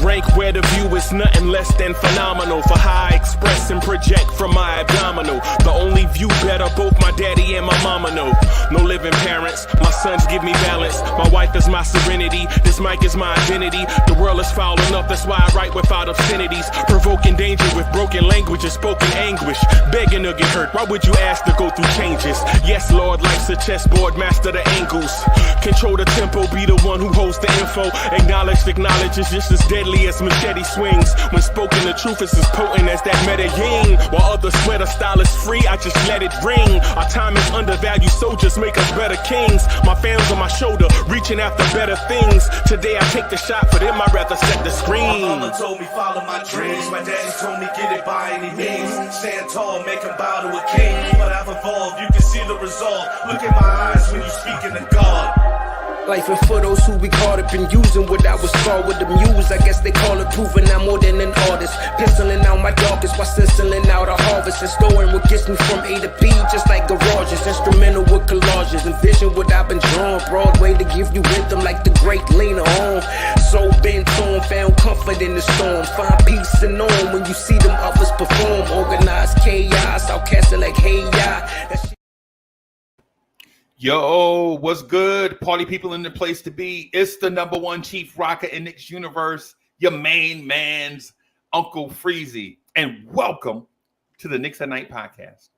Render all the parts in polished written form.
rank where the view is nothing less than phenomenal. For how I express and project from my abdominal. The only view better, both my daddy and my mama know. No living parents, my sons give me balance. My wife is my serenity, this mic is my identity. The world is foul enough, that's why I write without obscenities. Provoking danger with broken language and spoken anguish. Begging to get hurt, why would you ask to go through changes? Yes, Lord, life's a chessboard, master the angles. Control the tempo, be the one who holds the info. Acknowledge is just as deadly as machete swings. When spoken, the truth is as potent as that Medellin. While others swear the style is free, I just let it ring. Our time is undervalued, soldiers make us better kings. My fans on my shoulder, reaching after better things. Today I take the shot, for them I'd rather set the screen. My mama told me follow my dreams. My daddy told me get it by any means. Stand tall, make him bow to a king. But I've evolved, you can see the resolve. Look in my eyes when you speaking to God. Life and for those who we caught up in using what I was taught with the muse. I guess they call it proving I'm more than an artist. Penciling out my darkest while stenciling out a harvest. And storing what gets me from A to B, just like garages. Instrumental with collages. Envision what I've been drawing. Broadway to give you rhythm like the great Lena Horne. So bent on, found comfort in the storm. Find peace and on when you see them others perform. Organized chaos, I'll cast it like hey ya. Yo, what's good? Party people in the place to be. It's the number one chief rocker in Knicks universe, your main man's Uncle Freezy. And welcome to the Knicks at Night podcast.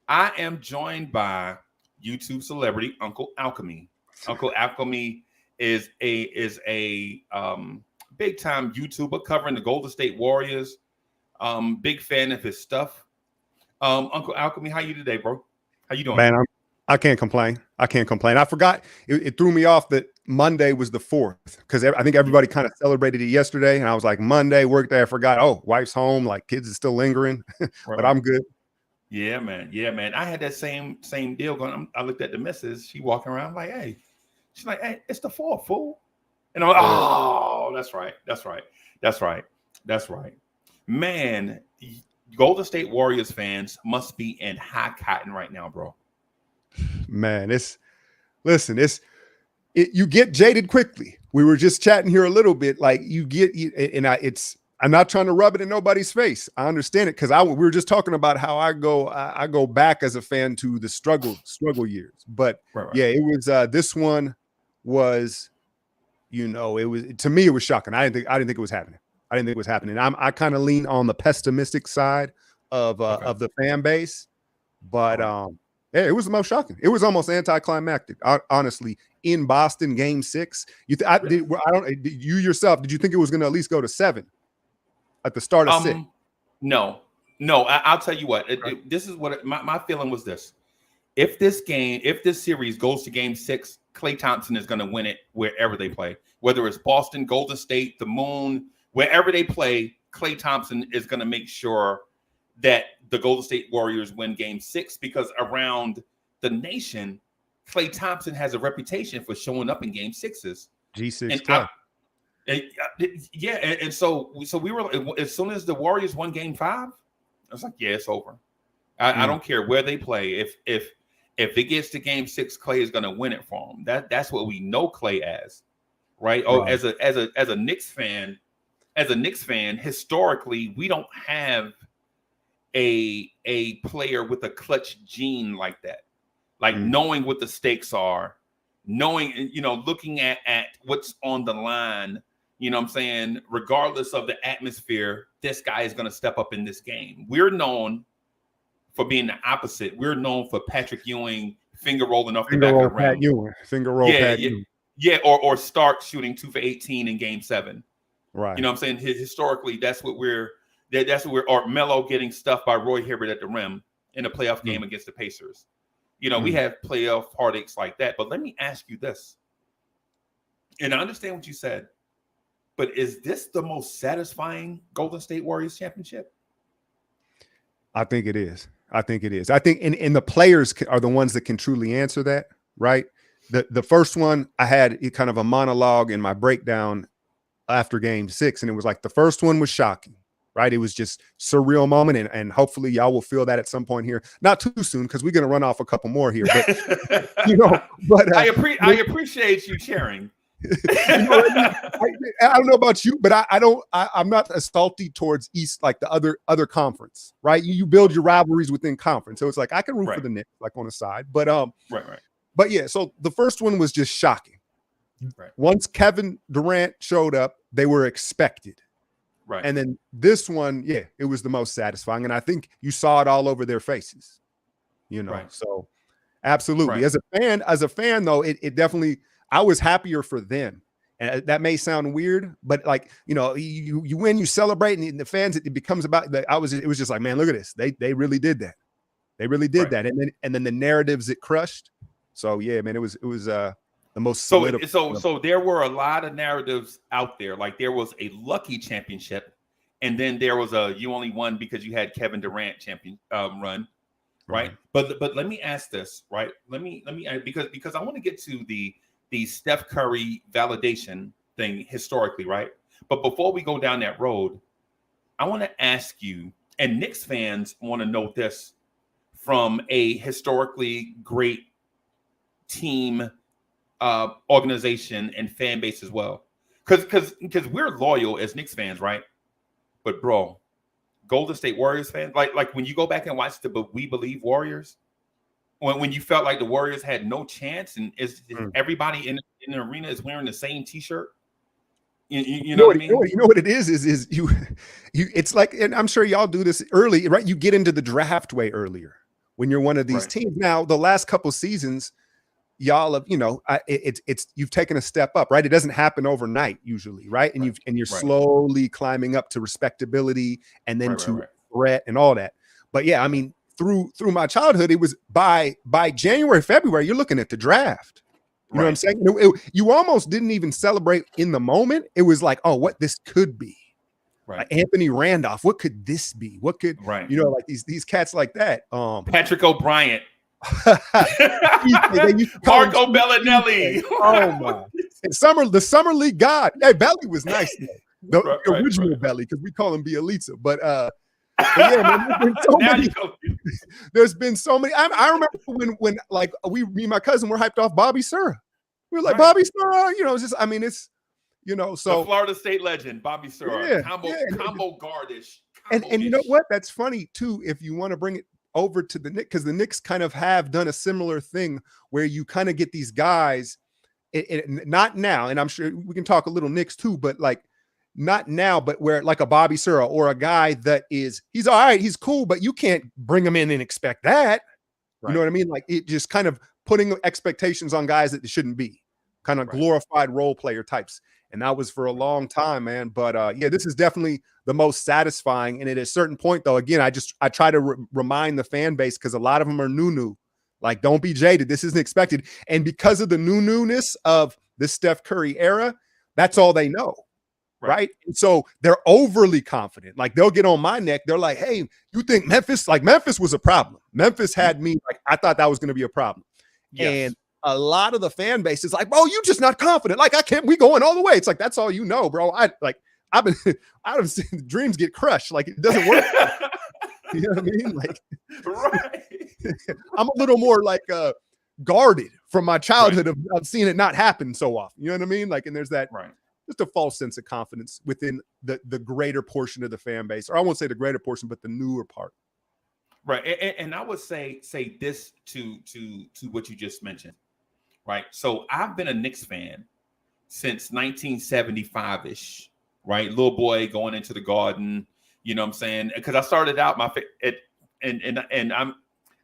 I am joined by YouTube celebrity Uncle Alchemy. Uncle Alchemy is a big time YouTuber covering the Golden State Warriors. Big fan of his stuff. Uncle Alchemy, how you today, bro? How you doing? Man, I can't complain. I forgot. It threw me off that Monday was the 4th because I think everybody kind of celebrated it yesterday. And I was like, Monday, work day. I forgot. Oh, wife's home. Like kids are still lingering, but I'm good. Yeah, man. I had that same deal going. I looked at the missus. She walking around like, hey, she's like, hey, it's the 4th, fool. And I'm like, oh, that's right. Man, Golden State Warriors fans must be in hot cotton right now, bro. Man, you get jaded quickly. We were just chatting here a little bit. Like I'm not trying to rub it in nobody's face. I understand it because we were just talking about how I go back as a fan to the struggle years. But right. Yeah, it was this one was, it was, to me it was shocking. I didn't think it was happening. I kind of lean on the pessimistic side of the fan base, but yeah, it was the most shocking. It was almost anticlimactic, honestly. In Boston, Game 6, did you think it was going to at least go to 7 at the start of 6? No. I'll tell you what. This is what my feeling was. This: if this series goes to Game 6, Klay Thompson is going to win it wherever they play. Whether it's Boston, Golden State, the Moon, wherever they play, Klay Thompson is going to make sure that the Golden State Warriors win Game 6 because around the nation, Klay Thompson has a reputation for showing up in Game 6s. G6. And so we were, as soon as the Warriors won Game 5, I was like, yeah, it's over. I don't care where they play. If it gets to Game 6, Klay is going to win it for them. That's what we know Klay as, right? Oh, right. As a Knicks fan, historically, we don't have a player with a clutch gene like that, like knowing what the stakes are, knowing, looking at what's on the line, what I'm saying, regardless of the atmosphere, this guy is going to step up in this game. We're known for being the opposite. We're known for Patrick Ewing finger rolling off the back of the rim. Finger roll Pat Ewing. Yeah, or Stark shooting 2 for 18 in Game 7. Right. What I'm saying? Historically, that's what or Melo getting stuffed by Roy Hibbert at the rim in a playoff game against the Pacers. We have playoff heartaches like that. But let me ask you this. And I understand what you said, but is this the most satisfying Golden State Warriors championship? I think it is. I think, and the players are the ones that can truly answer that, right? The first one, I had kind of a monologue in my breakdown after Game 6, and it was like the first one was shocking, right? It was just surreal moment, and hopefully y'all will feel that at some point here. Not too soon, because we're going to run off a couple more here. But, I appreciate you sharing. You know what I mean? I don't know about you, but I'm not as salty towards East like the other conference, right? You build your rivalries within conference, so it's like I can root for the Knicks like on the side, but right. But yeah, so the first one was just shocking. Right. Once Kevin Durant showed up, they were expected. Right. And then this one, yeah, it was the most satisfying. And I think you saw it all over their faces, you know. Right. So absolutely. Right. As a fan, though, it definitely, I was happier for them. And that may sound weird, but like, you know, you win, you celebrate, and the fans, it becomes about it was just like, man, look at this. They really did that. They really did that. And then the narratives it crushed. So yeah, man, it was the most solid. So there were a lot of narratives out there. Like there was a lucky championship, and then there was you only won because you had Kevin Durant champion run, right? But let me ask this, right? Let me because I want to get to the Steph Curry validation thing historically, right? But before we go down that road, I want to ask you, and Knicks fans want to know this from a historically great team, organization, and fan base as well, because we're loyal as Knicks fans, right? But bro, Golden State Warriors fans, like when you go back and watch the We Believe Warriors, when you felt like the Warriors had no chance, and everybody in the arena is wearing the same T-shirt. You know what I mean? You know what it is you it's like, and I'm sure y'all do this early, right? You get into the draft way earlier when you're one of these teams. Now, the last couple seasons, y'all have, you know, it's you've taken a step up, right? It doesn't happen overnight usually, right? And you're slowly climbing up to respectability and then to threat and all that. But yeah, I mean, through my childhood, it was by January, February, you're looking at the draft. You know what I'm saying? You almost didn't even celebrate in the moment. It was like, oh, what this could be. Like Anthony Randolph, what could this be? What could you know, like these cats like that? Patrick O'Brien. Marco Bellinelli. Oh my! And the summer league god. Hey, Belly was nice. The original Belly, because we call him Bielitsa. But yeah, man, there's been so many. I remember when like me and my cousin were hyped off Bobby Sura. We were like Bobby Sura. You know, it's just, I mean, it's, you know, so the Florida State legend Bobby Sura, combo guardish. And you know what? That's funny too. If you want to bring it over to the Knicks, because the Knicks kind of have done a similar thing where you kind of get these guys, not now, and I'm sure we can talk a little Knicks too, but like not now, but where like a Bobby Sura or a guy that he's all right, he's cool, but you can't bring him in and expect that. You know what I mean? Like it just kind of putting expectations on guys that they shouldn't be, kind of glorified role player types. And that was for a long time, man. But yeah, this is definitely the most satisfying. And at a certain point, though, again, I try to remind the fan base, because a lot of them are new. Like, don't be jaded. This isn't expected. And because of the newness of the Steph Curry era, that's all they know. Right. And so they're overly confident. Like, they'll get on my neck. They're like, hey, you think Memphis was a problem? Memphis had me like, I thought that was going to be a problem. Yes. And a lot of the fan base is like, bro, you just not confident. Like, we going all the way. It's like, that's all you know, bro. I've seen the dreams get crushed. Like, it doesn't work. You know what I mean? Like, I'm a little more like guarded from my childhood of seeing it not happen so often. You know what I mean? Like, and there's that just a false sense of confidence within the greater portion of the fan base, or I won't say the greater portion, but the newer part. Right. And I would say this to what you just mentioned. Right. So I've been a Knicks fan since 1975-ish. Right. Little boy going into the Garden. You know what I'm saying? Because I started out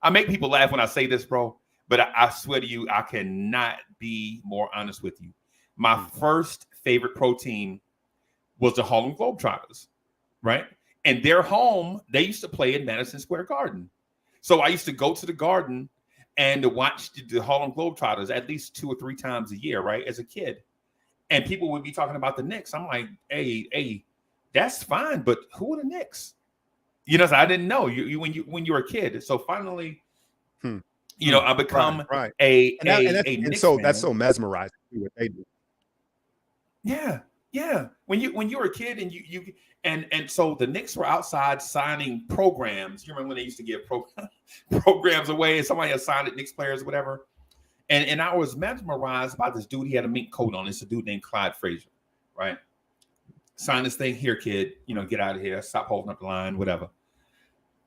I make people laugh when I say this, bro. But I swear to you, I cannot be more honest with you. My first favorite pro team was the Harlem Globetrotters. Right. And their home, they used to play in Madison Square Garden. So I used to go to the Garden and to watch the Harlem Globetrotters at least 2 or 3 times a year, right, as a kid. And people would be talking about the Knicks. I'm like, hey, that's fine, but who are the Knicks? You know, so I didn't know you when you were a kid. So finally, you know, I become a Knicks fan. That's so mesmerizing what they do. Yeah. When you were a kid and you and so the Knicks were outside signing programs. You remember when they used to give programs away and somebody assigned it, Knicks players, whatever. And I was mesmerized by this dude. He had a mink coat on. It's a dude named Clyde Frazier, right? Sign this thing here, kid. Get out of here. Stop holding up the line, whatever.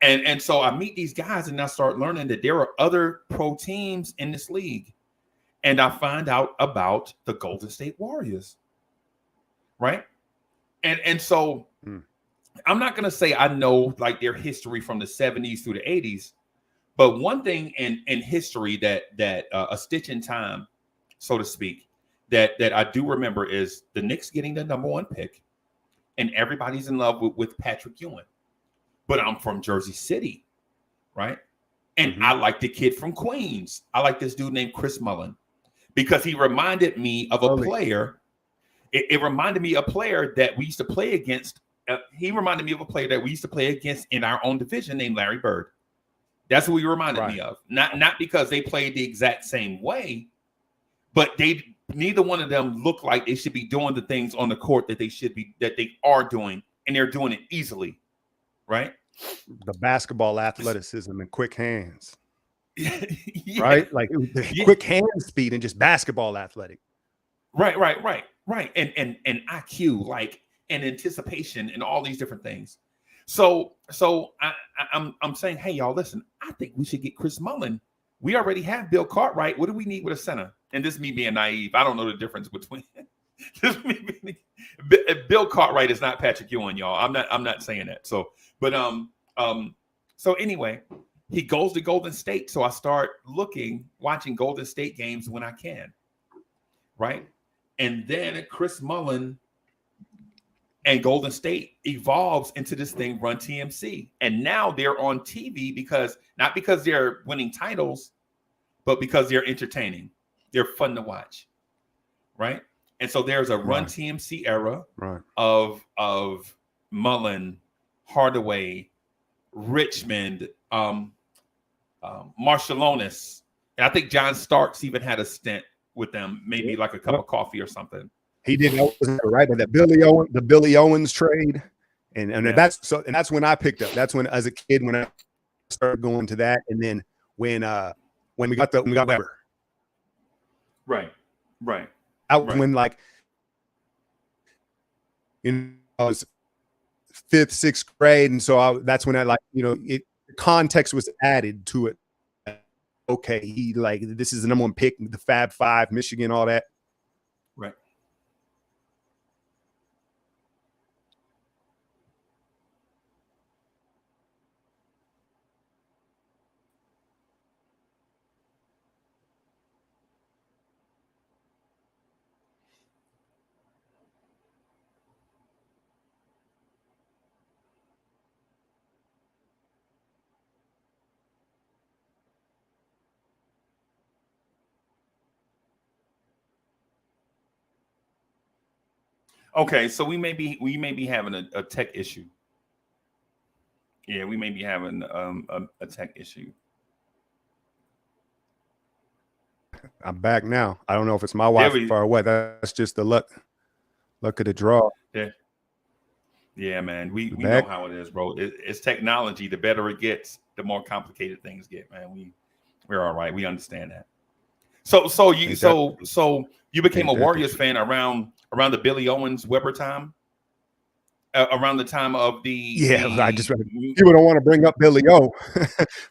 And so I meet these guys, and I start learning that there are other pro teams in this league. And I find out about the Golden State Warriors, right? And so I'm not going to say I know like their history from the 70s through the 80s, but one thing in history that a stitch in time, so to speak, that I do remember is the Knicks getting the number 1 pick, and everybody's in love with Patrick Ewing. But I'm from Jersey City, right? And I like the kid from Queens. I like this dude named Chris Mullin because he reminded me of a player. It reminded me of a player that we used to play against. He reminded me of a player that we used to play against in our own division named Larry Bird. That's what he reminded me of. Not because they played the exact same way, but neither one of them looked like they should be doing the things on the court that they are doing, and they're doing it easily, right? The basketball athleticism and quick hands, yeah. Right? Like quick hand speed and just basketball athletic. Right. And IQ, like, and anticipation and all these different things. So I'm saying, hey, y'all, listen, I think we should get Chris Mullin. We already have Bill Cartwright. What do we need with a center? And this is me being naive. I don't know the difference between Bill Cartwright is not Patrick Ewing, y'all. I'm not saying that. So anyway, he goes to Golden State. So I start watching Golden State games when I can. Right. And then Chris Mullin and Golden State evolves into this thing, Run TMC. And now they're on TV not because they're winning titles, but because they're entertaining. They're fun to watch. Right. And so there's a Run TMC era of Mullin, Hardaway, Richmond, Marshallonis. And I think John Starks even had a stint with them, maybe like a cup of coffee or something. He did right, but the Billy Owens trade, and that's when I picked up. That's when, as a kid, when I started going to that, and then when we got Weber, right. When like I was 5th, 6th grade, and so that's when I context was added to it. Okay, he this is the number 1 pick, the Fab Five, Michigan, all that. Right. Okay, so we may be having a tech issue. Yeah, we may be having a tech issue. I'm back now. I don't know if it's my Wi-Fi or what. That's just the luck of the draw. Yeah, man. We know how it is, bro. It's technology. The better it gets, the more complicated things get, man. We're all right. We understand that. So you became a Warriors fan around the Billy Owens Weber time, around the time of the people don't want to bring up Billy O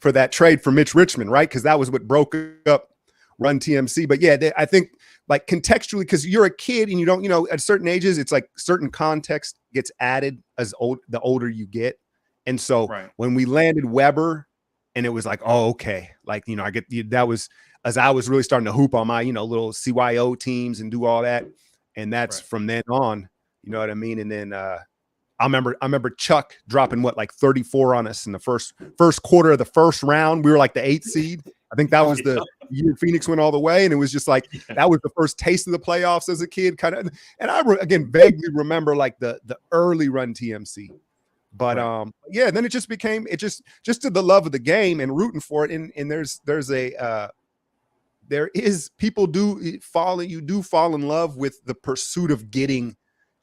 for that trade for Mitch Richmond, right? Because that was what broke up Run TMC. But yeah, I think like contextually, because you're a kid and you don't, at certain ages, it's like certain context gets added the older you get. And so when we landed Weber, and it was like, oh, okay, like I get that was as I was really starting to hoop on my little CYO teams and do all that. And that's from then on, you know what I mean? And then I remember Chuck dropping like 34 on us in the first quarter of the first round. We were like the 8th seed. I think that was the year Phoenix went all the way. And it was just like, that was the first taste of the playoffs as a kid kind of. And I again, vaguely remember like the early Run TMC, but then it just became, just to the love of the game and rooting for it. And there is people you do fall in love with the pursuit of getting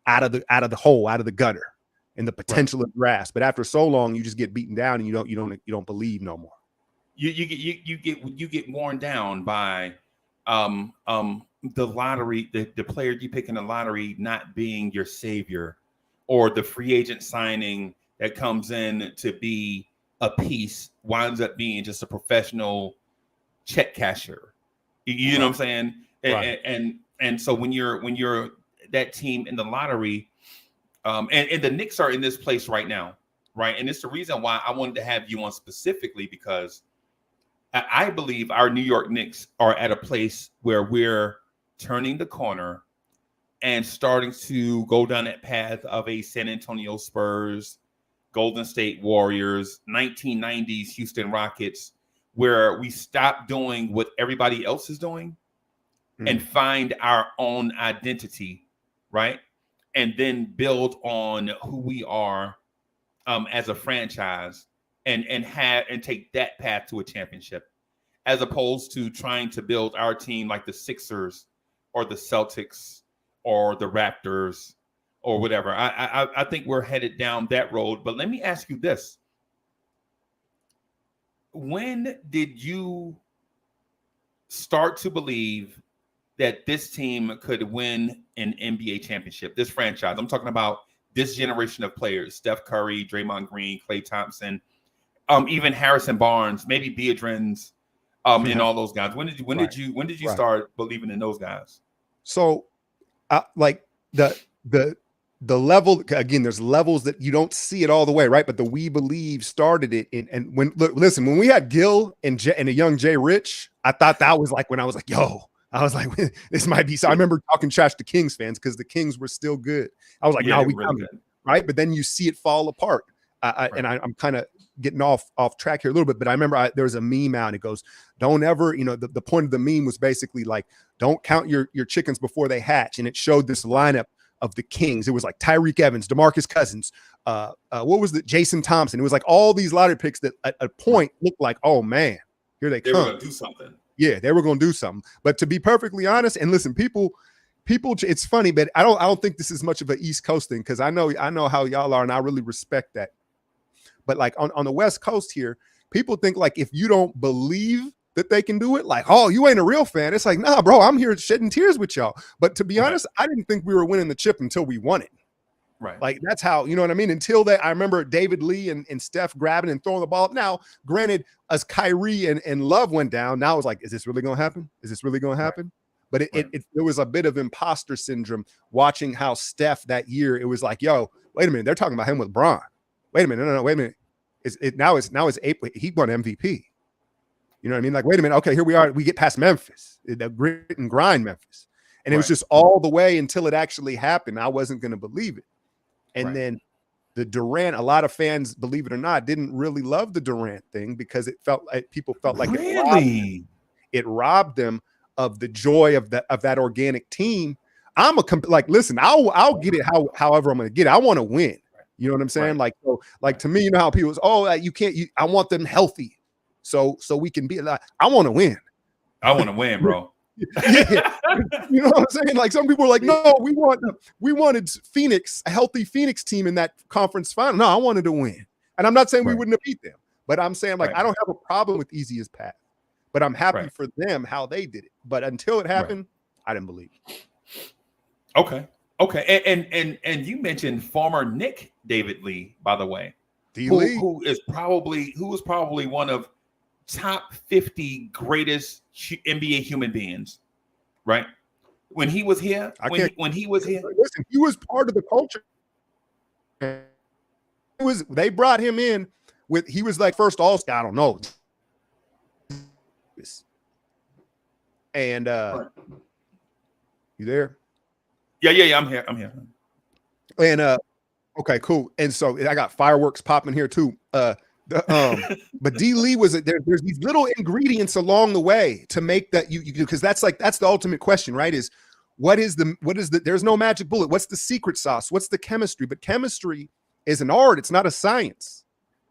out of the hole, out of the gutter, and the potential of grass. But after so long, you just get beaten down, and you don't believe no more. You get worn down by the lottery, the player you pick in the lottery not being your savior, or the free agent signing that comes in to be a piece winds up being just a professional check cashier. You know what I'm saying? Right. And so when you're that team in the lottery, and the Knicks are in this place right now, right? And it's the reason why I wanted to have you on specifically, because I believe our New York Knicks are at a place where we're turning the corner and starting to go down that path of a San Antonio Spurs, Golden State Warriors, 1990s Houston Rockets, where we stop doing what everybody else is doing and find our own identity, right? And then build on who we are as a franchise and take that path to a championship, as opposed to trying to build our team like the Sixers or the Celtics or the Raptors or whatever. I think we're headed down that road. But let me ask you this. When did you start to believe that this team could win an NBA championship, this franchise? I'm talking about this generation of players: Steph Curry, Draymond Green, Klay Thompson, even Harrison Barnes, maybe Biedrins, and all those guys. When did you start believing in those guys? So, like the level, again, there's levels that you don't see it all the way, right? But the We Believe started it. And when we had Gil and a young Jay Rich, I thought that was like when I was like, yo, I was like, this might be. So I remember talking trash to Kings fans because the Kings were still good. I was like, no, we really coming, right? But then you see it fall apart. And I'm kind of getting off track here a little bit, but I remember there was a meme out and it goes, don't ever, the point of the meme was basically like, don't count your chickens before they hatch. And it showed this lineup of the Kings. It was like Tyreek Evans, DeMarcus Cousins, what was Jason Thompson. It was like all these lottery picks that at a point looked like, oh man, here they come. They were going to do something. Yeah, they were going to do something. But to be perfectly honest, and listen, people, it's funny, but I don't think this is much of an East Coast thing, because I know how y'all are, and I really respect that. But like on the West Coast here, people think like if you don't believe that they can do it, like, oh, you ain't a real fan. It's like, nah, bro, I'm here shedding tears with y'all. But to be honest, I didn't think we were winning the chip until we won it. Right. Like that's how, you know what I mean? Until that, I remember David Lee and Steph grabbing and throwing the ball. Now, granted, as Kyrie and Love went down, now it's like, is this really going to happen? Is this really going to happen? Right. But there was a bit of imposter syndrome watching how Steph that year, it was like, yo, wait a minute. They're talking about him with Bron. Wait a minute. No, wait a minute. Now it's April. He won MVP. You know what I mean? Like, wait a minute. Okay, here we are. We get past Memphis, the grit and grind Memphis. And it was just all the way until it actually happened. I wasn't going to believe it. And then the Durant, a lot of fans, believe it or not, didn't really love the Durant thing because people felt like it robbed them of the joy of that organic team. Listen, I'll get it however I'm going to get it. I want to win. You know what I'm saying? Right. Like to me, you know how people you can't. I want them healthy, so we can be. Like, I want to win. I want to win, bro. Yeah. You know what I'm saying? Like some people are like, no, we wanted Phoenix, a healthy Phoenix team in that conference final. No, I wanted to win, and I'm not saying we wouldn't have beat them, but I'm saying like I don't have a problem with easy as path, but I'm happy for them how they did it. But until it happened, I didn't believe. Okay. And you mentioned former Knick David Lee, by the way, who was probably one of top 50 greatest NBA human beings, right? When he was here, when he was here, listen, he was part of the culture. They brought him in he was like first All-Star, I don't know. And you there? Yeah, I'm here. And okay, cool. And so I got fireworks popping here too. But D Lee there's these little ingredients along the way to make that you because that's the ultimate question, right? Is what is the there's no magic bullet. What's the secret sauce? What's the chemistry? But chemistry is an art, it's not a science.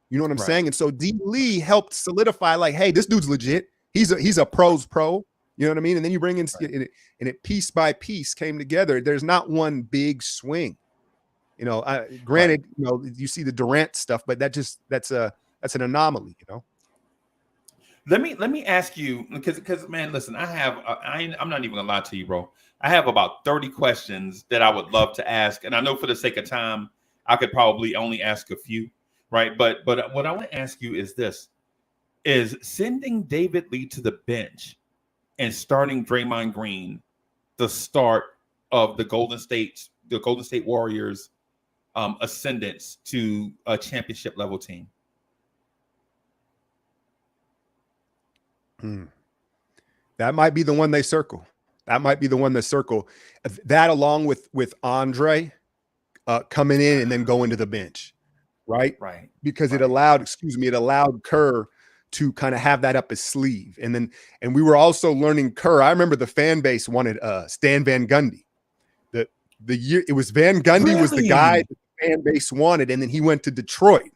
You know what I'm saying? And so D Lee helped solidify, like, hey, this dude's legit. He's a pro's pro. You know what I mean? And then you bring in and it piece by piece came together. There's not one big swing. You know, granted, you see the Durant stuff, but that's an anomaly, Let me ask you, because man, listen, I'm not even gonna lie to you, bro. I have about 30 questions that I would love to ask, and I know for the sake of time, I could probably only ask a few, right? But what I want to ask you is this: is sending David Lee to the bench and starting Draymond Green the start of the Golden State Warriors ascendance to a championship level team? That might be the one they circle. That might be the one they circle. That along with Andre coming in and then going to the bench, right? Right. Because right. it allowed Kerr to kind of have that up his sleeve. And we were also learning Kerr. I remember the fan base wanted Stan Van Gundy. The year it was Van Gundy was the guy that the fan base wanted, and then he went to Detroit.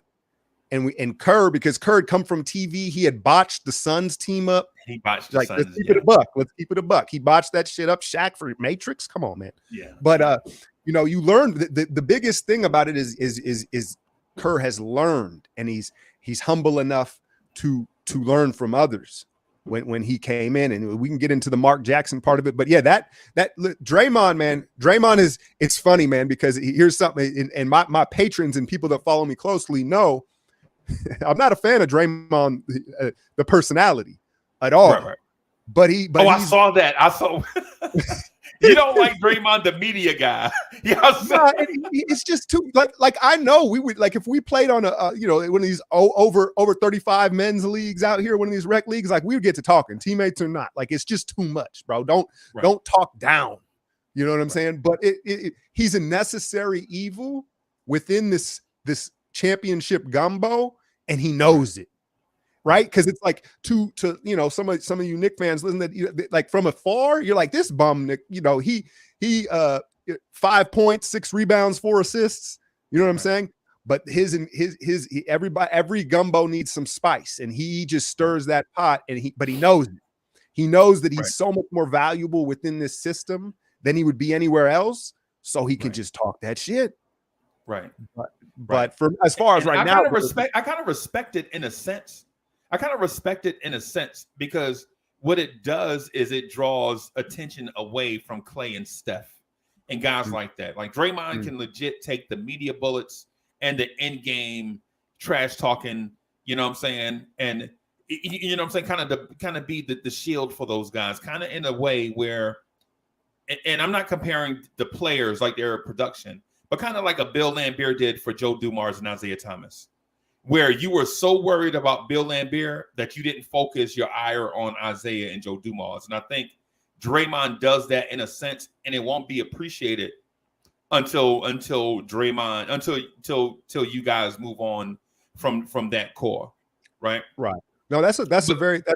And Kerr, because Kerr had come from TV, he had botched the Suns team up. He botched like, the Suns. Let's keep it a buck. Let's keep it a buck. He botched that shit up. Shaq for Matrix. Come on, man. Yeah. But you know, you learned the biggest thing about it is Kerr has learned, and he's humble enough to learn from others when he came in, and we can get into the Mark Jackson part of it. But yeah, that Draymond, man, it's funny, man, because here's something, and my patrons and people that follow me closely know I'm not a fan of Draymond, the personality at all. Right. But I saw that. I saw. You don't like Draymond, the media guy. Yeah, it's just too like I know we would like if we played on a one of these over 35 men's leagues out here, one of these rec leagues, like we would get to talking, teammates or not. Like it's just too much, bro. Don't talk down. You know what I'm saying? But he's a necessary evil within this championship gumbo, and he knows it. Right, because it's like to some of you Knicks fans listen that like from afar you're like this bum Nick, he 5 points, 6 rebounds, 4 assists. You know what I'm saying? But every gumbo needs some spice, and he just stirs that pot, and he knows it. He knows that he's so much more valuable within this system than he would be anywhere else, so he can just talk that shit. Right. But for as far as right now, I kind of respect it in a sense. I kind of respect it in a sense because what it does is it draws attention away from Clay and Steph and guys like that. Like Draymond can legit take the media bullets and the in-game trash talking, you know what I'm saying? And you know what I'm saying? Kind of be the shield for those guys, kind of in a way where, and I'm not comparing the players like their production, but kind of like a Bill Laimbeer did for Joe Dumars and Isaiah Thomas, where you were so worried about Bill Laimbeer that you didn't focus your ire on Isaiah and Joe Dumars. And I think Draymond does that in a sense, and it won't be appreciated until you guys move on from that core, right? Right. No, that's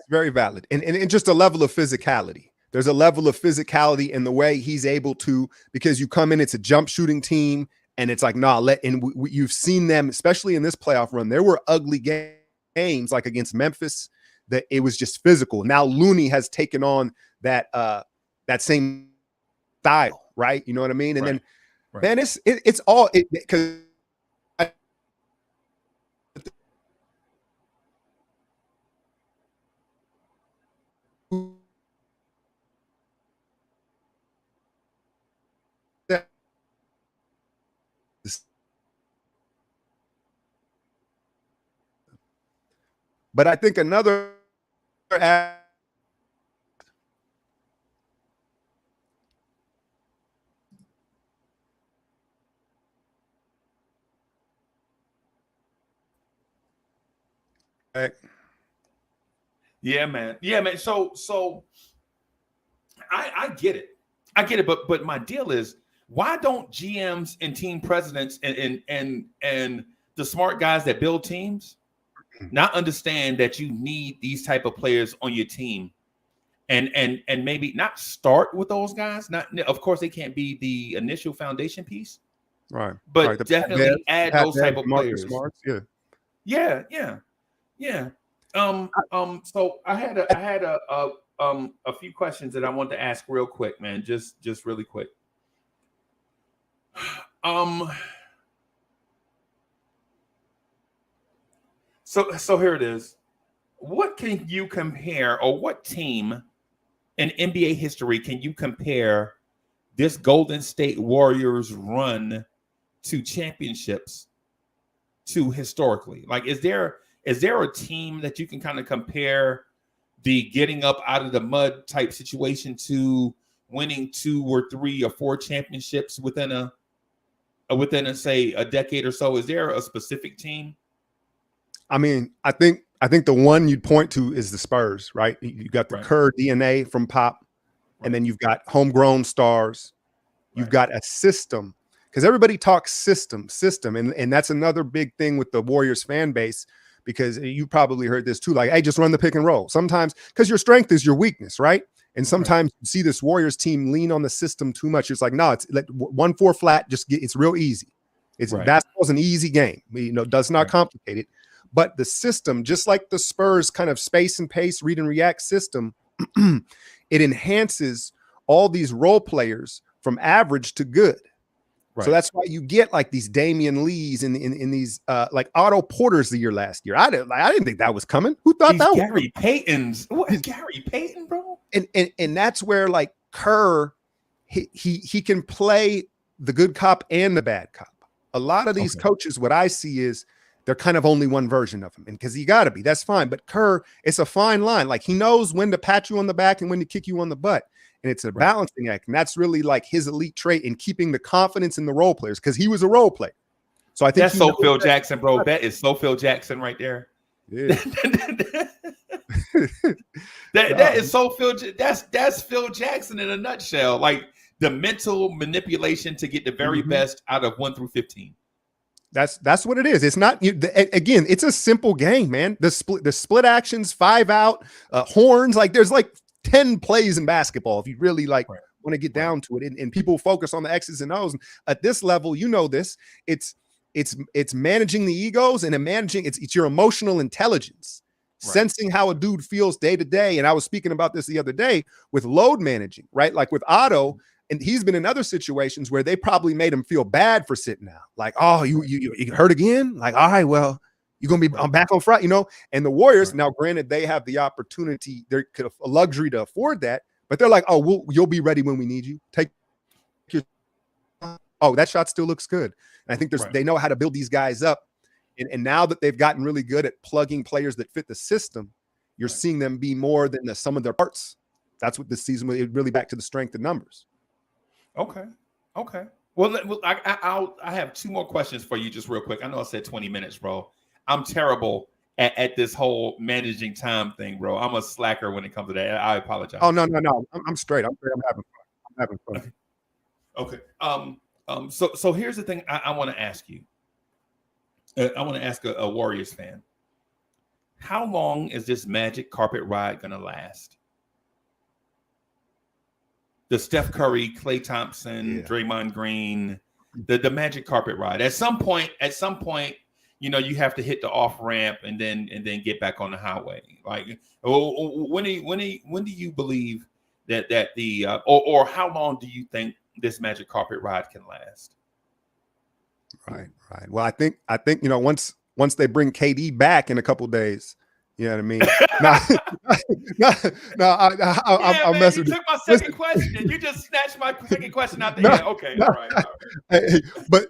very valid, and just a level of physicality. There's a level of physicality in the way he's able to, because you come in, it's a jump shooting team. And it's like, you've seen them, especially in this playoff run. There were ugly games like against Memphis that it was just physical. Now Looney has taken on that same style, right? You know what I mean? And then, man, it's all because. But I think another Yeah, man. So I get it. But my deal is, why don't GMs and team presidents and the smart guys that build teams not understand that you need these type of players on your team, and maybe not start with those guys? Not, of course, they can't be the initial foundation piece, right? But definitely add those type of players. Smarts, yeah. So I had a few questions that I want to ask real quick, man. Just really quick. So here it is. what can you compare, or what team in NBA history can you compare this Golden State Warriors run to championships to historically? Like, is there a team that you can kind of compare the getting up out of the mud type situation to winning 2 or 3 or 4 championships within a say a decade or so? Is there a specific team? I mean, I think the one you'd point to is the Spurs, right? You got the Kerr DNA from Pop, and then you've got homegrown stars. You've got a system, because everybody talks system, and that's another big thing with the Warriors fan base, because you probably heard this too, like, hey, just run the pick and roll. Sometimes, because your strength is your weakness, right? And sometimes you see this Warriors team lean on the system too much. It's like, no, it's like 1-4 flat, it's real easy. Basketball's an easy game, does not complicate it. But the system, just like the Spurs kind of space and pace, read and react system, it enhances all these role players from average to good. Right. So that's why you get like these Damian Lees in these like Otto Porters the year last year. I didn't think that was coming. Who thought that was Gary Payton's? What is Gary Payton, bro? And that's where like Kerr, he can play the good cop and the bad cop. A lot of these coaches, what I see is they're kind of only one version of him, and because you got to be, that's fine. But Kerr, it's a fine line. Like, he knows when to pat you on the back and when to kick you on the butt. And it's a balancing act. And that's really like his elite trait in keeping the confidence in the role players, because he was a role player. So I think that's so Phil Jackson, bro. That is so Phil Jackson right there. Yeah. that is so Phil. That's Phil Jackson in a nutshell. Like, the mental manipulation to get the very best out of 1 through 15. That's what it is. It's not, again, it's a simple game, man. The split actions, 5 out, horns, like there's like 10 plays in basketball if you really like want to get down to it. And people focus on the X's and O's. And at this level, this, it's managing the egos, and it's your emotional intelligence, sensing how a dude feels day to day. And I was speaking about this the other day with load managing, right? Like with Otto. And he's been in other situations where they probably made him feel bad for sitting out. Like, oh, you hurt again? Like, all right, well, you're going to be back on Friday, And the Warriors, now granted, they have the opportunity, they're a luxury to afford that, but they're like, oh, you'll be ready when we need you. That shot still looks good. And I think they know how to build these guys up. And now that they've gotten really good at plugging players that fit the system, you're seeing them be more than the sum of their parts. That's what this season was really back to the strength of numbers. Okay. Well, I have 2 more questions for you, just real quick. I know I said 20 minutes, bro. I'm terrible at this whole managing time thing, bro. I'm a slacker when it comes to that. I apologize. Oh, no. I'm straight. I'm having fun. Okay. So here's the thing I want to ask you. I want to ask a Warriors fan. How long is this magic carpet ride going to last? The Steph Curry, Klay Thompson, Draymond Green, the magic carpet ride. At some point, you have to hit the off ramp and then get back on the highway. Like, when do you believe that the or how long do you think this magic carpet ride can last? Right. Well, I think once they bring KD back in a couple of days. You know what I mean? I'll mess with you. You took my second question and you just snatched my second question out the air. Okay, all right. But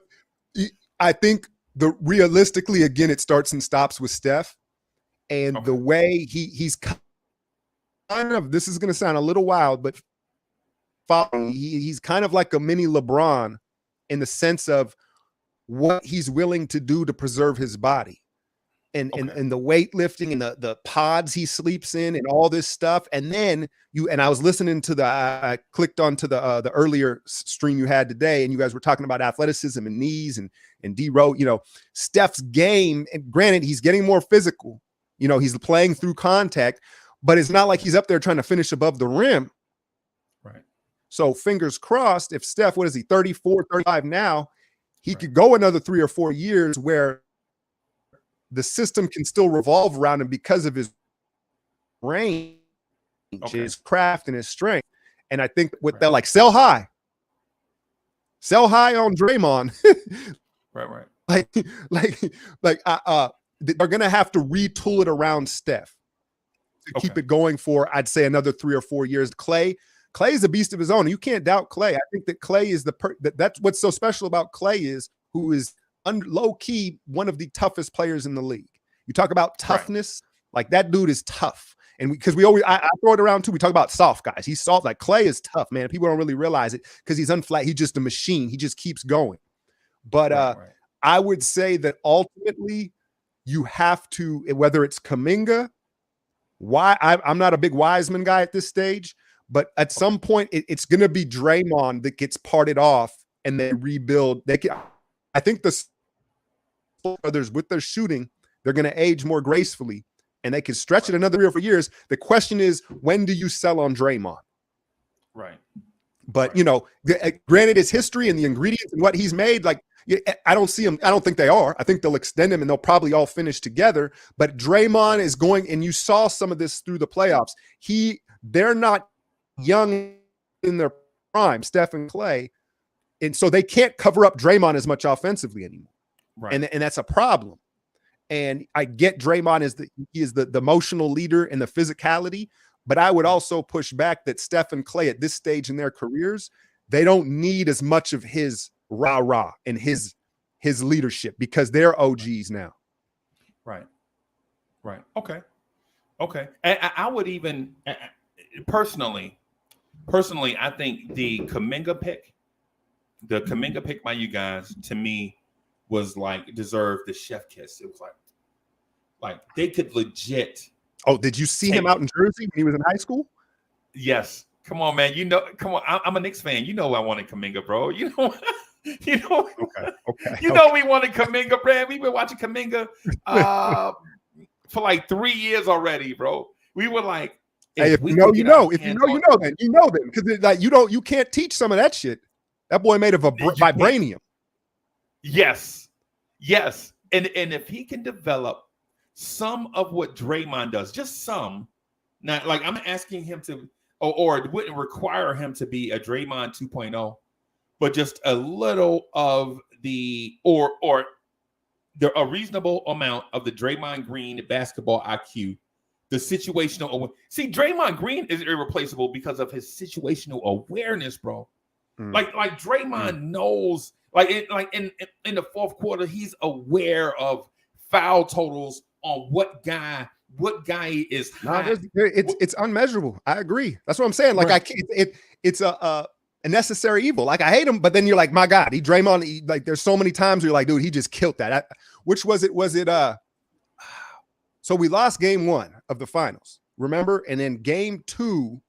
I think realistically, again, it starts and stops with Steph, and the way he's kind of, this is going to sound a little wild, but he's kind of like a mini LeBron in the sense of what he's willing to do to preserve his body. And the weightlifting and the pods he sleeps in and all this stuff. And then I was listening to I clicked onto the earlier stream you had today, and you guys were talking about athleticism and knees and D-Row, Steph's game. And granted, he's getting more physical, he's playing through contact, but it's not like he's up there trying to finish above the rim. Right. So fingers crossed, if Steph, 34, 35 now, he could go another 3 or 4 years where the system can still revolve around him because of his range, his craft, and his strength. And I think with that, like, sell high on Draymond. Right. Like they're gonna have to retool it around Steph. to keep it going for, I'd say, another 3 or 4 years. Clay is a beast of his own. You can't doubt Clay. I think that Clay is that's what's so special about Clay is who is low key one of the toughest players in the league. You talk about toughness, like that dude is tough. And because we always, I throw it around too. We talk about soft guys. He's soft. Like Clay is tough, man. People don't really realize it because he's unflat. He's just a machine. He just keeps going. But I would say that ultimately you have to, whether it's Kuminga, I'm not a big Wiseman guy at this stage, but at some point it's going to be Draymond that gets parted off and they rebuild. I think the brothers with their shooting, they're going to age more gracefully and they can stretch it another 3 or 4 years. The question is, when do you sell on Draymond? Right. But, granted his history and the ingredients and what he's made, like, I don't see him. I don't think they are. I think they'll extend him and they'll probably all finish together. But Draymond is going, and you saw some of this through the playoffs. They're not young in their prime, Steph and Clay. And so they can't cover up Draymond as much offensively anymore. Right. And that's a problem. And I get Draymond is the emotional leader and the physicality, but I would also push back that Steph and Clay at this stage in their careers, they don't need as much of his rah-rah and his leadership because they're OGs now. Right. Okay. And I would even personally, I think the Kuminga pick by you guys, to me, was like deserved the chef kiss. It was like they could legit. Oh, did you see him out in Jersey when he was in high school? Yes. Come on, man. Come on. I'm a Knicks fan. I wanted Kuminga, bro. Okay. We wanted Kuminga, bro. We've been watching Kuminga for like 3 years already, bro. We were like, if you know then. Because like you can't teach some of that shit. That boy made of vibranium. Yes. And if he can develop some of what Draymond does, just some, not like I'm asking him to, or it wouldn't require him to be a Draymond 2.0, but just a little of a reasonable amount of the Draymond Green basketball IQ, the situational. See, Draymond Green is irreplaceable because of his situational awareness, bro. Like Draymond knows, in the fourth quarter, he's aware of foul totals on what guy is high. It's unmeasurable. I agree. That's what I'm saying. Like it's a necessary evil. Like I hate him, but then you're like, my God, Draymond. Like there's so many times where you're like, dude, he just killed that. Which was it? So we lost game 1 of the finals, remember? And then game 2,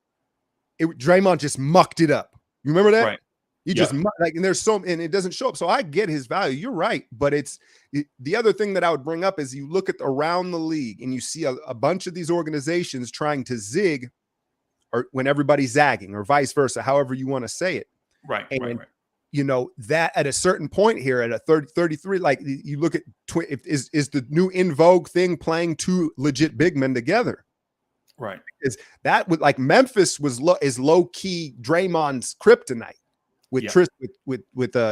Draymond just mucked it up. You remember that? Right. And it doesn't show up. So I get his value. You're right. But the other thing that I would bring up is you look at around the league and you see a bunch of these organizations trying to zig or when everybody's zagging or vice versa, however you want to say it. Right. And, that at a certain point here at a 33, like you look at is the new in vogue thing playing 2 legit big men together. Right. Is that with like Memphis is low key Draymond's kryptonite. With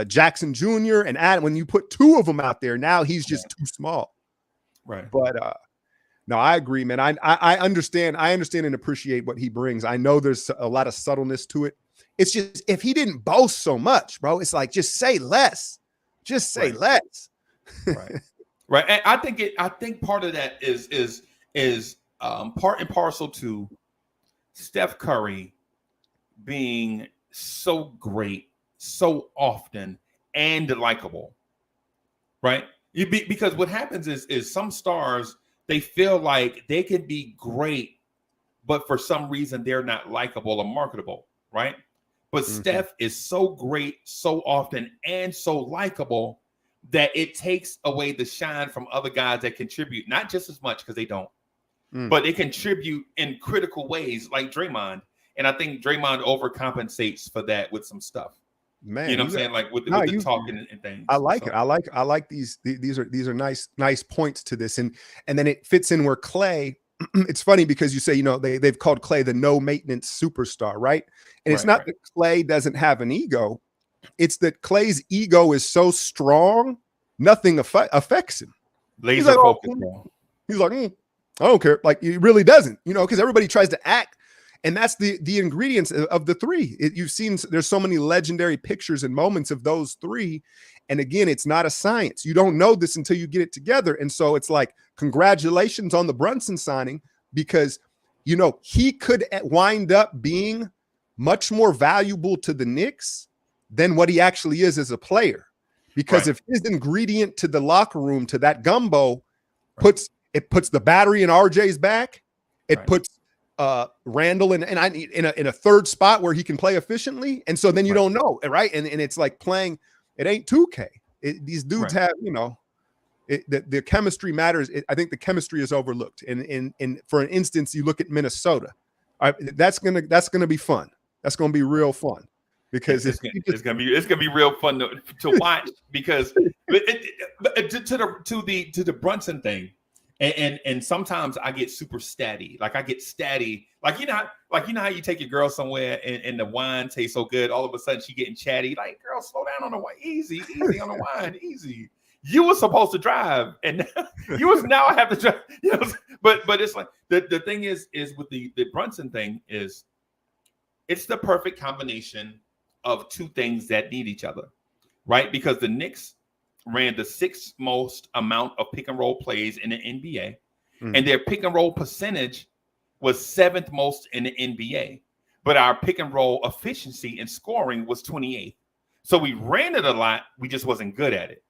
Jackson Jr. and Adam, when you put 2 of them out there, now he's just too small. Right. But no, I agree, man. I understand and appreciate what he brings. I know there's a lot of subtleness to it. It's just if he didn't boast so much, bro, it's like just say less. Just say less. Right. And I think part of that is part and parcel to Steph Curry being so great, so often, and likable, right? Because what happens is some stars, they feel like they can be great, but for some reason they're not likable or marketable, right? But Steph is so great, so often, and so likable that it takes away the shine from other guys that contribute, not just as much because they don't, but they contribute in critical ways like Draymond. And I think Draymond overcompensates for that with some stuff. Man, you know what I'm saying? Like with the talking and things. I like it. I like these are nice points to this. And then it fits in where Clay, it's funny because you say, they've called Clay the no maintenance superstar, right? And it's not that Clay doesn't have an ego. It's that Clay's ego is so strong, nothing affects him. Laser focus. He's like, I don't care. Like, it really doesn't, because everybody tries to act. And that's the ingredients of the three. You've seen there's so many legendary pictures and moments of those three. And again, it's not a science. You don't know this until you get it together. And so it's like, congratulations on the Brunson signing, because, he could wind up being much more valuable to the Knicks than what he actually is as a player. Because if his ingredient to the locker room, to that gumbo, puts the battery in RJ's back, it puts Randle in a third spot where he can play efficiently, and so then you don't know, right? And it's like playing. It ain't 2K. These dudes have, the chemistry matters. I think the chemistry is overlooked. And for an instance, you look at Minnesota. That's gonna be fun. That's gonna be real fun, because it's gonna be real fun to watch, because to the Brunson thing. And sometimes I get super statty. Like, I get statty. Like, how you take your girl somewhere and the wine tastes so good, all of a sudden she getting chatty. Like, girl, slow down on the wine. Easy on the wine. Easy. You were supposed to drive, and now I have to drive. But it's like the thing is with the Brunson thing is, it's the perfect combination of two things that need each other, right? Because the Knicks ran the sixth most amount of pick and roll plays in the NBA, and their pick and roll percentage was seventh most in the NBA. But our pick and roll efficiency in scoring was 28th. So we ran it a lot. We just wasn't good at it.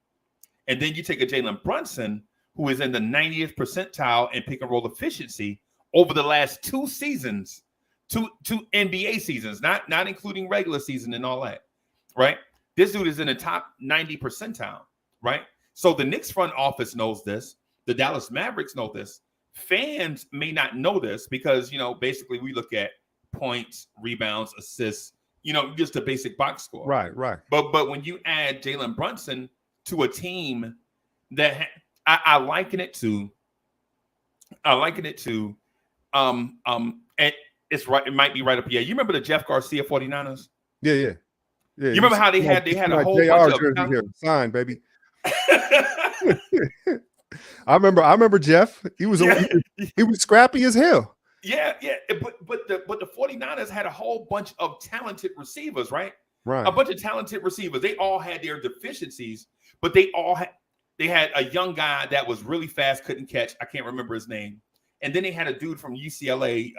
And then you take a Jalen Brunson, who is in the 90th percentile in pick and roll efficiency over the last two seasons, two NBA seasons, not including regular season and all that, right? This dude is in the top 90 percentile. Right. So the Knicks front office knows this. The Dallas Mavericks know this. Fans may not know this because, basically we look at points, rebounds, assists, just a basic box score. Right. But when you add Jalen Brunson to a team that I liken it to, it's right. It might be right up here. You remember the Jeff Garcia 49ers? Yeah. You remember how they had a whole bunch of here. Sign, baby. I remember Jeff. He was scrappy as hell. Yeah. But the 49ers had a whole bunch of talented receivers, right? Right. A bunch of talented receivers. They all had their deficiencies, but they had a young guy that was really fast, couldn't catch. I can't remember his name. And then they had a dude from UCLA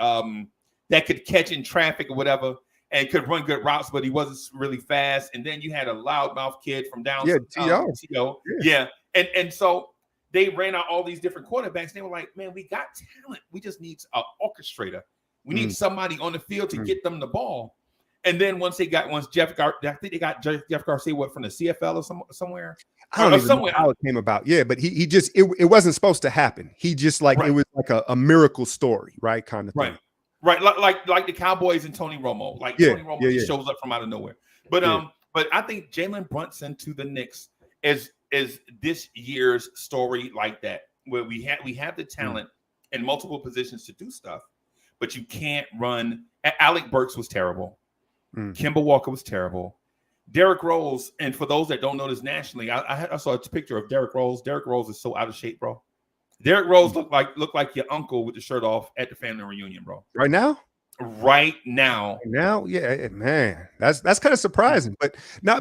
that could catch in traffic or whatever, and could run good routes, but he wasn't really fast. And then you had a loudmouth kid from down. T.O. Yeah. And so they ran out all these different quarterbacks. They were like, man, we got talent. We just need an orchestrator. We need somebody on the field to get them the ball. And then once I think they got Jeff Garcia, from the CFL or somewhere? I don't even know how it came about. Yeah, but he just, it wasn't supposed to happen. He just it was like a miracle story, right? Kind of thing. Right, like the Cowboys and Tony Romo. Tony Romo just shows up from out of nowhere. But I think Jalen Brunson to the Knicks is this year's story like that, where we have the talent in multiple positions to do stuff, but you can't run. Alec Burks was terrible. Kemba Walker was terrible. Derrick Rose, and for those that don't know this nationally, I saw a picture of Derrick Rose. Derrick Rose is so out of shape, bro. Derrick Rose looked like your uncle with the shirt off at the family reunion, bro. Right now, yeah, man, that's kind of surprising. But now,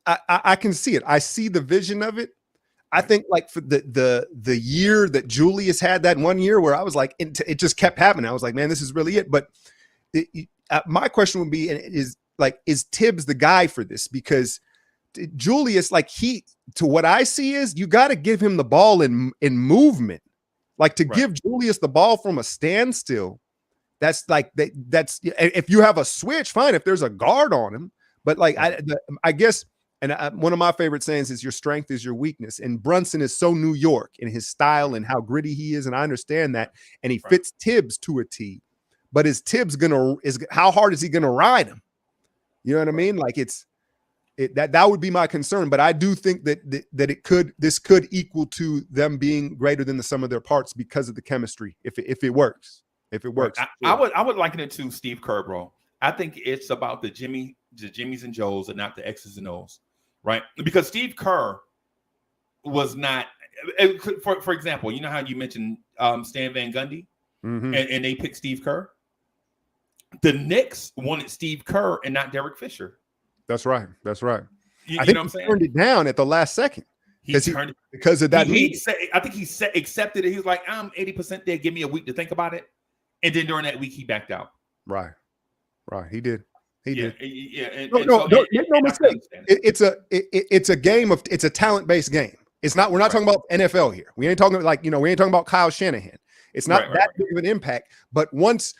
I can see it. I see the vision of it. I think for the year that Julius had, that 1 year where I was like, it just kept happening. I was like, man, this is really it. But my question would be, is Tibbs the guy for this? Because Julius, to what I see is, you got to give him the ball in movement. Give Julius the ball from a standstill. That's if you have a switch, fine. If there's a guard on him, but I guess, and one of my favorite sayings is, your strength is your weakness. And Brunson is so New York in his style and how gritty he is, and I understand that. And he fits Tibbs to a T. But how hard is he gonna ride him? You know what I mean? That would be my concern. But I do think that this could equal to them being greater than the sum of their parts because of the chemistry. If it works. I would liken it to Steve Kerr, bro. I think it's about the Jimmys and Joes and not the X's and O's, right? Because Steve Kerr was not For example, you know how you mentioned Stan Van Gundy, Mm-hmm. and they picked Steve Kerr. The Knicks wanted Steve Kerr and not Derek Fisher. That's right. That's right. You I think know what I'm he saying? turned it down at the last second because of that. I think he accepted it. He was like, I'm 80% there. Give me a week to think about it. And then during that week, he backed out. Right. He did. He did. Yeah. Make no mistake. It's a game of, it's a talent-based game. It's not, we're not talking about NFL here. We ain't talking about Kyle Shanahan. It's not that big of an impact. But once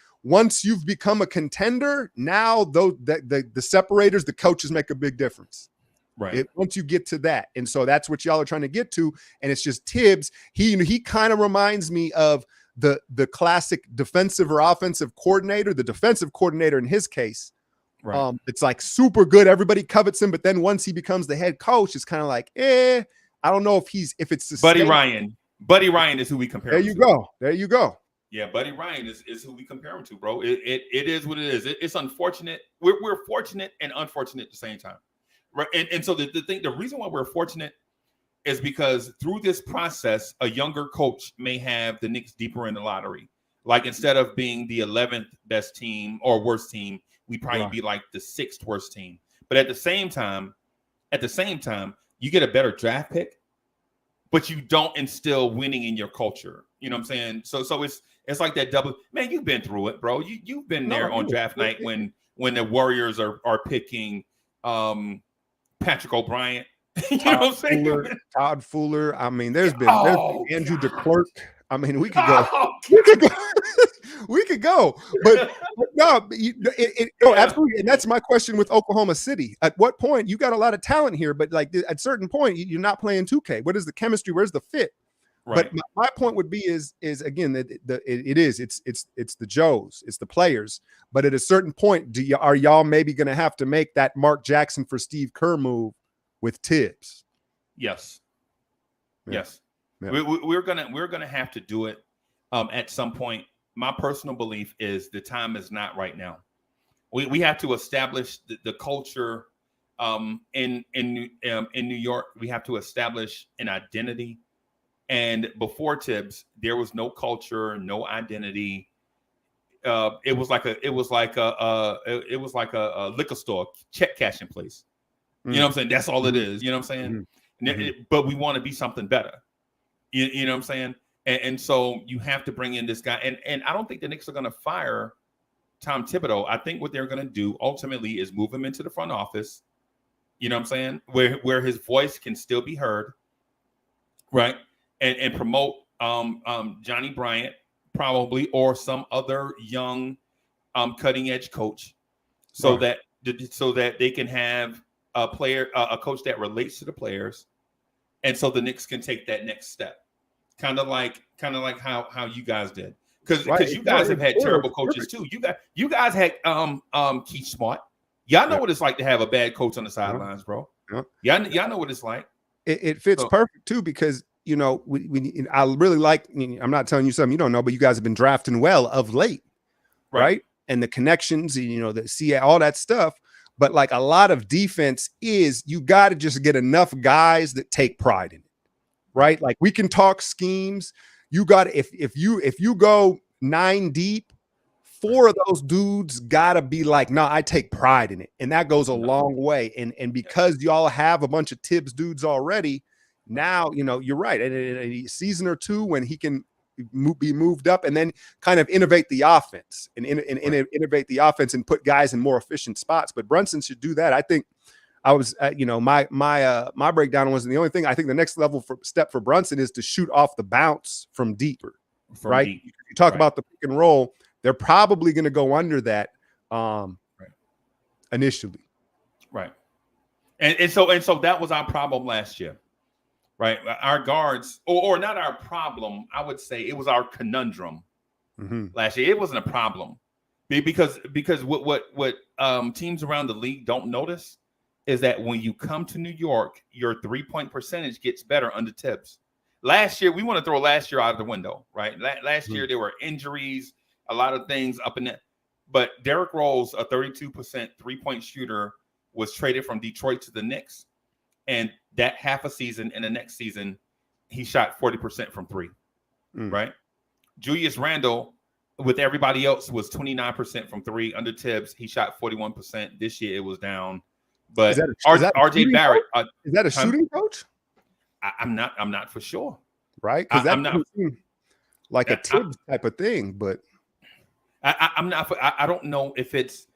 you've become a contender, now the separators, the coaches make a big difference. Right. Once you get to that. And so that's what y'all are trying to get to. And it's just Tibbs. He kind of reminds me of the classic defensive or offensive coordinator, the defensive coordinator in his case. Right. It's like super good. Everybody covets him. But then once he becomes the head coach, it's kind of like, I don't know if it's Buddy Ryan. Buddy Ryan is who we compare. There you go. Yeah, Buddy Ryan is who we compare him to, bro. It is what it is. It's unfortunate. We're fortunate and unfortunate at the same time, right? And so the reason why we're fortunate is because through this process, a younger coach may have the Knicks deeper in the lottery. Like instead of being the 11th best team or worst team, we'd probably be like the 6th worst team. But at the same time, you get a better draft pick, but you don't instill winning in your culture. You know what I'm saying? So it's like that double. Man, you've been through it, bro. You've been there on draft night when the Warriors are picking Patrick O'Brien. You know what I'm saying? Todd Fuller. I mean, there's been Andrew DeClerc. I mean, we could go. But no, absolutely. And that's my question with Oklahoma City. At what point you got a lot of talent here, but like at certain point you're not playing 2K. What is the chemistry? Where's the fit? Right. But my point would be is again that it's the Joes, it's the players. But at a certain point, are y'all maybe going to have to make that Mark Jackson for Steve Kerr move with Tibbs? Yes. Yeah. Yes. Yeah. We're gonna have to do it at some point. My personal belief is the time is not right now. We have to establish the culture in New York. We have to establish an identity. And before Tibbs, there was no culture, no identity. It was like a liquor store, check cashing place. You know what I'm saying? That's all it is. You know what I'm saying? Mm-hmm. But we want to be something better. You know what I'm saying? And so you have to bring in this guy. And I don't think the Knicks are going to fire Tom Thibodeau. I think what they're going to do ultimately is move him into the front office. You know what I'm saying? Where his voice can still be heard, right? And promote Johnny Bryant probably, or some other young cutting edge coach, so that they can have a coach that relates to the players, and so the Knicks can take that next step. Kind of like how you guys did, because you guys have had terrible coaches too. You guys had Keith Smart. Y'all know what it's like to have a bad coach on the sidelines, bro. Y'all know what it's like. It fits perfect too, because you know I really like. I'm not telling you something you don't know, but you guys have been drafting well of late, right? And the connections, the all that stuff. But like a lot of defense is you got to just get enough guys that take pride in it. Right? Like we can talk schemes. You got if you go 9 deep, 4 of those dudes gotta be like, no, I take pride in it. And that goes a long way. And because y'all have a bunch of Tibbs dudes already, now you're right. And in a season or two when he can be moved up and then kind of innovate the offense and innovate the offense and put guys in more efficient spots. But Brunson should do that. I think I was, my breakdown was the only thing. I think the next level step for Brunson is to shoot off the bounce from deeper, right? Deep. You talk about the pick and roll. They're probably going to go under that initially, right? And so that was our problem last year, right? Our guards, or not our problem, I would say it was our conundrum last year. It wasn't a problem because what teams around the league don't notice is that when you come to New York, your 3-point percentage gets better under Tibbs. Last year, we want to throw last year out of the window, right? Last year, there were injuries, a lot of things up in that. But Derrick Rose, a 32% 3-point shooter, was traded from Detroit to the Knicks. And that half a season and the next season, he shot 40% from three, right? Julius Randle, with everybody else, was 29% from three. Under Tibbs, he shot 41%. This year, it was down. But RJ Barrett, is that a shooting coach? I'm not for sure, right? Because I'm not like a Tibbs type of thing, but I'm not. I don't know if it's.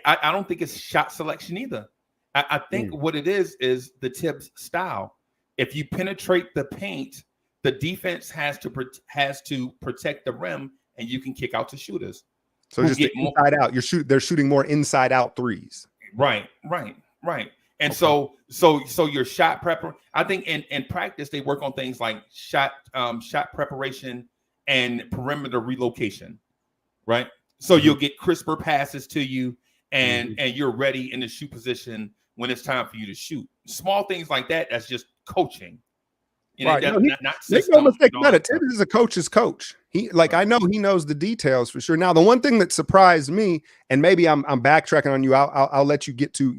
I don't think it's shot selection either. I think what it is the Tibbs style. If you penetrate the paint, the defense has to protect the rim, and you can kick out to shooters. So just inside out. They're shooting more inside out threes. Right. And so your shot prep. I think in practice they work on things like shot preparation and perimeter relocation. Right. So you'll get crisper passes to you, and you're ready in the shoot position when it's time for you to shoot. Small things like that. That's just coaching. You know, right. Make no mistake about it. Tibbs is a coach's coach. I know he knows the details for sure. Now, the one thing that surprised me, and maybe I'm backtracking on you. I'll let you get to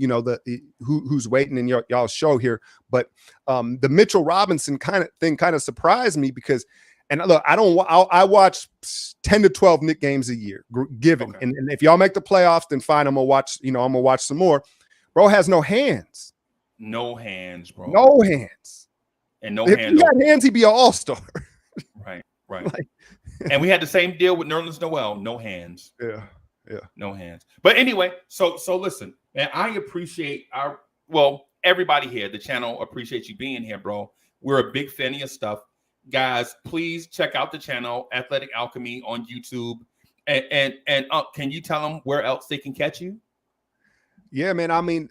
who's waiting in y'all's show here. But the Mitchell Robinson kind of surprised me because, and look, I watch 10 to 12 Knicks games a year, given. Okay. And if y'all make the playoffs, then fine. I'm gonna watch. I'm gonna watch some more. Bro has no hands. No hands, bro. No hands. And no if hands. If he had hands, he'd be an all-star. Right. And we had the same deal with Nerlens Noel. No hands. Yeah. No hands. But anyway, so listen, man, I appreciate everybody here. The channel appreciates you being here, bro. We're a big fan of your stuff. Guys, please check out the channel, Athletic Alchemy on YouTube. And can you tell them where else they can catch you? Yeah, man. I mean,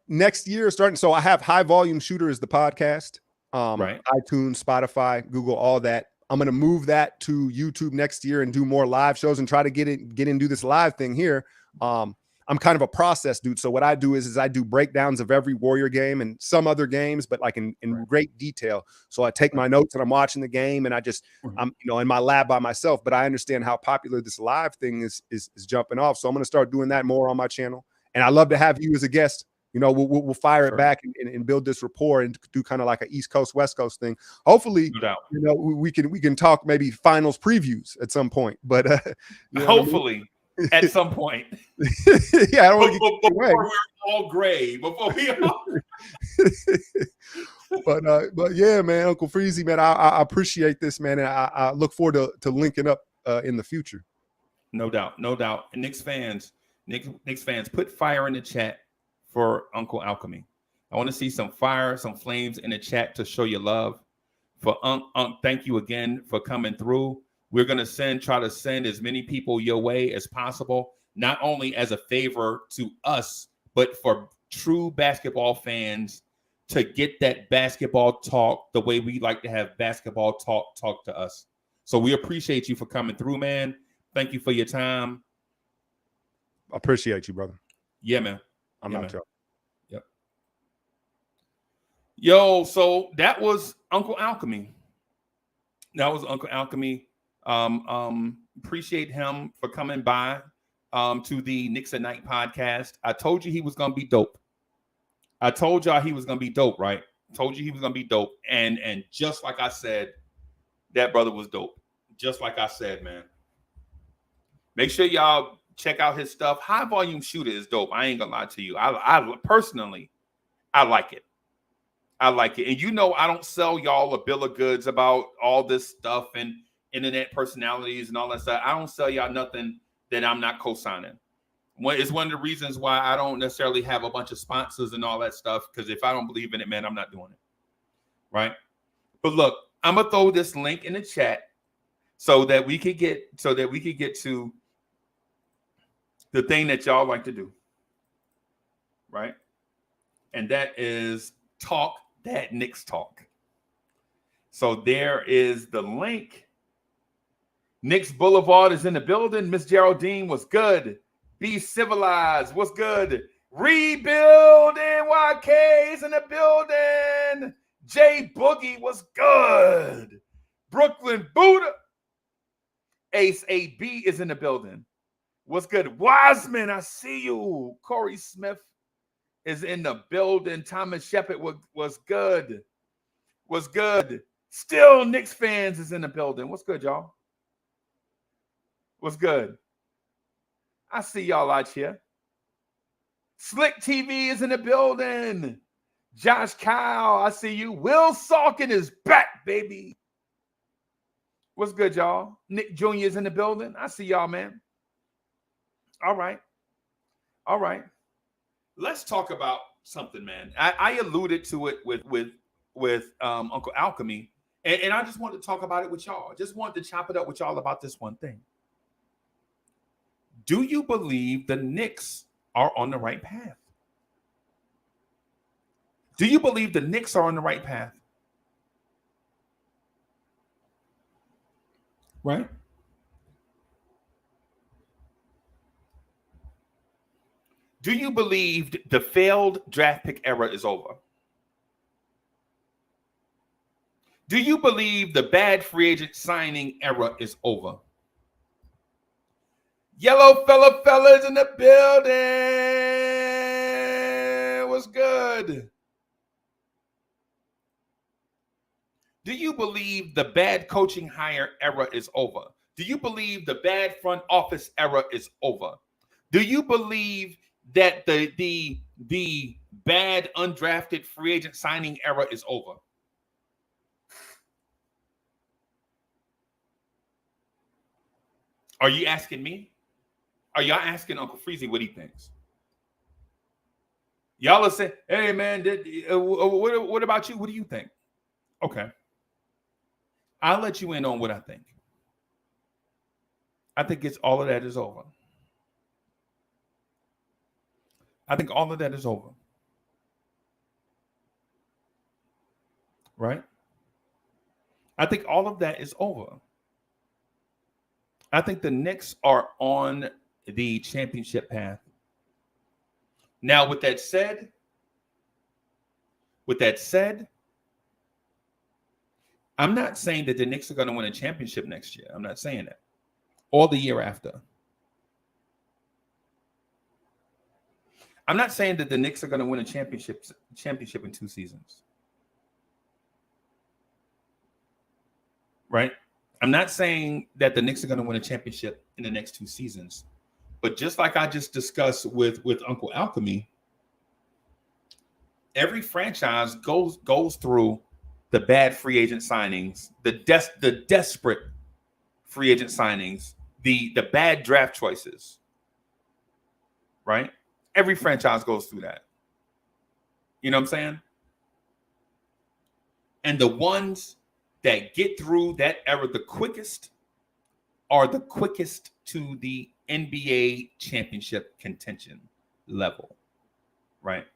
next year starting. So I have High Volume Shooter is the podcast. Right. iTunes, Spotify, Google, all that. I'm going to move that to YouTube next year and do more live shows and try to get in and do this live thing here. I'm kind of a process dude. So what I do is I do breakdowns of every Warrior game and some other games, but like in great detail. So I take my notes and I'm watching the game and I'm in my lab by myself, but I understand how popular this live thing is jumping off. So I'm going to start doing that more on my channel. And I love to have you as a guest. We'll fire it back and build this rapport and do kind of like an East Coast, West Coast thing. Hopefully, we can talk maybe finals previews at some point. But hopefully, at some point. Yeah, I don't want to get before we're all gray. Before we all. But yeah, man, Uncle Freezy, man, I appreciate this, man, and I look forward to linking up in the future. No doubt. And Knicks fans, put fire in the chat for Uncle Alchemy. I want to see some fire, some flames in the chat to show your love. For thank you again for coming through. We're going to try to send as many people your way as possible, not only as a favor to us, but for true basketball fans to get that basketball talk the way we like to have basketball talk to us. So we appreciate you for coming through, man. Thank you for your time. Appreciate you, brother. Yeah, man. I'm not joking. Yep. Yo, so that was Uncle Alchemy. Appreciate him for coming by to the Knicks at Night podcast. I told you he was gonna be dope. I told y'all he was gonna be dope, right? Told you he was gonna be dope. And just like I said, that brother was dope. Just like I said, man. Make sure y'all check out his stuff. High Volume Shooter is dope. I ain't gonna lie to you. I personally, I like it. And I don't sell y'all a bill of goods about all this stuff and internet personalities and all that stuff. I don't sell y'all nothing that I'm not co-signing. It's one of the reasons why I don't necessarily have a bunch of sponsors and all that stuff, because if I don't believe in it, man, I'm not doing it. Right? But look, I'm gonna throw this link in the chat so that we could get to the thing that y'all like to do, right? And that is talk that Knicks talk. So there is the link. Knicks Boulevard is in the building. Miss Geraldine, was good. Be civilized, what's good? Rebuild NYK's in the building. J Boogie, was good. Brooklyn Buddha. Ace AB is in the building. What's good? Wiseman, I see you. Corey Smith is in the building. Thomas Shepard was good. Was good. Still Knicks fans is in the building. What's good, y'all? What's good? I see y'all out here. Slick TV is in the building. Josh Kyle, I see you. Will Salkin is back, baby. What's good, y'all? Nick Jr. is in the building. I see y'all, man. All right. All right. Let's talk about something, man. I alluded to it with Uncle Alchemy, and I just wanted to talk about it with y'all. Just wanted to chop it up with y'all about this one thing. Do you believe the Knicks are on the right path? Do you believe the Knicks are on the right path? Right? Do you believe the failed draft pick era is over? Do you believe the bad free agent signing era is over? Yellow fellas in the building. What's good? Do you believe the bad coaching hire era is over? Do you believe the bad front office era is over? Do you believe that the bad undrafted free agent signing era is over? Are you asking me? Are y'all asking Uncle Freezy what he thinks? Y'all are saying, hey, man, what about you? What do you think? Okay. I'll let you in on what I think. I think it's all of that is over. I think all of that is over. Right? I think all of that is over. I think the Knicks are on the championship path. Now, with that said, I'm not saying that the Knicks are going to win a championship next year. I'm not saying that. Or the year after. I'm not saying that the Knicks are going to win a championship in 2 seasons. Right? I'm not saying that the Knicks are going to win a championship in the next 2 seasons. But just like I just discussed with Uncle Alchemy, every franchise goes through the bad free agent signings, the desperate free agent signings, the bad draft choices. Right? Every franchise goes through that. You know what I'm saying? And the ones that get through that era the quickest are the quickest to the NBA championship contention level. Right?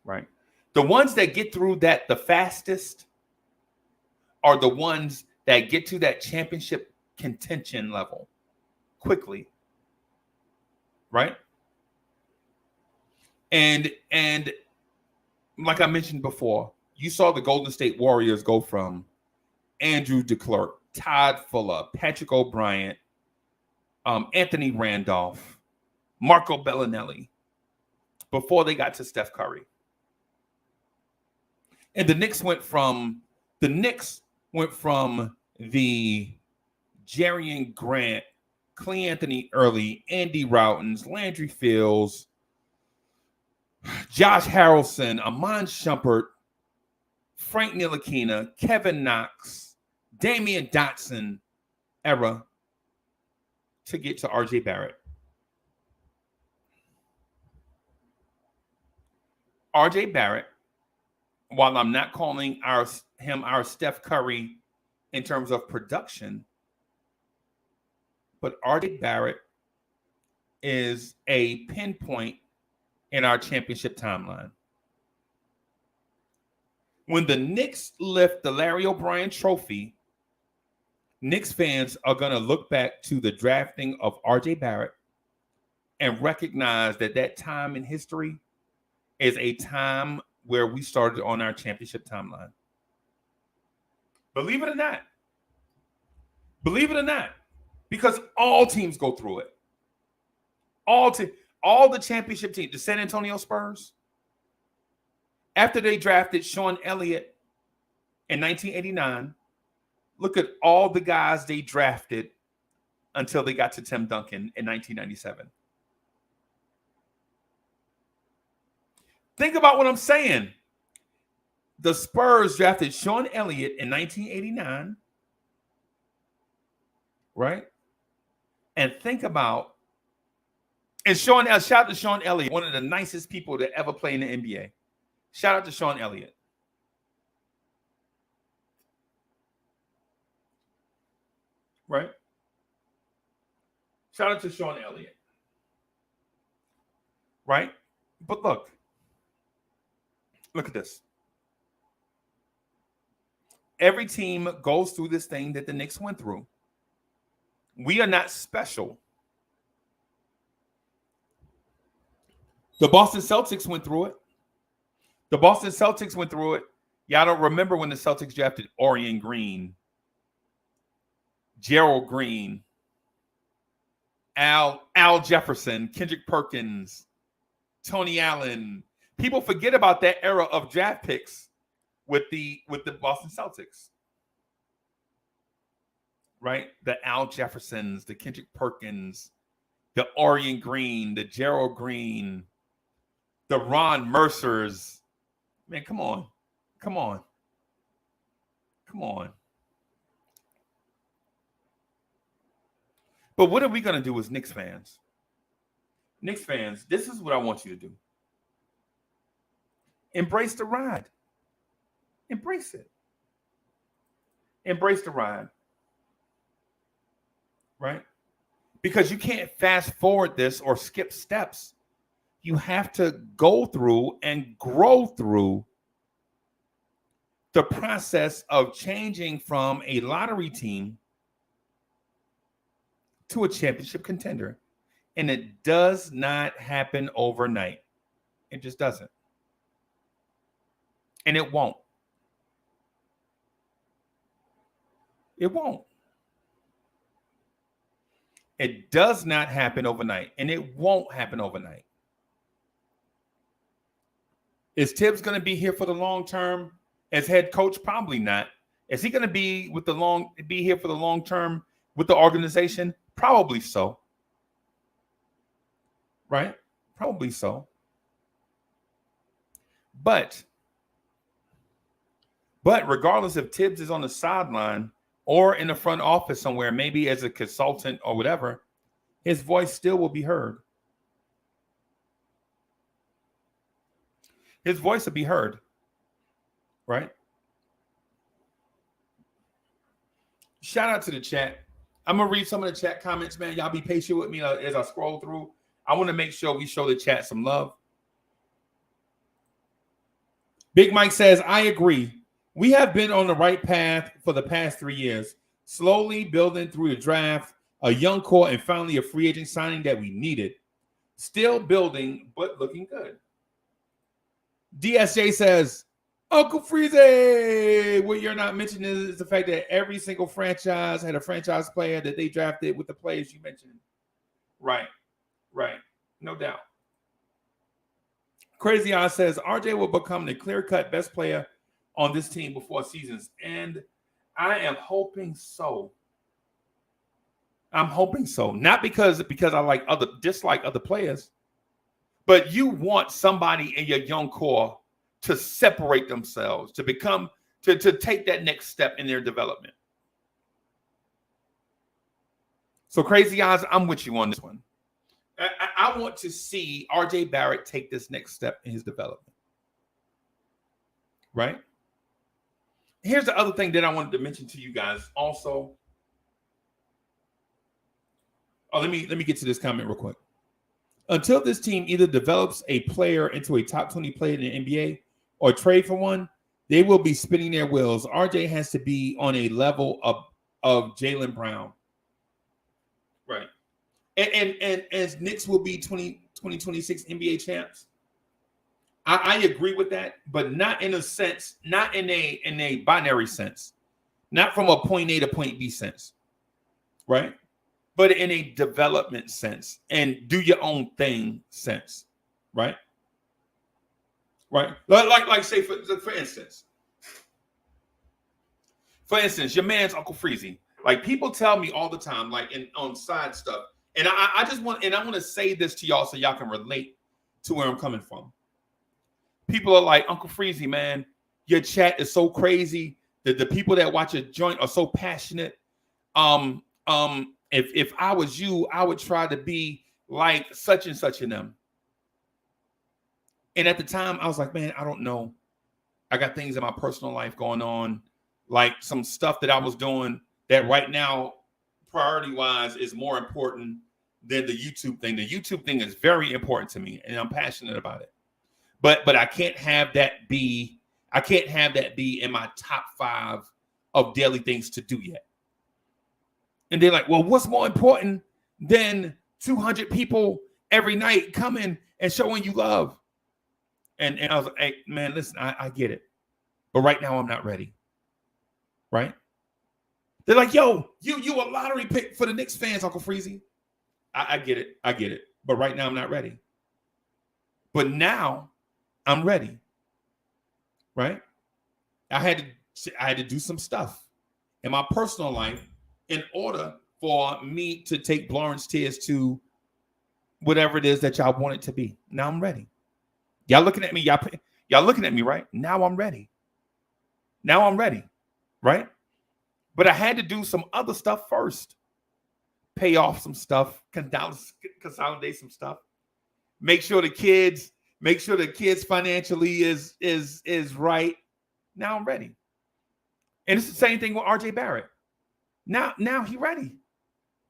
Right. The ones that get through that the fastest are the ones that get to that championship contention level quickly. Right? And like I mentioned before, you saw the Golden State Warriors go from Andrew DeClercq, Todd Fuller, Patrick O'Brien, Anthony Randolph, Marco Bellinelli, before they got to Steph Curry. And the Knicks went from the Jerrion Grant, Clee Anthony Early, Andy Routens, Landry Fields, Josh Harrelson, Amon Shumpert, Frank Ntilikina, Kevin Knox, Damian Dotson era to get to RJ Barrett. RJ Barrett, while I'm not calling him our Steph Curry in terms of production, but RJ Barrett is a pinpoint in our championship timeline. When the Knicks lift the Larry O'Brien trophy, Knicks fans are going to look back to the drafting of RJ Barrett and recognize that time in history is a time where we started on our championship timeline. Believe it or not. Believe it or not. Because all teams go through it. All the championship teams, the San Antonio Spurs, after they drafted Sean Elliott in 1989, look at all the guys they drafted until they got to Tim Duncan in 1997. Think about what I'm saying. The Spurs drafted Sean Elliott in 1989, right? And think about, and shout out to Sean Elliott, one of the nicest people to ever play in the NBA. Shout out to Sean Elliott. Right? Shout out to Sean Elliott. Right? But look at this. Every team goes through this thing that the Knicks went through. We are not special. The Boston Celtics went through it. Y'all don't remember when the Celtics drafted Orion Green, Gerald Green, Al Jefferson, Kendrick Perkins, Tony Allen. People forget about that era of draft picks with the Boston Celtics. Right? The Al Jeffersons, the Kendrick Perkins, the Orion Green, the Gerald Green, the Ron Mercers. Man, come on. But what are we going to do as Knicks fans? Knicks fans, this is what I want you to do. Embrace the ride. Embrace it. Embrace the ride. Right? Because you can't fast forward this or skip steps. You have to go through and grow through the process of changing from a lottery team to a championship contender. And it does not happen overnight. It just doesn't. And it won't. It won't. It does not happen overnight, and it won't happen overnight. Is Tibbs going to be here for the long term as head coach? Probably not. Is he going to be here for the long term with the organization? Probably so. Right? Probably so. But regardless if Tibbs is on the sideline or in the front office somewhere, maybe as a consultant or whatever, his voice still will be heard. His voice will be heard, right? Shout out to the chat. I'm going to read some of the chat comments, man. Y'all be patient with me as I scroll through. I want to make sure we show the chat some love. Big Mike says, I agree. We have been on the right path for the past 3 years, slowly building through the draft, a young core, and finally a free agent signing that we needed. Still building, but looking good. DSJ says, Uncle Freezy, what you're not mentioning is the fact that every single franchise had a franchise player that they drafted with the players you mentioned. Right. No doubt. Crazy Eye says, RJ will become the clear-cut best player on this team before seasons, and I am hoping so. I'm hoping so. Not because I dislike other players, but you want somebody in your young core to separate themselves, to become, to take that next step in their development. So Crazy Eyes, I'm with you on this one. I want to see RJ Barrett take this next step in his development. Right? Here's the other thing that I wanted to mention to you guys also. Oh, let me get to this comment real quick. Until this team either develops a player into a top 20 player in the NBA or trade for one, they will be spinning their wheels. RJ has to be on a level of Jaylen Brown. Right. And as Knicks will be 2026 NBA champs. I agree with that, but not in a sense, not in a binary sense, not from a point A to point B sense, right? But in a development sense and do your own thing sense, right? Right? Like say for instance, For instance, your man's Uncle Freezy. Like people tell me all the time, like on side stuff. And I just want to say this to y'all so y'all can relate to where I'm coming from. People are like, Uncle Freezy, man, your chat is so crazy. The people that watch your joint are so passionate. If I was you, I would try to be like such and such in them. And at the time, I was like, man, I don't know. I got things in my personal life going on, like some stuff that I was doing that right now, priority-wise, is more important than the YouTube thing. The YouTube thing is very important to me, and I'm passionate about it. But I can't have that be in my top 5 of daily things to do yet. And they're like, well, what's more important than 200 people every night coming and showing you love? And I was like, hey, man, listen, I get it. But right now I'm not ready. Right? They're like, yo, you a lottery pick for the Knicks fans, Uncle Freezy. I get it. I get it. But right now I'm not ready. But now I'm ready. Right? I had to do some stuff in my personal life in order for me to take Blorange Tears to whatever it is that y'all want it to be. Now I'm ready. Y'all looking at me, y'all looking at me, right? Now I'm ready. Now I'm ready, right? But I had to do some other stuff first. Pay off some stuff, consolidate some stuff. Make sure the kids financially is right. Now I'm ready. And it's the same thing with RJ Barrett. Now he ready.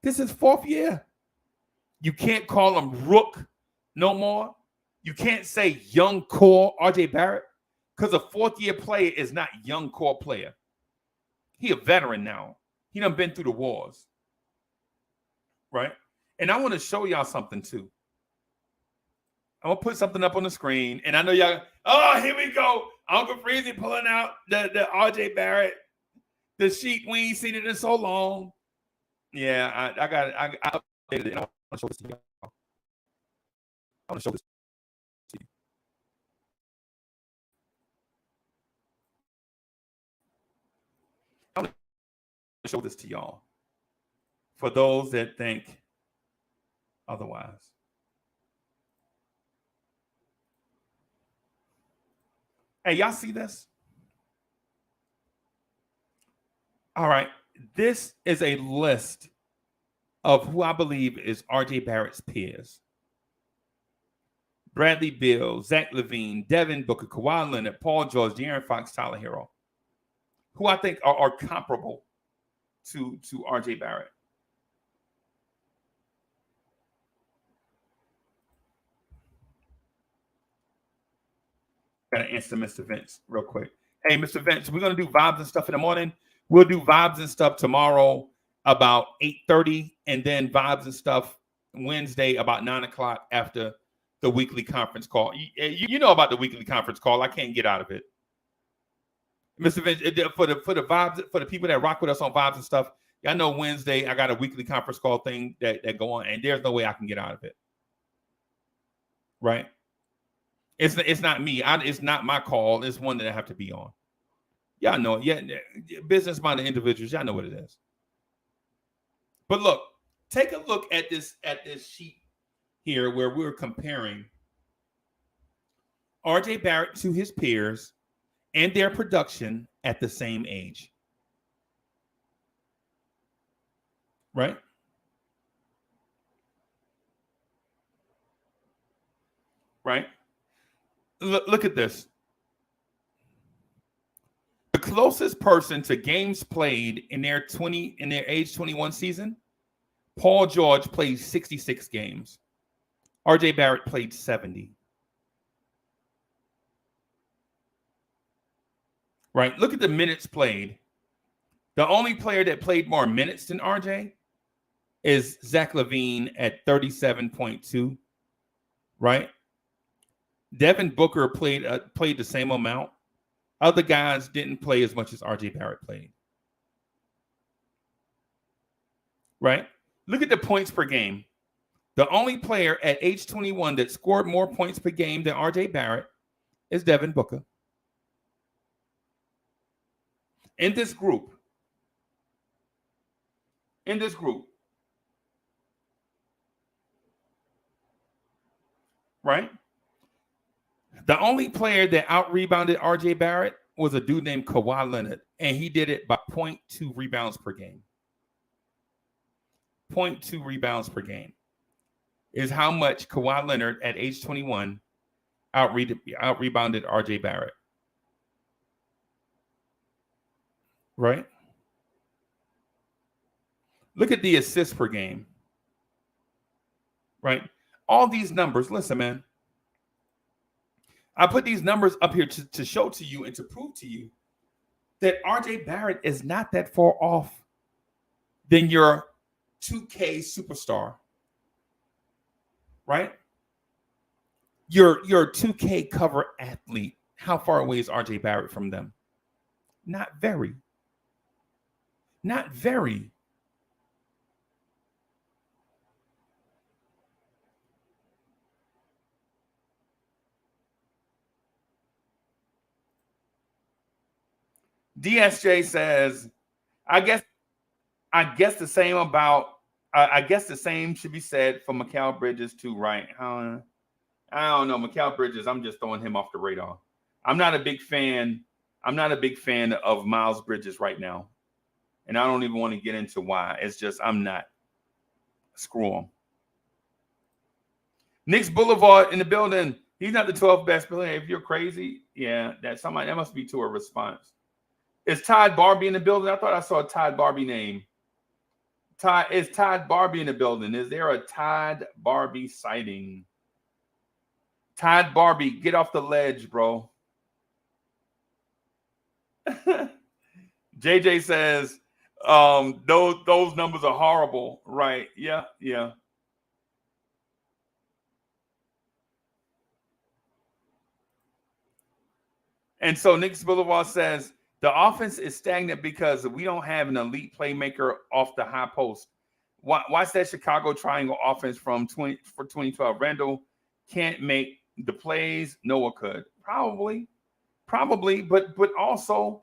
This is 4th year. You can't call him Rook no more. You can't say young core RJ Barrett because a 4th year player is not young core player. He a veteran now. He done been through the wars. Right? And I want to show y'all something too. I'm going to put something up on the screen. And I know y'all, oh, here we go. Uncle Freezy pulling out the RJ Barrett, the sheet. We ain't seen it in so long. Yeah, I got it. I updated it. I want to show this to y'all. I want to show this to you. I want to show this to y'all for those that think otherwise. Hey, y'all see this? All right. This is a list of who I believe is RJ Barrett's peers. Bradley Beal, Zach LaVine, Devin Booker, Kawhi Leonard, Paul George, De'Aaron Fox, Tyler Hero, who I think are comparable to RJ Barrett. Got to answer Mr. Vince real quick. Hey, Mr. Vince, we're going to do vibes and stuff in the morning. We'll do vibes and stuff tomorrow about 8:30, and then vibes and stuff Wednesday about 9 o'clock after the weekly conference call. You know about the weekly conference call. I can't get out of it. Mr. Vince, for the vibes, for the people that rock with us on vibes and stuff, y'all know Wednesday I got a weekly conference call thing that go on, and there's no way I can get out of it. Right? It's not me. It's not my call. It's one that I have to be on. Y'all know it. Yeah, business-minded individuals. Y'all know what it is. But look, take a look at this sheet here where we're comparing RJ Barrett to his peers and their production at the same age. Right? Right? Look at this. The closest person to games played in their age 21 season, Paul George played 66 games. RJ Barrett played 70. Right? Look at the minutes played. The only player that played more minutes than RJ is Zach LaVine at 37.2. Right? Devin Booker played the same amount. Other guys didn't play as much as RJ Barrett played. Right? Look at the points per game. The only player at age 21 that scored more points per game than RJ Barrett is Devin Booker. In this group, in this group. Right? The only player that out-rebounded RJ Barrett was a dude named Kawhi Leonard, and he did it by 0.2 rebounds per game. 0.2 rebounds per game is how much Kawhi Leonard at age 21 out-rebounded RJ Barrett. Right? Look at the assists per game. Right? All these numbers, listen, man. I put these numbers up here to show to you and to prove to you that RJ Barrett is not that far off than your 2K superstar. Right? Your 2K cover athlete. How far away is RJ Barrett from them? Not very. Not very. DSJ says, I guess the same about I guess the same should be said for Mikal Bridges too, right? I don't know. Mikal Bridges, I'm just throwing him off the radar. I'm not a big fan of Miles Bridges right now. And I don't even want to get into why. It's just I'm not. Screw him. Knicks Boulevard in the building. He's not the 12th best player. If you're crazy, yeah, that must be to a response. Is Todd Barbie in the building? I thought I saw a Todd Barbie name. Is Todd Barbie in the building? Is there a Todd Barbie sighting? Todd Barbie, get off the ledge, bro. JJ says, those numbers are horrible. Right. Yeah. And so Knicks Boulevard says, the offense is stagnant because we don't have an elite playmaker off the high post. Watch that Chicago triangle offense for 2012. Randle can't make the plays. Noah could. Probably. But also,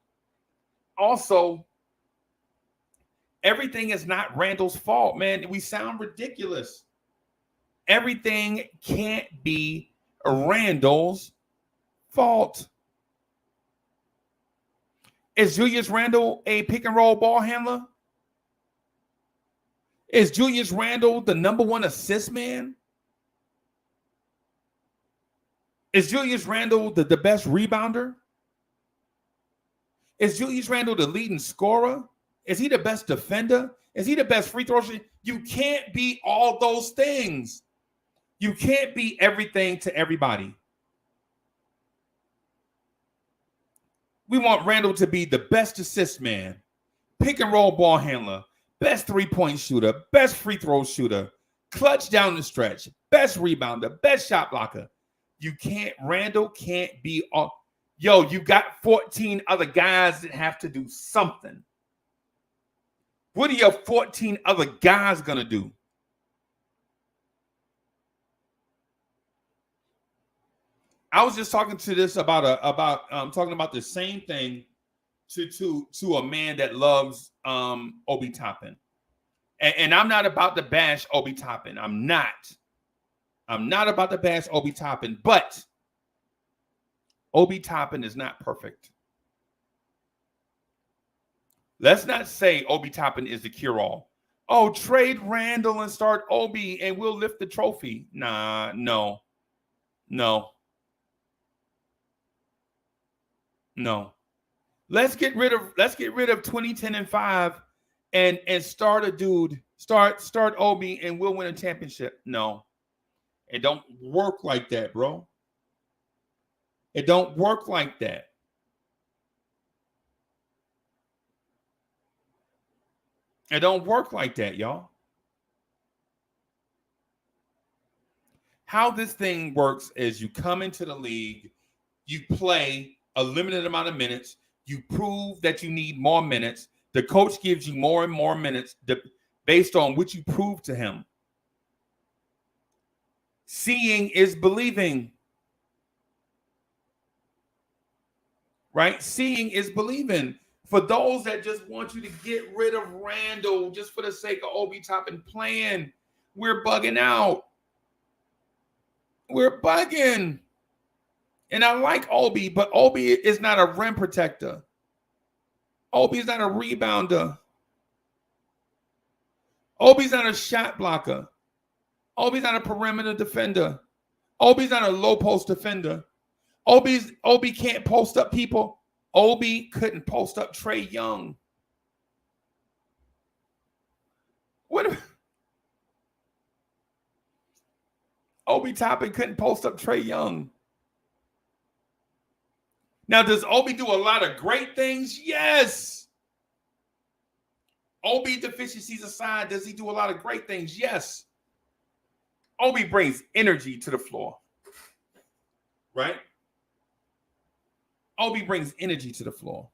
everything is not Randle's fault, man. We sound ridiculous. Everything can't be Randle's fault. Is Julius Randle a pick and roll ball handler? Is Julius Randle the number one assist man? Is Julius Randle the best rebounder? Is Julius Randle the leading scorer? Is he the best defender? Is he the best free throw shooter? You can't be all those things. You can't be everything to everybody. We want Randle to be the best assist man, pick and roll ball handler, best three-point shooter, best free throw shooter, clutch down the stretch, best rebounder, best shot blocker. Randle can't be all. Yo, you got 14 other guys that have to do something. What are your 14 other guys going to do? I was just talking to this talking about the same thing to a man that loves Obi Toppin. And I'm not about to bash Obi Toppin. I'm not about to bash Obi Toppin, but Obi Toppin is not perfect. Let's not say Obi Toppin is the cure-all. Oh, trade Randle and start Obi and we'll lift the trophy. Nah, no. Let's get rid of 2010 and 5 and start a dude. Start Obi and we'll win a championship. No. It don't work like that, bro. It don't work like that. It don't work like that, y'all. How this thing works is you come into the league, you play a limited amount of minutes, you prove that you need more minutes. The coach gives you more and more minutes based on what you prove to him. Seeing is believing. Right? Seeing is believing. For those that just want you to get rid of Randle just for the sake of Obi Toppin playing, we're bugging out. We're bugging. And I like Obi, but Obi is not a rim protector. Obi is not a rebounder. Obi's not a shot blocker. Obi's not a perimeter defender. Obi's not a low post defender. Obi can't post up people. Obi couldn't post up Trae Young. Obi Toppin couldn't post up Trae Young. Now, does Obi do a lot of great things? Yes. Obi deficiencies aside, does he do a lot of great things? Yes. Obi brings energy to the floor. Right? Obi brings energy to the floor.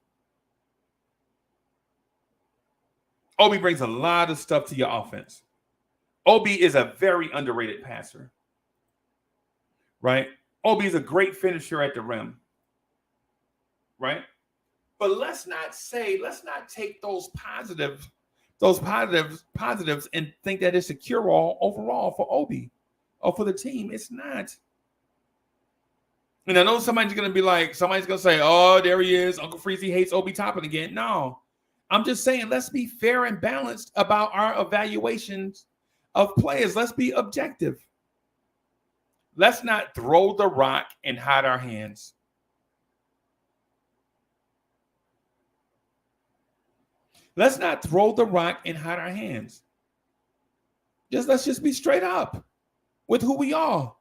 Obi brings a lot of stuff to your offense. Obi is a very underrated passer. Right? Obi is a great finisher at the rim. Right? But let's not take those positives and think that it's a cure-all overall for Obi or for the team. It's not. And I know somebody's going to say, oh, there he is. Uncle Freezy hates Obi Toppin again. No, I'm just saying, let's be fair and balanced about our evaluations of players. Let's be objective. Let's not throw the rock and hide our hands. Let's not throw the rock and hide our hands. Let's just be straight up with who we are.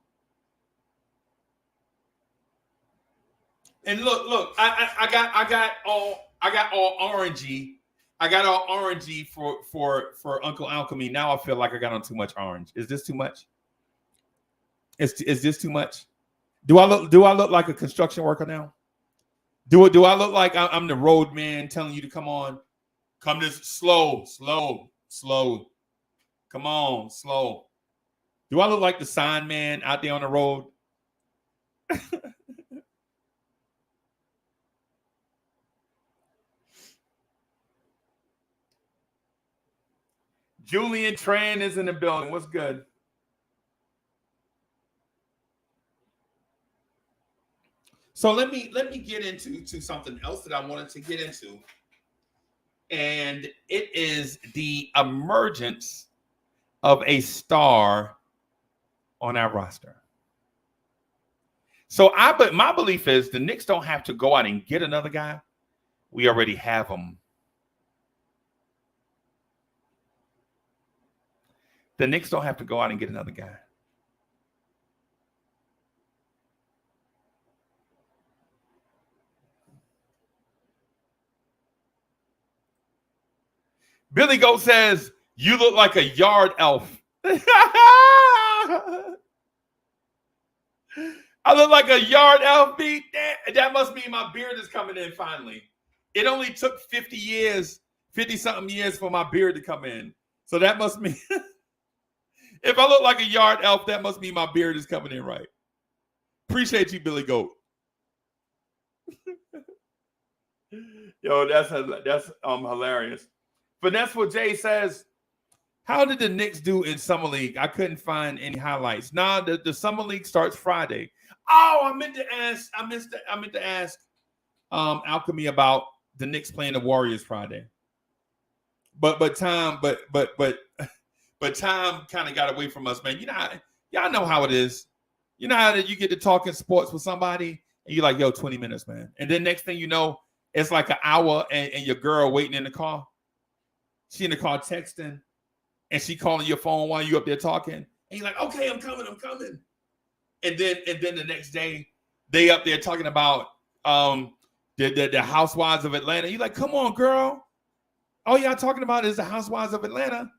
And look, I got all orangey. I got all orangey for Uncle Alchemy. Now I feel like I got on too much orange. Is this too much? Is this too much? Do I look like a construction worker now? Do I look like I'm the road man telling you to come on? Come this slow. Come on, slow. Do I look like the sign man out there on the road? Julian Tran is in the building. What's good? So let me get into something else that I wanted to get into. And it is the emergence of a star on our roster. So my belief is the Knicks don't have to go out and get another guy. We already have him. The Knicks don't have to go out and get another guy. Billy Goat says, you look like a yard elf. I look like a yard elf, beat. That must mean my beard is coming in finally. It only took 50-something years for my beard to come in. So that must mean, if I look like a yard elf, that must mean my beard is coming in right. Appreciate you, Billy Goat. Yo, that's hilarious. Finesse for Jay says, how did the Knicks do in Summer League? I couldn't find any highlights. Nah, the Summer League starts Friday. Oh, I meant to ask Alchemy about the Knicks playing the Warriors Friday. But time kind of got away from us, man. You know, y'all know how it is. You know how you get to talking sports with somebody and you're like, yo, 20 minutes, man. And then next thing you know, it's like an hour and your girl waiting in the car. She in the car texting, and she calling your phone while you up there talking. And you're like, okay, I'm coming. And then the next day, they up there talking about the Housewives of Atlanta. You're like, come on, girl. All y'all talking about is the Housewives of Atlanta.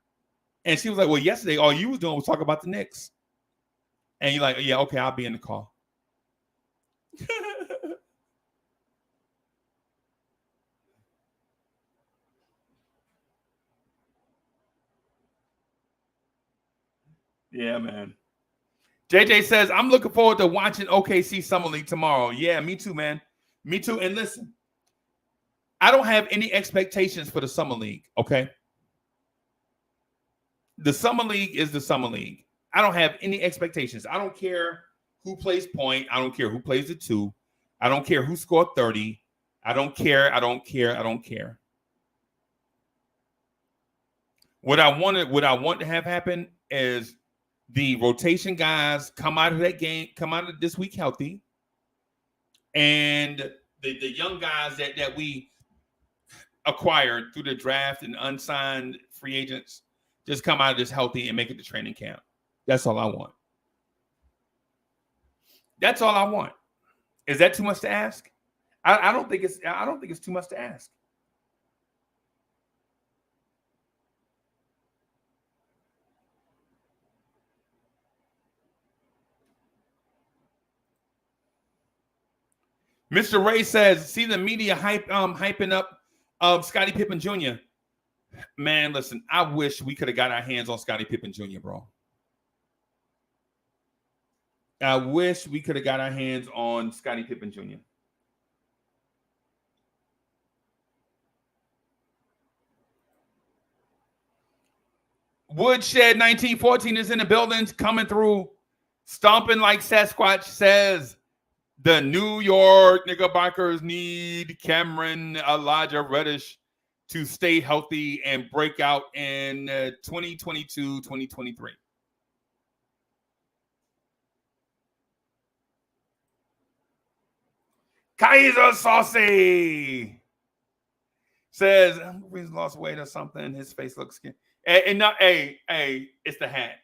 And she was like, well, yesterday, all you was doing was talk about the Knicks. And you're like, yeah, okay, I'll be in the car. Yeah, man. JJ says, I'm looking forward to watching OKC Summer League tomorrow. Yeah, me too, man. Me too. And listen, I don't have any expectations for the summer league, okay? The summer league is the summer league. I don't have any expectations. I don't care who plays point. I don't care who plays the 2. I don't care who scored 30. I don't care. What I want to have happen is the rotation guys come out of that game, come out of this week healthy, and the young guys that we acquired through the draft and unsigned free agents just come out of this healthy and make it to training camp. That's all I want. That's all I want. Is that too much to ask? I don't think it's too much to ask. Mr. Ray says, see the media hyping up Scottie Pippen Jr. Man, listen, I wish we could have got our hands on Scottie Pippen Jr., bro. I wish we could have got our hands on Scottie Pippen Jr. Woodshed 1914 is in the building, coming through, stomping like Sasquatch, says the New York Knickerbockers need Cameron Elijah Reddish to stay healthy and break out in 2022-2023. Kaiser Saucy says he's lost weight or something. His face looks skinny. And not it's the hat.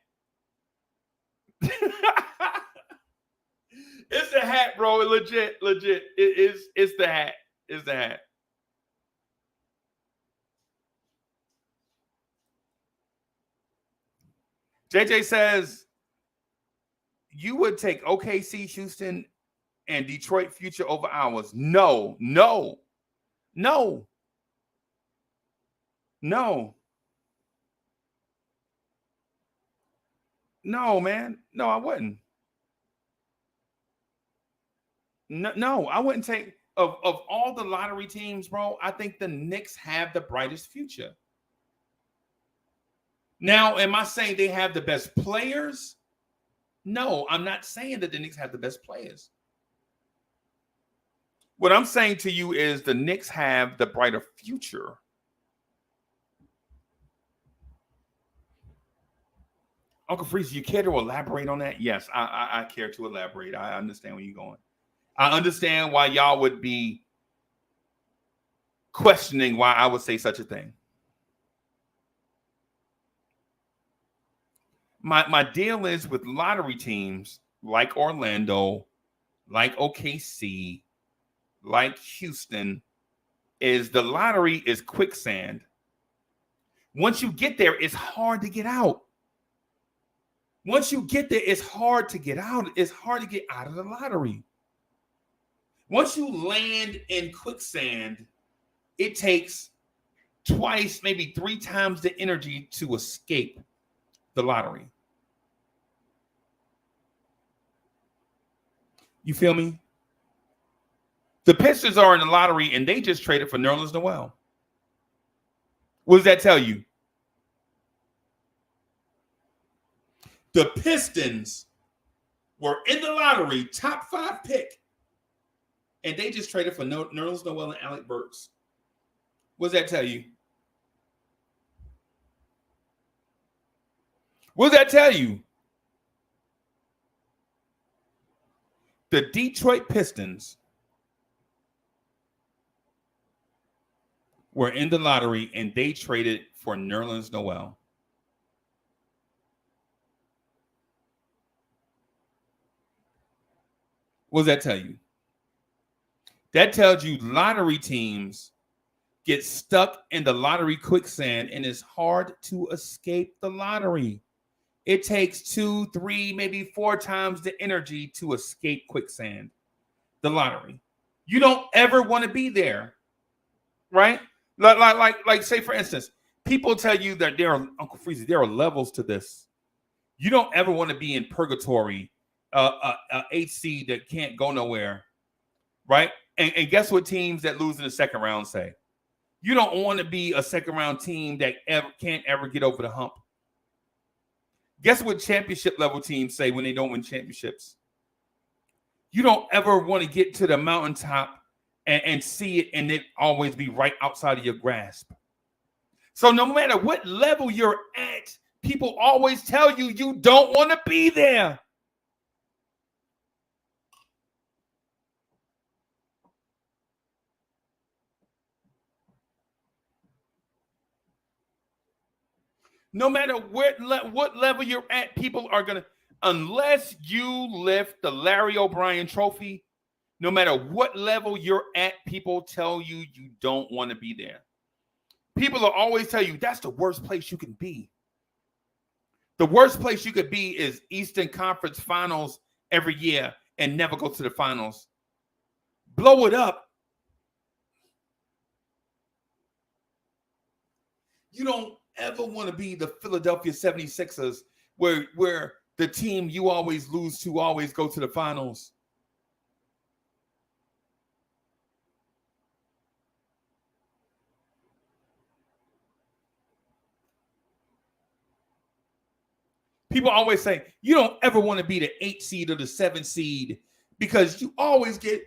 It's the hat, bro. Legit. It's the hat. It's the hat. JJ says you would take OKC, Houston, and Detroit future over ours. No. No, man. No, I wouldn't. No, I wouldn't take of all the lottery teams, bro. I think the Knicks have the brightest future. Now, am I saying they have the best players? No, I'm not saying that the Knicks have the best players. What I'm saying to you is the Knicks have the brighter future. Uncle Freeze, you care to elaborate on that? Yes, I care to elaborate. I understand where you're going. I understand why y'all would be questioning why I would say such a thing. My deal is with lottery teams like Orlando, like OKC, like Houston, is the lottery is quicksand. Once you get there, it's hard to get out. Once you get there, it's hard to get out. It's hard to get out of the lottery. Once you land in quicksand, it takes twice, maybe 3 times the energy to escape the lottery. You feel me? The Pistons are in the lottery and they just traded for Nerlens Noel. What does that tell you? The Pistons were in the lottery, top 5 pick, and they just traded for Nerlens Noel and Alec Burks. What does that tell you? What does that tell you? The Detroit Pistons were in the lottery and they traded for Nerlens Noel. What does that tell you? That tells you lottery teams get stuck in the lottery quicksand and it's hard to escape the lottery. It takes 2, 3, maybe 4 times the energy to escape quicksand, the lottery. You don't ever want to be there, right? Like say, for instance, people tell you that there are, Uncle Freezy, there are levels to this. You don't ever want to be in purgatory, HC that can't go nowhere, right? And guess what teams that lose in the second round say? You don't want to be a second-round team that can't ever get over the hump. Guess what championship-level teams say when they don't win championships? You don't ever want to get to the mountaintop and see it and it always be right outside of your grasp. So no matter what level you're at, people always tell you you don't want to be there. No matter what level you're at, people are going to, unless you lift the Larry O'Brien trophy, no matter what level you're at, people tell you you don't want to be there. People will always tell you that's the worst place you can be. The worst place you could be is Eastern Conference Finals every year and never go to the finals. Blow it up. You don't ever want to be the Philadelphia 76ers where the team you always lose to always go to the finals. People always say you don't ever want to be the 8 seed or the 7 seed because you always get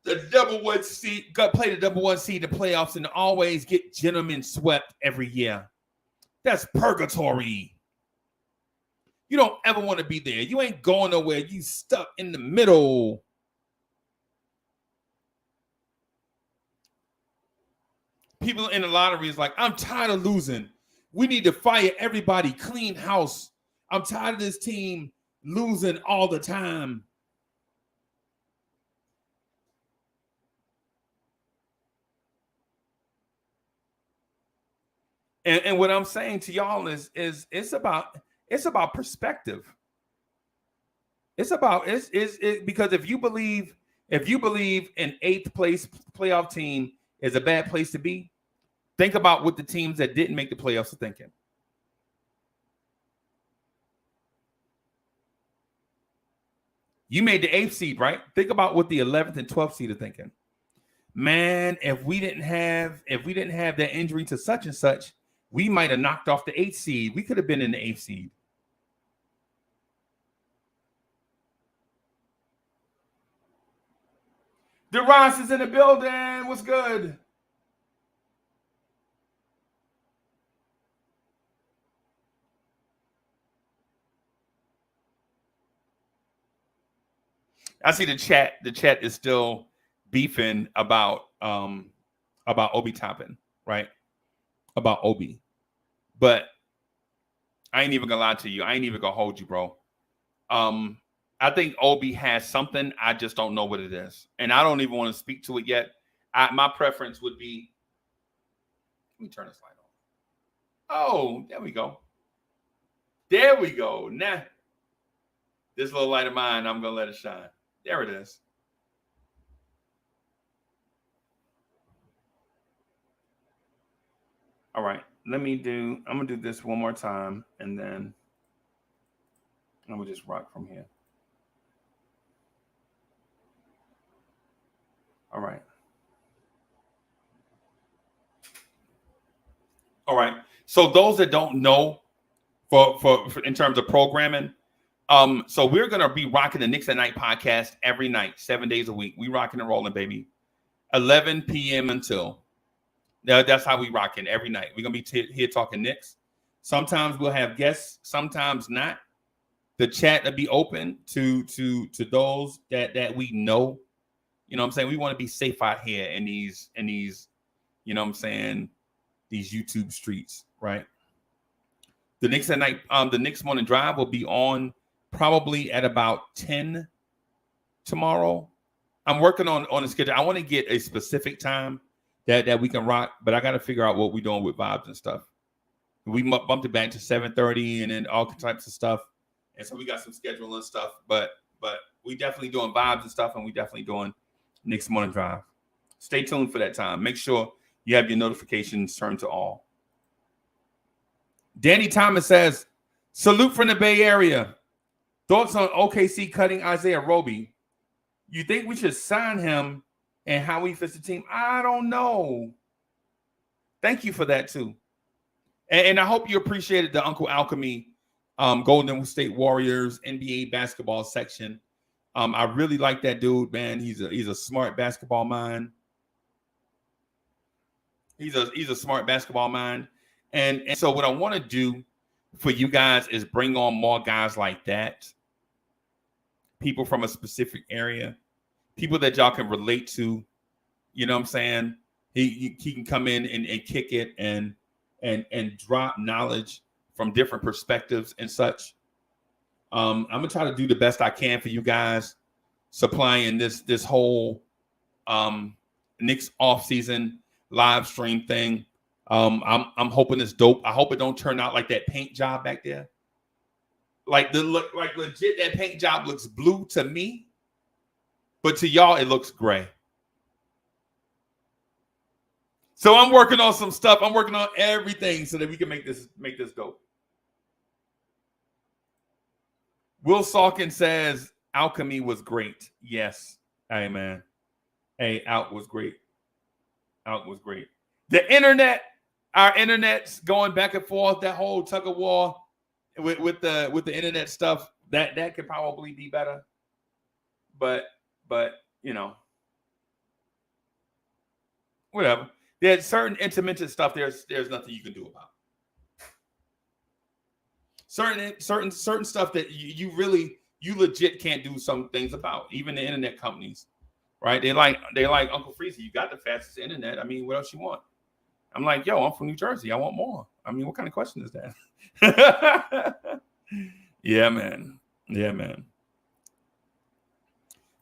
the double one seed, play the double one seed in the playoffs and always get gentlemen swept every year. That's purgatory. You don't ever want to be there. You ain't going nowhere. You stuck in the middle. People in the lottery is like, I'm tired of losing. We need to fire everybody, clean house. I'm tired of this team losing all the time. And what I'm saying to y'all is it's about perspective. It's because if you believe an 8th place playoff team is a bad place to be, think about what the teams that didn't make the playoffs are thinking. You made the 8th seed, right? Think about what the 11th and 12th seed are thinking. Man, if we didn't have that injury to such and such, we might have knocked off the 8th seed. We could have been in the 8th seed. DeRoss is in the building. What's good? I see the chat. The chat is still beefing about Obi Toppin, right? About Obi. But I ain't even gonna lie to you. I ain't even gonna hold you, bro. I think Obi has something. I just don't know what it is. And I don't even want to speak to it yet. My preference would be, let me turn this light on. Oh, there we go. There we go. Nah. This little light of mine, I'm gonna let it shine. There it is. All right. I'm gonna do this one more time and then I'm gonna just rock from here. All right. All right. So those that don't know for in terms of programming, so we're gonna be rocking the Knicks at Night podcast every night, 7 days a week. We rocking and rolling, baby. 11 p.m. until. That's how we rocking every night. We're gonna be here talking Knicks. Sometimes we'll have guests, sometimes not. The chat will be open to those that we know. You know what I'm saying? We want to be safe out here in these, you know what I'm saying, these YouTube streets, right? The Knicks at Night, the Knicks Morning Drive will be on probably at about 10 tomorrow. I'm working on a schedule. I want to get a specific time that we can rock, but I got to figure out what we're doing with vibes and stuff. We bumped it back to 7:30 and then all types of stuff. And so we got some schedule and stuff, but we definitely doing vibes and stuff, and we definitely doing Knicks Morning Drive. Stay tuned for that time. Make sure you have your notifications turned to all. Danny Thomas says, salute from the Bay Area. Thoughts on OKC cutting Isaiah Roby? You think we should sign him and how he fits the team? I don't know. Thank you for that too. And I hope you appreciated the Uncle Alchemy Golden State Warriors NBA basketball section. I really like that dude, man. He's a smart basketball mind. He's a smart basketball mind. And so what I want to do for you guys is bring on more guys like that. People from a specific area, people that y'all can relate to. You know what I'm saying? He can come in and kick it and drop knowledge from different perspectives and such. I'm gonna try to do the best I can for you guys, supplying this whole Knicks offseason live stream thing. I'm hoping it's dope. I hope it don't turn out like that paint job back there. Like legit, that paint job looks blue to me, but to y'all it looks gray. So I'm working on some stuff. I'm working on everything so that we can make this dope. Will Salkin says Alchemy was great. Yes. Hey, man. Hey, Out was great. Out was great. The internet, our internet's going back and forth. That whole tug of war with the internet stuff, that could probably be better. But you know, whatever. There's certain intermittent stuff. There's nothing you can do about. Certain stuff that you legit can't do some things about. Even the internet companies, right? They like Uncle Freezy. You got the fastest internet. I mean, what else you want? I'm like, yo, I'm from New Jersey. I want more. I mean, what kind of question is that? Yeah, man. Yeah, man.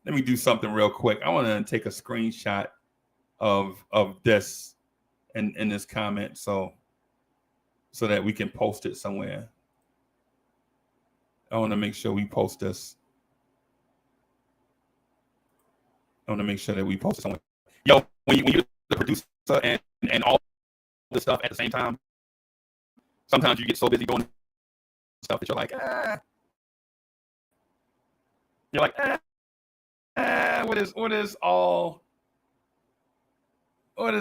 Let me do something real quick. I want to take a screenshot of this in this comment so that we can post it somewhere. I want to make sure we post this. I want to make sure that we post it somewhere. Yo, when you're the producer and all this stuff at the same time, sometimes you get so busy doing stuff that you're like, You're like, what is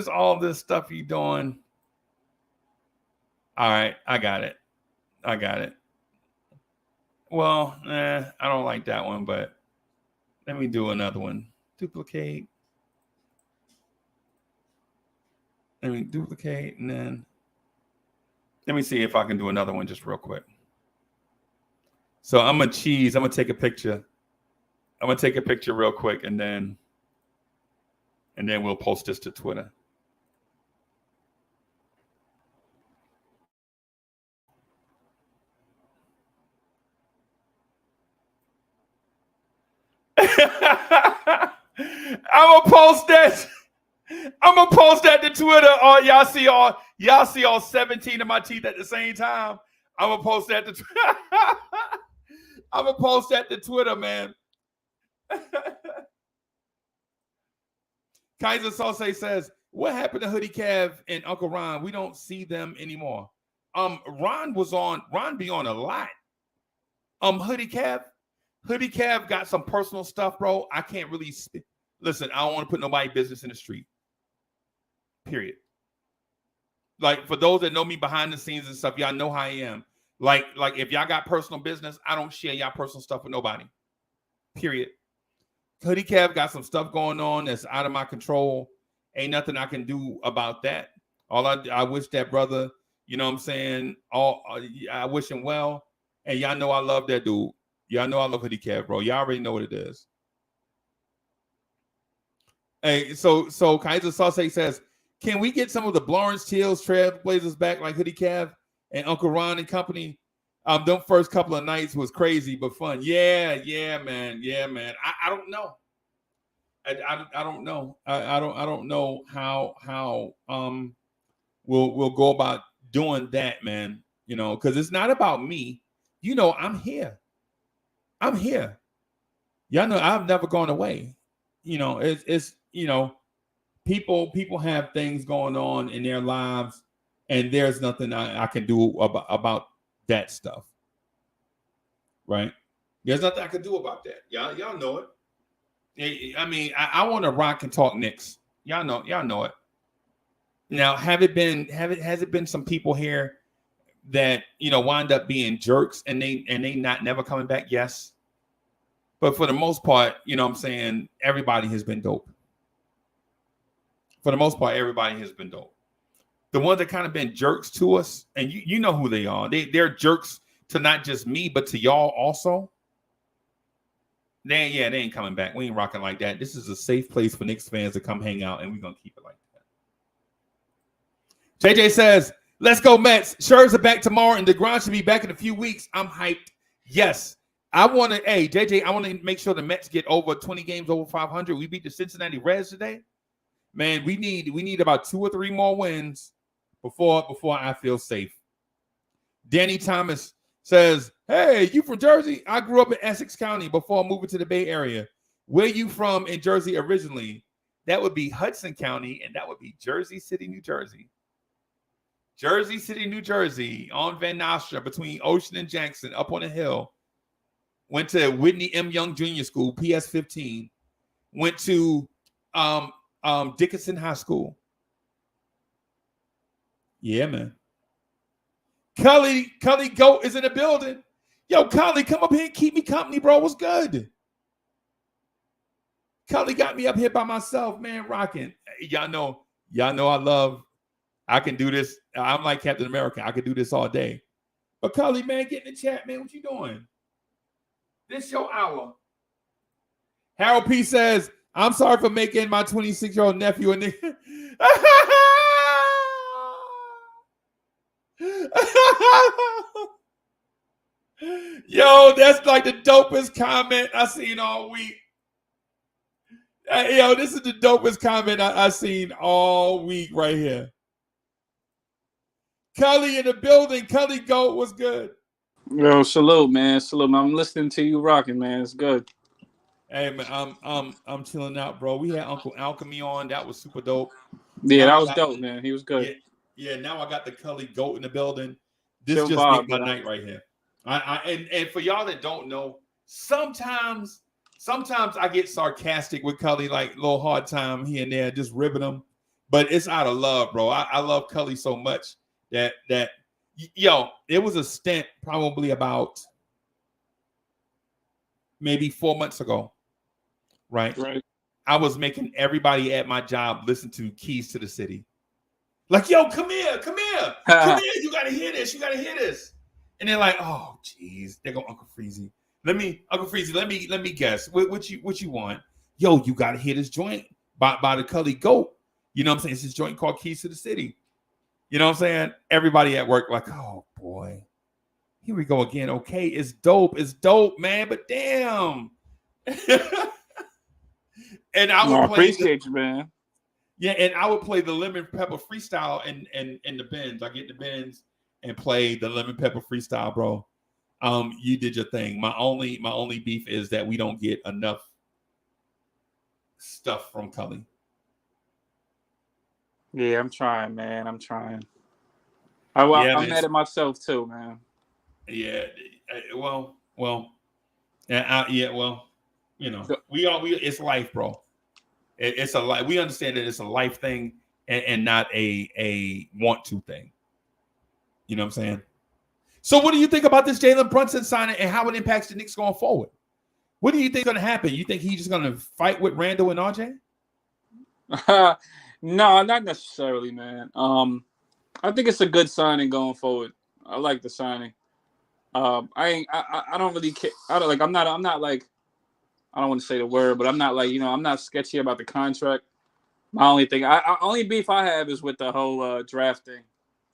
all this stuff you doing? All right, I got it. Well, I don't like that one, but let me do another one. Duplicate. Let me duplicate, and then let me see if I can do another one just real quick. So I'm gonna take a picture. I'm gonna take a picture real quick, and then we'll post this to Twitter. I'm gonna post that to Twitter. Y'all see all 17 of my teeth at the same time. I'm gonna post that to Twitter, man. Kaiser Sauce says, what happened to Hoodie Kev and Uncle Ron? We don't see them anymore. Ron be on a lot. Hoodie Kev got some personal stuff, bro. I can't really listen. I don't want to put nobody's business in the street. Period. Like, for those that know me behind the scenes and stuff, y'all know how I am. Like if y'all got personal business, I don't share y'all personal stuff with nobody. Period. Hoodie Kev got some stuff going on that's out of my control. Ain't nothing I can do about that. I wish that brother, you know what I'm saying? I wish him well. And y'all know I love that dude. Y'all know I love Hoodie Kev, bro. Y'all already know what it is. Hey, so Kaiser Sauce says, can we get some of the Blorange Tears Trailblazers back like Hoodie Kev and Uncle Ron and company? Them first couple of nights was crazy but fun. Yeah, man. I don't know. I don't know. I don't know how we'll go about doing that, man. You know, because it's not about me. You know, I'm here. Y'all know I've never gone away. You know, it's you know, people have things going on in their lives, and there's nothing I can do about that stuff. Right? There's nothing I can do about that. Y'all know it. I mean, I want to rock and talk Knicks. Y'all know it. Now, has it been some people here that wind up being jerks and they not never coming back? Yes. But for the most part, what I'm saying, everybody has been dope. For the most part, everybody has been dope. The ones that kind of been jerks to us, and you know who they are. They're jerks to not just me, but to y'all also. They ain't coming back. We ain't rocking like that. This is a safe place for Knicks fans to come hang out, and we're gonna keep it like that. JJ says, "Let's go Mets. Scherzer back tomorrow, and DeGrom should be back in a few weeks. I'm hyped. Yes, I want to. Hey JJ, I want to make sure the Mets get over 20 games over 500. We beat the Cincinnati Reds today. Man, we need about 2 or 3 more wins before I feel safe." Danny Thomas says, "Hey, you from Jersey? I grew up in Essex County before moving to the Bay Area. Where you from in Jersey originally?" That would be Hudson County, and that would be Jersey City, New Jersey. Jersey City, New Jersey, on Van Nostrand, between Ocean and Jackson, up on a hill. Went to Whitney M. Young Junior School, PS 15. Went to Dickinson High School. Yeah, man. Cully Goat is in the building. Yo, Cully, come up here and keep me company, bro. What's good? Cully got me up here by myself, man, rocking. Y'all know I can do this. I'm like Captain America. I can do this all day. But Cully, man, get in the chat, man. What you doing? This your hour. Harold P says, "I'm sorry for making my 26-year-old nephew a nigga." Yo, that's like the dopest comment I seen all week. Yo, this is the dopest comment I seen all week right here. Cully in the building. Cully Goat was good. Yo, salute, man. Salute. I'm listening to you rocking, man. It's good. Hey man, I'm chilling out, bro. We had Uncle Alchemy on. That was super dope. Yeah, that was dope, man. He was good. Yeah, now I got the Cully Goat in the building. This Chill just vibe, made my man. night right here. And for y'all that don't know, sometimes I get sarcastic with Cully, like a little hard time here and there, just ribbing him. But it's out of love, bro. I love Cully so much that it was a stint probably about maybe 4 months ago. Right. I was making everybody at my job listen to Keys to the City. Like, yo, come here. Come here. You got to hear this. You got to hear this. And they're like, oh, geez. There go Uncle Freezy. Uncle Freezy, let me guess. What you want? Yo, you got to hear this joint by the Cully Goat. You know what I'm saying? It's this joint called Keys to the City. You know what I'm saying? Everybody at work like, oh, boy. Here we go again. Okay, it's dope. It's dope, man. But damn. And I would appreciate you, man. Yeah, and I would play the Lemon Pepper Freestyle in the bins. I get the bins and play the Lemon Pepper Freestyle, bro. You did your thing. My only beef is that we don't get enough stuff from Cully. Yeah, I'm trying, man. I'm trying. I'm mad at myself too, man. Yeah. Well. You know, we it's life, bro. It's a life. We understand that it's a life thing and not a want to thing. You know what I'm saying? So what do you think about this Jalen Brunson signing and how it impacts the Knicks going forward? What do you think is going to happen? You think he's just going to fight with Randle and RJ? No, not necessarily, man. I think it's a good signing going forward. I like the signing. I don't really care. I'm not like, I don't want to say the word, but I'm not like, I'm not sketchy about the contract. My only thing, only beef I have is with the whole draft thing,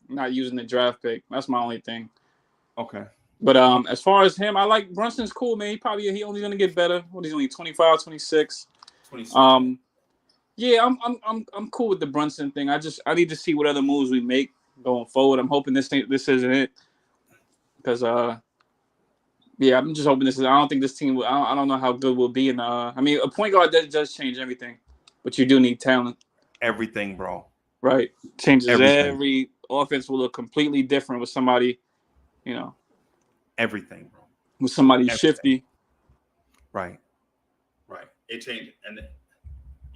not using the draft pick. That's my only thing. Okay. But as far as him, I like Brunson's cool, man. He only gonna get better. He's only 25, 26. 26. Yeah, I'm cool with the Brunson thing. I need to see what other moves we make going forward. I'm hoping this isn't it, because yeah, I'm just hoping this is. I don't think this team. I don't know how good we'll be. A point guard does change everything, but you do need talent. Everything, bro. Right, changes everything. Every offense will look completely different with somebody. Everything, bro. With somebody shifty. Right. It changes, and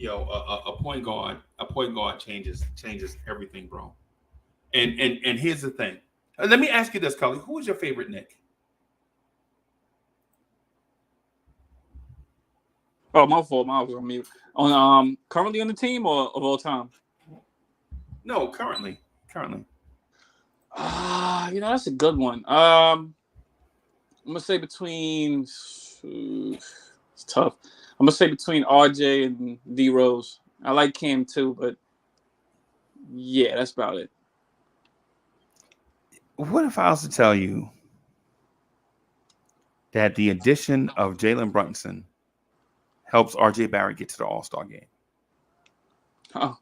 Yo, a point guard changes everything, bro. And here's the thing. Let me ask you this, Cully. Who is your favorite Knick? Oh, my fault. I was on mute. On currently on the team or of all time? No, currently. That's a good one. I'm gonna say between. It's tough. I'm gonna say between RJ and D Rose. I like Cam too, but yeah, that's about it. What if I was to tell you that the addition of Jalen Brunson helps RJ Barrett get to the All-Star game? Oh,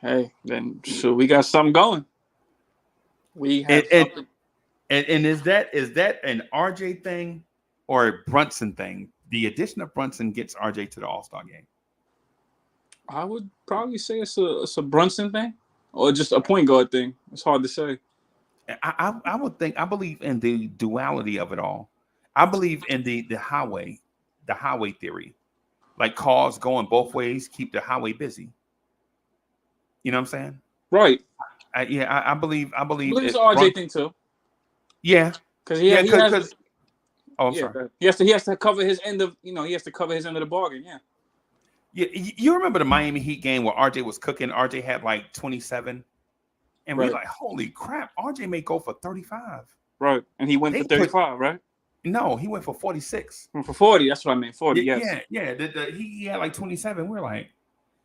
hey, then so we got something going. We have something. And is that an RJ thing or a Brunson thing? The addition of Brunson gets RJ to the All-Star game. I would probably say it's a Brunson thing or just a point guard thing. It's hard to say. I believe in the duality of it all. I believe in the highway theory. Like cars going both ways, keep the highway busy. You know what I'm saying? Right. I believe I believe it's an RJ thing too. Yeah. Because I'm sorry. He has to cover his end of the bargain. Yeah. Yeah. You remember the Miami Heat game where RJ was cooking? RJ had like 27. And we're like, holy crap, RJ may go for 35. Right. And he went for 35, right? No, he went for 46. For 40, that's what I mean. 40, yes. Yeah. He had like 27. We're like,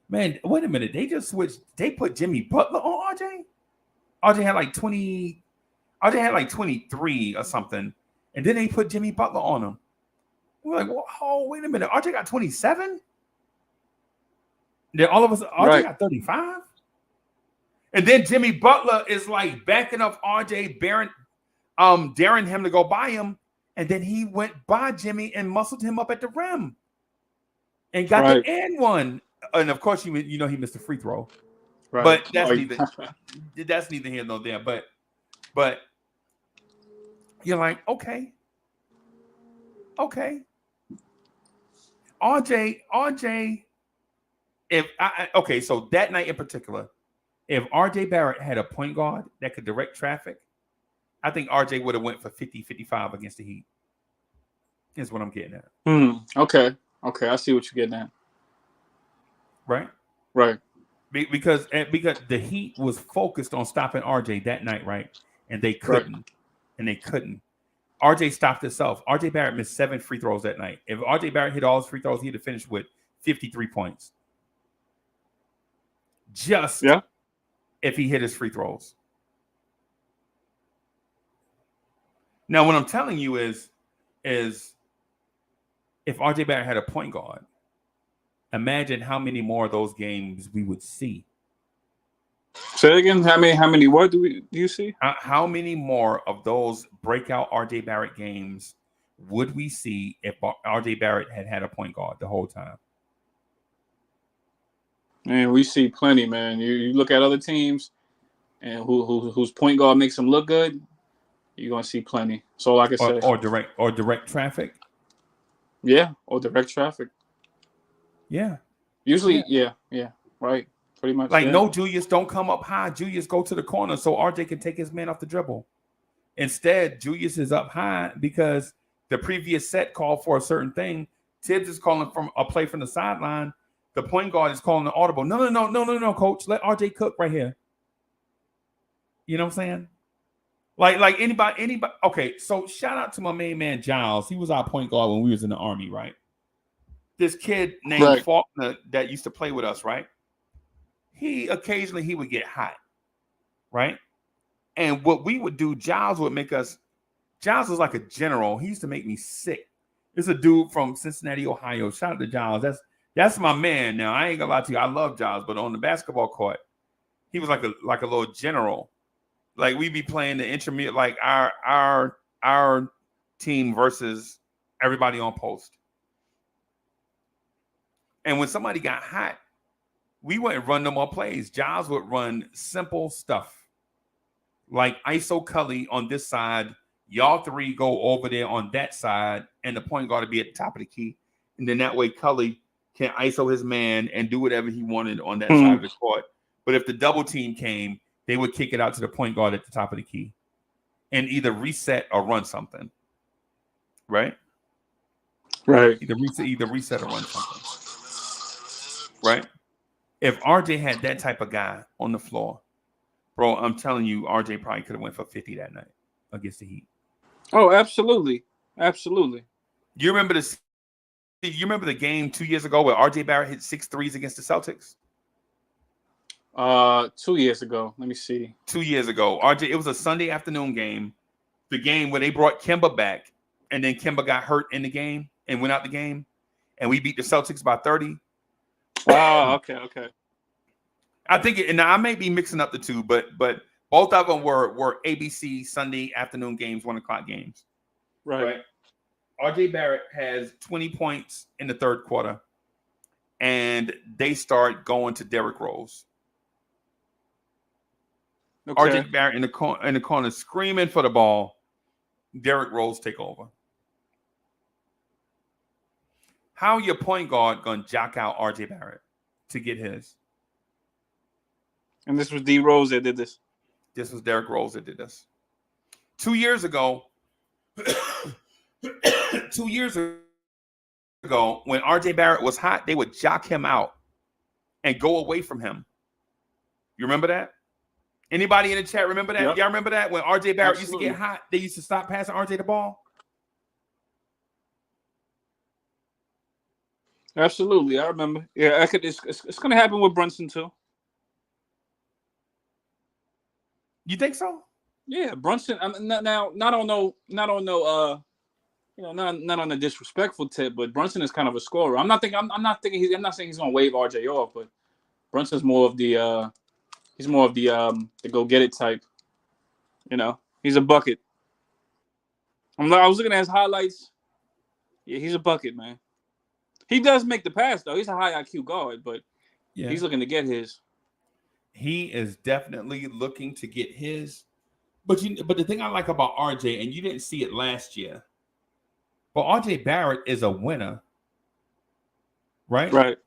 man, wait a minute. They just switched. They put Jimmy Butler on RJ? RJ had like 20. RJ had like 23 or something. And then they put Jimmy Butler on him. We're like, oh, wait a minute. RJ got 27? Then all of us, RJ got 35? And then Jimmy Butler is like backing up RJ, Barrett, daring him to go by him. And then he went by Jimmy and muscled him up at the rim and got the and one. And of course, he missed the free throw. Right. But that's neither here nor there. But you're like, okay. RJ, so that night in particular, if RJ Barrett had a point guard that could direct traffic, I think RJ would have went for 50-55 against the Heat. Is what I'm getting at. Okay. I see what you're getting at. Right. Because the Heat was focused on stopping RJ that night, right? And they couldn't. RJ stopped himself. RJ Barrett missed 7 free throws that night. If RJ Barrett hit all his free throws, he'd have finished with 53 points. If he hit his free throws. Now, what I'm telling you is if RJ Barrett had a point guard, imagine how many more of those games we would see. Say it again. How many? What do you see? How many more of those breakout RJ Barrett games would we see if RJ Barrett had a point guard the whole time? Man, we see plenty, man. You look at other teams and whose point guard makes them look good, you're gonna see plenty. So, like I said, or direct traffic. Yeah, or direct traffic. Yeah. Usually, yeah, right. Pretty much. Like, no, Julius, don't come up high. Julius, go to the corner so RJ can take his man off the dribble. Instead, Julius is up high because the previous set called for a certain thing. Tibbs is calling from a play from the sideline. The point guard is calling the audible. No, coach. Let RJ cook right here. You know what I'm saying? Like anybody. Okay, so shout out to my main man, Giles. He was our point guard when we was in the Army, right? This kid named Faulkner that used to play with us, right? Occasionally he would get hot, right? And what we would do, Giles was like a general. He used to make me sick. It's a dude from Cincinnati, Ohio. Shout out to Giles. That's my man. Now, I ain't gonna lie to you. I love Giles, but on the basketball court, he was like a little general. Like we be playing the intermediate, like our team versus everybody on post. And when somebody got hot, we wouldn't run no more plays. Giles would run simple stuff like ISO Cully on this side. Y'all three go over there on that side, and the point guard to be at the top of the key. And then that way Cully can ISO his man and do whatever he wanted on that side of the court. But if the double team came, they would kick it out to the point guard at the top of the key and either reset or run something. Right? Right. Either reset or run something. Right? If RJ had that type of guy on the floor, bro, I'm telling you, RJ probably could have went for 50 that night against the Heat. Oh, absolutely. Absolutely. You remember the game 2 years ago where RJ Barrett hit 6 threes against the Celtics? 2 years ago. Let me see. 2 years ago. It was a Sunday afternoon game. The game where they brought Kemba back, and then Kemba got hurt in the game and went out the game, and we beat the Celtics by 30. Oh, okay. I think, and I may be mixing up the two, but both of them were ABC Sunday afternoon games, 1:00 games. Right. RJ Barrett has 20 points in the third quarter, and they start going to Derrick Rose. Okay. RJ Barrett in the corner screaming for the ball. Derrick Rose take over. How your point guard gonna jock out RJ Barrett to get his? And this was D Rose that did this. This was Derrick Rose that did this. 2 years ago, 2 years ago, when RJ Barrett was hot, they would jock him out and go away from him. You remember that? Anybody in the chat remember that? Yep. Y'all remember that? When RJ Barrett Absolutely. used to get hot, they used to stop passing RJ the ball? Absolutely, I remember. Yeah, it's going to happen with Brunson too. You think so? Yeah, Brunson. Not on the disrespectful tip, but Brunson is kind of a scorer. I'm not saying he's going to wave RJ off, but Brunson's more of the the go get it type. You know, he's a bucket. I was looking at his highlights. Yeah, he's a bucket, man. He does make the pass though. He's a high IQ guard, but he's looking to get his. He is definitely looking to get his. But the thing I like about RJ, and you didn't see it last year, but RJ Barrett is a winner, right? Right.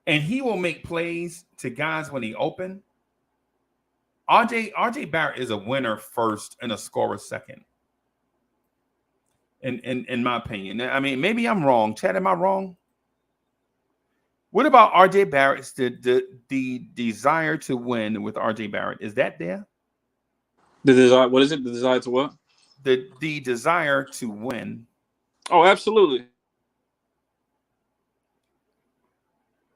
And he will make plays to guys when he open. RJ Barrett is a winner first and a scorer second. In my opinion. I mean, maybe I'm wrong. Chad, am I wrong? What about RJ Barrett's the desire to win with RJ Barrett? Is that there? The desire. What is it? The desire to what? The desire to win. Oh, absolutely.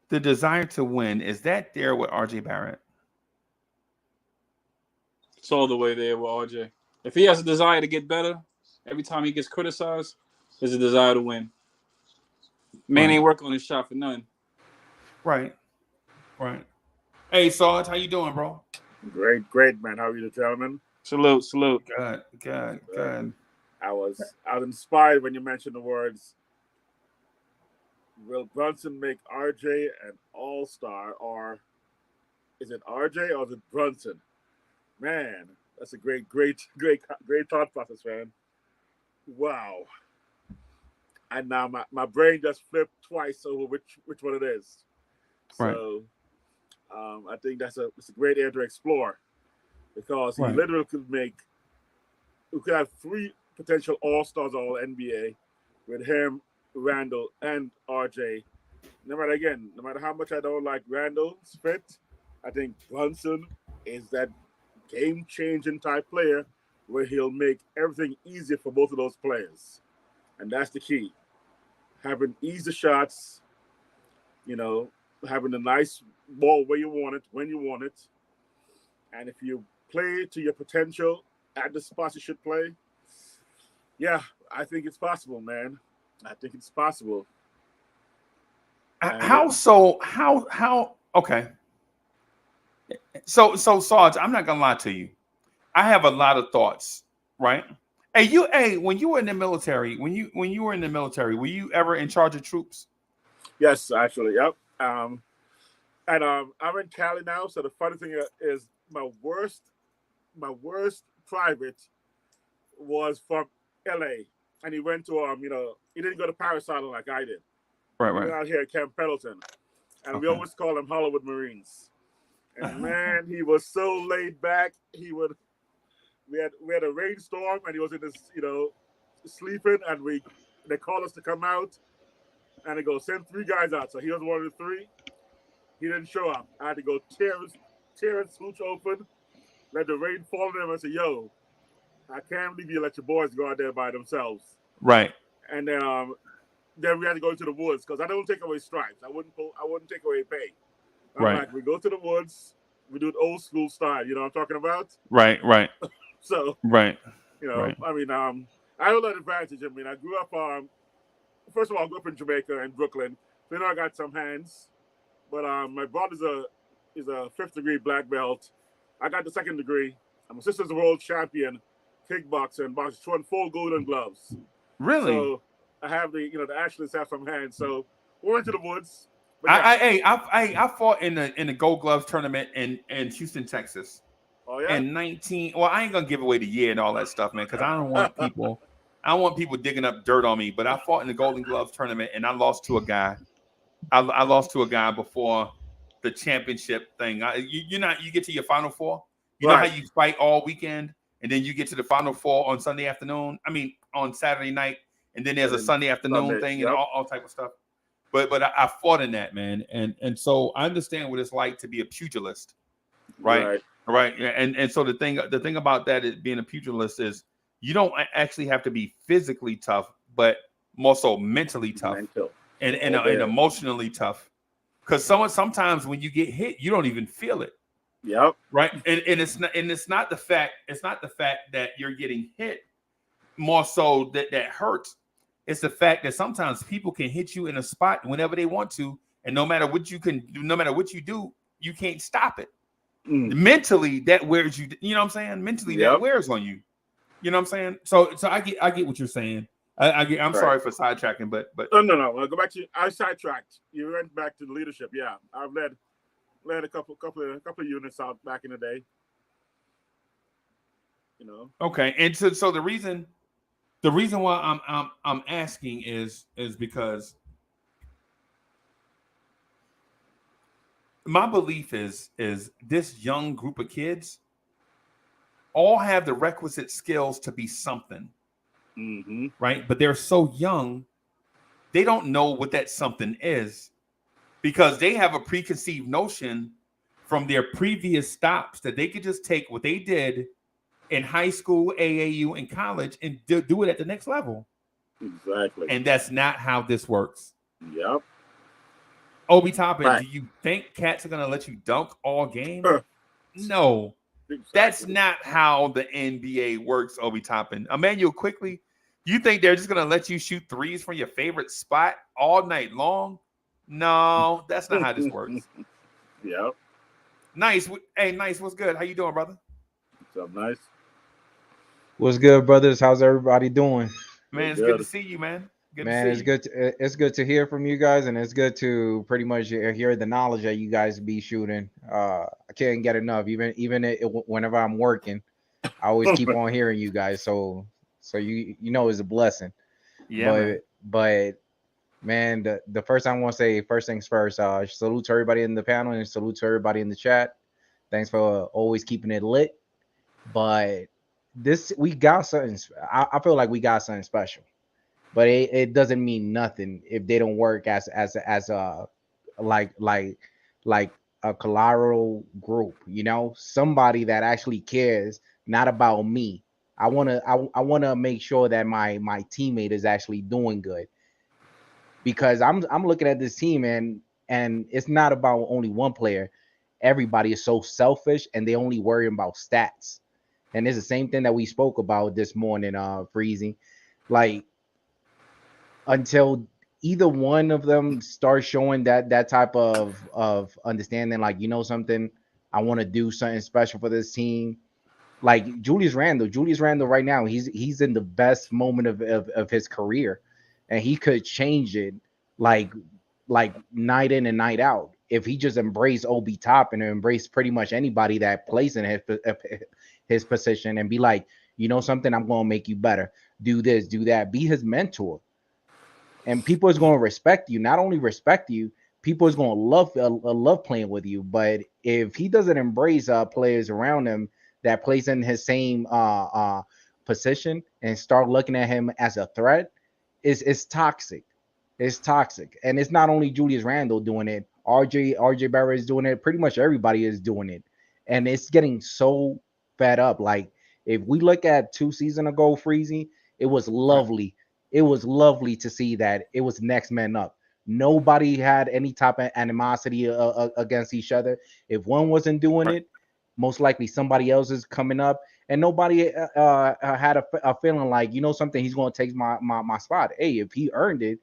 The desire to win, is that there with RJ Barrett? It's all the way there with RJ. If he has a desire to get better, every time he gets criticized, there's a desire to win. Man ain't working on his shot for nothing. Right. Hey, Sarge, how you doing, bro? Great, man. How are you, gentlemen? Salute. Good. I was inspired when you mentioned the words, will Brunson make RJ an all-star, or is it RJ or is it Brunson? Man, that's a great thought process, man. Wow. And now my brain just flipped twice over which one it is. So I think it's a great area to explore, because he literally could have 3 potential all-stars all NBA with him, Randle, and RJ. No matter how much I don't like Randle's fit, I think Brunson is that game-changing type player where he'll make everything easier for both of those players. And that's the key. Having easy shots, having a nice ball where you want it, when you want it. And if you play to your potential at the spots you should play, yeah, I think it's possible, man. I think it's possible. Okay. So Sarge, I'm not gonna lie to you. I have a lot of thoughts, right? Hey, when you were in the military, were you ever in charge of troops? Yes, actually, yep. And I'm in Cali now, so the funny thing is my worst private was from LA, and he went to he didn't go to Paris Island like I did. Right, We right. were out here at Camp Pendleton, and we always call him Hollywood Marines. And man, he was so laid back. We had a rainstorm, and he was in this, sleeping, and they called us to come out, and they go send 3 guys out. So he was one of the 3. He didn't show up. I had to go tear his swoosh open, let the rain fall on him, and say, "Yo, I can't believe you let your boys go out there by themselves." Right. And then we had to go to the woods because I don't take away stripes. I wouldn't take away pay. I'm Right. like, we go to the woods, we do it old school style. You know what I'm talking about? Right, right. So, Right. I mean, I have that advantage. I mean, I grew up, first of all, I grew up in Jamaica and Brooklyn. So, I got some hands. But my brother's is a 5th degree black belt. I got the 2nd degree. My sister's a world champion kickboxer and boxer. She won 4 golden gloves. Really? So I have the athletes have some hands. So we went to the woods. But I fought in the Gold Gloves tournament in Houston, Texas. Oh yeah. And 19. Well, I ain't gonna give away the year and all that stuff, man, because I don't want people digging up dirt on me. But I fought in the Golden Gloves tournament, and I lost to a guy. I lost to a guy before the championship thing. You get to your Final Four. You know how you fight all weekend, and then you get to the Final Four on Sunday afternoon. I mean, on Saturday night, and then there's a Sunday afternoon thing and all type of stuff. But I fought in that, man, and so I understand what it's like to be a pugilist, right? And so the thing about that is being a pugilist is you don't actually have to be physically tough, but more so mentally tough and emotionally tough. Because sometimes when you get hit, you don't even feel it. Yep. Right. And it's not the fact that you're getting hit more so that hurts. It's the fact that sometimes people can hit you in a spot whenever they want to, and no matter what you do, you can't stop it. Mentally, that wears you. You know what I'm saying? Mentally, that wears on you. You know what I'm saying? So I get what you're saying. I'm sorry for sidetracking, but no. I'll go back to you. I sidetracked. You went back to the leadership. Yeah, I've led a couple of units out back in the day. Okay, and so the reason why I'm asking is because my belief is this young group of kids all have the requisite skills to be something. Mm-hmm. Right, but they're so young, they don't know what that something is because they have a preconceived notion from their previous stops that they could just take what they did in high school, AAU, and college and do it at the next level. Exactly. And that's not how this works. Yep. Obi Toppin, do you think cats are going to let you dunk all game? No. Exactly. That's not how the NBA works, Obi Toppin. Emmanuel, quickly, you think they're just going to let you shoot threes from your favorite spot all night long? No, that's not how this works. Yep. Nice. Hey, Nice. What's good? How you doing, brother? What's up, Nice? What's good, brothers? How's everybody doing? Man, it's good to see you, man. It's good to hear from you guys, and it's good to pretty much hear the knowledge that you guys be shooting. I can't get enough. Even whenever I'm working, I always keep on hearing you guys. So you know it's a blessing. Yeah. But man, the first time I want to say first things first. Salute to everybody in the panel and salute to everybody in the chat. Thanks for always keeping it lit. But we got something. I feel like we got something special. But it doesn't mean nothing if they don't work as a like a collateral group, somebody that actually cares, not about me. I wanna make sure that my teammate is actually doing good, because I'm looking at this team and it's not about only one player. Everybody is so selfish and they only worry about stats, and it's the same thing that we spoke about this morning, Freezy, like. Until either one of them starts showing that type of understanding, like, something, I want to do something special for this team. Like Julius Randle right now, he's in the best moment of his career, and he could change it like night in and night out if he just embraced Obi Toppin and embrace pretty much anybody that plays in his position and be like, something, I'm gonna make you better. Do this, do that. Be his mentor. and people is going to respect you. Not only respect you, people is going to love playing with you. But if he doesn't embrace players around him that plays in his same position and start looking at him as a threat, it's toxic. It's toxic. And it's not only Julius Randle doing it. RJ Barrett is doing it. Pretty much everybody is doing it. And it's getting so fed up. Like, if we look at 2 seasons ago, Freezy, it was lovely. It was lovely to see that it was next man up. Nobody had any type of animosity against each other. If one wasn't doing it, most likely somebody else is coming up. And nobody had a feeling like, you know something, he's going to take my spot. Hey, if he earned it,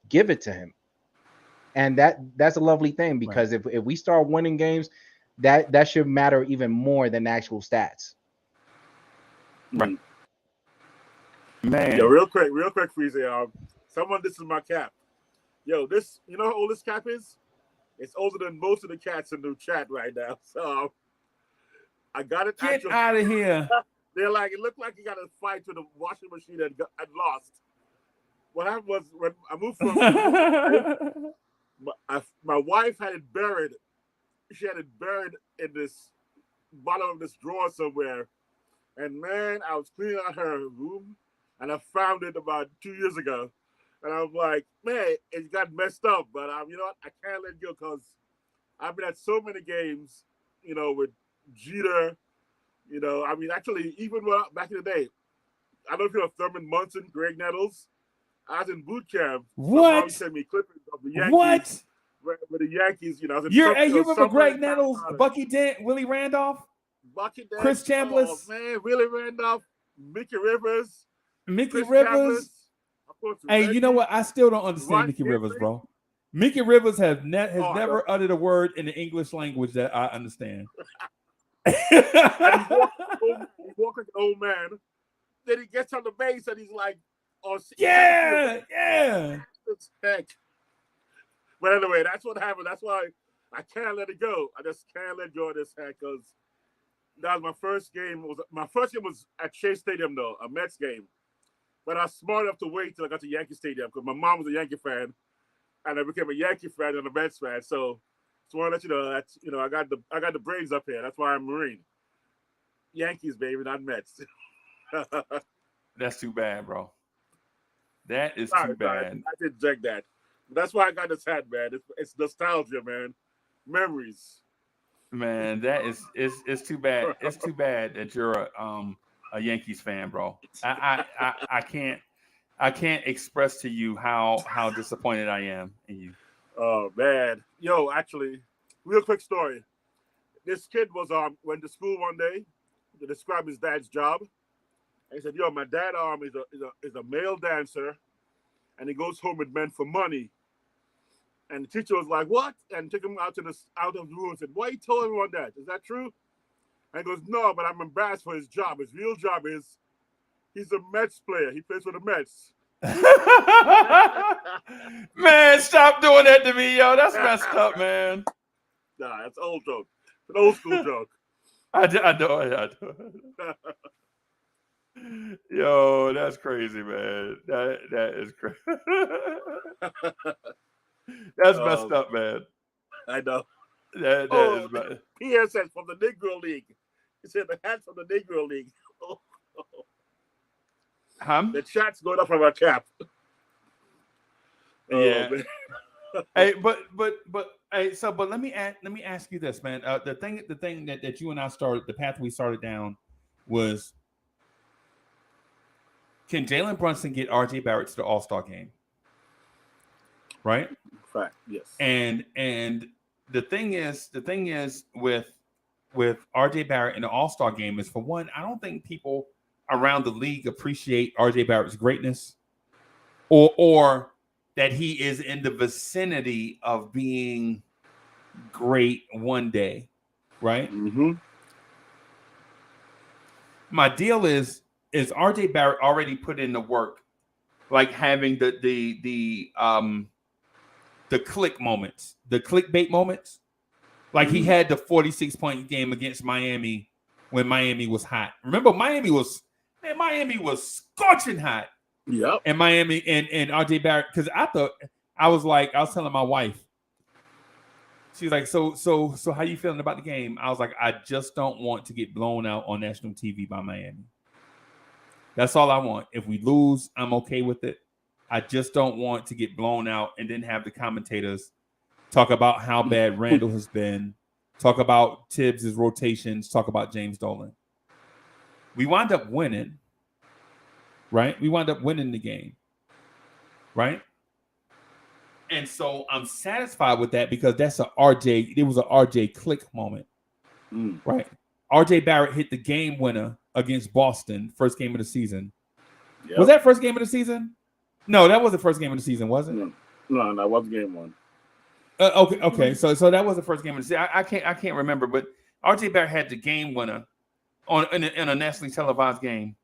give it to him. And that's a lovely thing, because if we start winning games, that should matter even more than actual stats. Right. Man. Yo, real quick, Freezy. This is my cap. Yo, this, you know how old this cap is? It's older than most of the cats in the chat right now. So I got it. Get out of here. They're like, it looked like you got a fight to the washing machine and lost. What happened was, when I moved from my wife had it buried. She had it buried in this bottom of this drawer somewhere. And man, I was cleaning out her room and I found it about 2 years ago. And I'm like, man, it got messed up. But you know what? I can't let it go, because I've been at so many games, you know, with Jeter. You know, I mean, actually, even back in the day, I don't know if you know Thurman Munson, Greg Nettles. I was in boot camp. What? My mom sent me clippings of the Yankees. What? With the Yankees, you know. You remember Greg Nettles, Bucky Dent, Willie Randolph, Chris Chambliss? Oh, man, Willie Randolph, Mickey Rivers. Hey, you know what? I still don't understand Mickey Rivers, bro. Mickey Rivers has never uttered a word in the English language that I understand. He walks like an old man. Then he gets on the base and he's like, "Oh, yeah." Heck. But anyway, that's what happened. That's why I can't let it go. I just can't let go of this heck, because that was my first game. My first game was at Chase Stadium, though, a Mets game. But I was smart enough to wait till I got to Yankee Stadium, because my mom was a Yankee fan, and I became a Yankee fan and a Mets fan. So just want to let you know that, you know, I got the Braves up here. That's why I'm Marine. Yankees, baby, not Mets. That's too bad, bro. That is too bad. I didn't check that. That's why I got this hat, man. It's nostalgia, man. Memories. Man, that is it's too bad. It's too bad that you're a Yankees fan, bro. I can't express to you how disappointed I am in you. Oh man. Yo, actually, real quick story. This kid was went to school one day to describe his dad's job. And he said, "Yo, my dad is a male dancer, and he goes home with men for money." And the teacher was like, "What?" And took him out of the room and said, "Why you told everyone that? Is that true?" And he goes, "No, but I'm embarrassed for his job. His real job is he's a Mets player. He plays for the Mets." Man, stop doing that to me, yo. That's messed up, man. Nah, that's an old joke. It's an old school joke. I know it. Yo, that's crazy, man. That is crazy. That's messed up, man. I know. That is bad. Pierre says from the Negro League. He said the hat's from the Negro League. The chat's going up from our cap. Yeah. Hey, but let me ask you this, man. The thing that you and I started, the path we started down was, can Jalen Brunson get RJ Barrett to the All-Star game? Right? Fact, yes. And the thing is with RJ Barrett in the All-Star game is, for one, I don't think people around the league appreciate RJ Barrett's greatness, or that he is in the vicinity of being great one day, right? Mm-hmm. My deal is RJ Barrett already put in the work, like having the click moments, the clickbait moments. Like he had the 46-point game against Miami when Miami was hot. Remember, Miami was scorching hot Yep. And Miami and RJ Barrett, because I was telling my wife, she's like, so how you feeling about the game? I was like, I just don't want to get blown out on national TV by Miami. That's all I want. If we lose, I'm okay with it. I just don't want to get blown out and then have the commentators talk about how bad Randle has been, talk about Tibbs' rotations, talk about James Dolan. We wind up winning, right? We wind up winning the game, right? And so I'm satisfied with that because that's it was an RJ click moment, right? RJ Barrett hit the game winner against Boston, first game of the season. Yep. Was that first game of the season? No, that was the first game of the season, wasn't it? No, that was game one. Okay. So that was the first game of the season. I can't remember, but RJ Barrett had the game winner in a nationally televised game.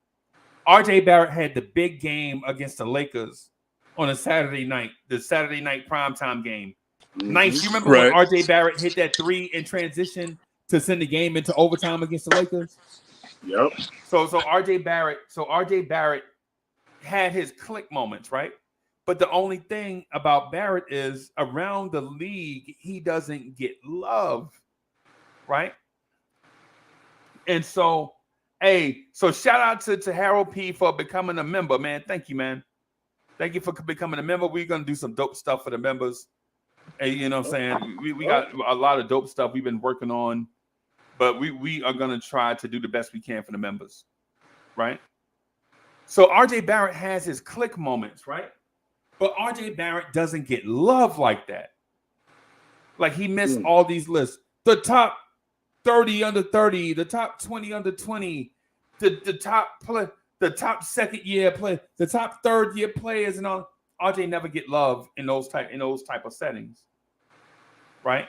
RJ Barrett had the big game against the Lakers on a Saturday night, the Saturday night primetime game. Nice. You remember when RJ Barrett hit that three in transition to send the game into overtime against the Lakers? Yep. So RJ Barrett had his click moments, right? But the only thing about Barrett is around the league, he doesn't get love, right? And so, shout out to Harold P for becoming a member, man. Thank you, man. Thank you for becoming a member. We're going to do some dope stuff for the members. Hey, you know what I'm saying? We got a lot of dope stuff we've been working on, but we are going to try to do the best we can for the members, right? So RJ Barrett has his click moments, right? But RJ Barrett doesn't get love like that. Like he missed all these lists. The top 30 under 30, the top 20 under 20, the top second year play, the top third year players, and all. RJ never get love in those type of settings, right?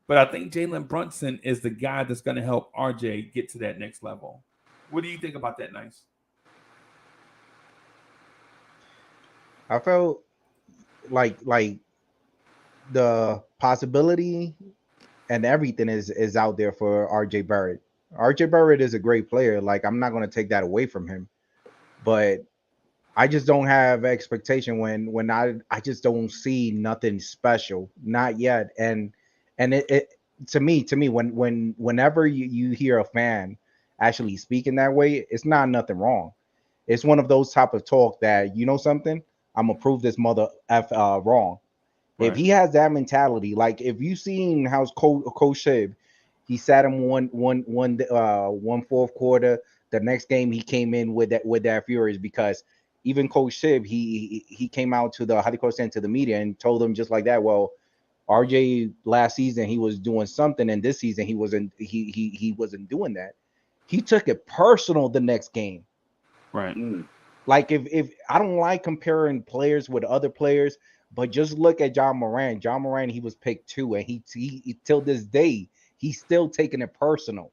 But I think Jalen Brunson is the guy that's going to help RJ get to that next level. What do you think about that, Nice? I felt like the possibility and everything is out there for RJ Barrett. RJ Barrett is a great player. Like, I'm not going to take that away from him, but I just don't have expectation when I just don't see nothing special, not yet. And it to me whenever you hear a fan actually speaking that way, it's not nothing wrong. It's one of those type of talk that, you know something, I'm gonna prove this mother F wrong. Right. If he has that mentality, like if you seen how Coach Shib, he sat him one fourth quarter. The next game he came in with that furious, because even Coach Shib, he came out to the media and told them just like that. Well, RJ last season he was doing something, and this season he wasn't doing that. He took it personal the next game. Right. Like if I don't like comparing players with other players, but just look at John Moran. John Moran, he was picked 2, and he till this day he's still taking it personal.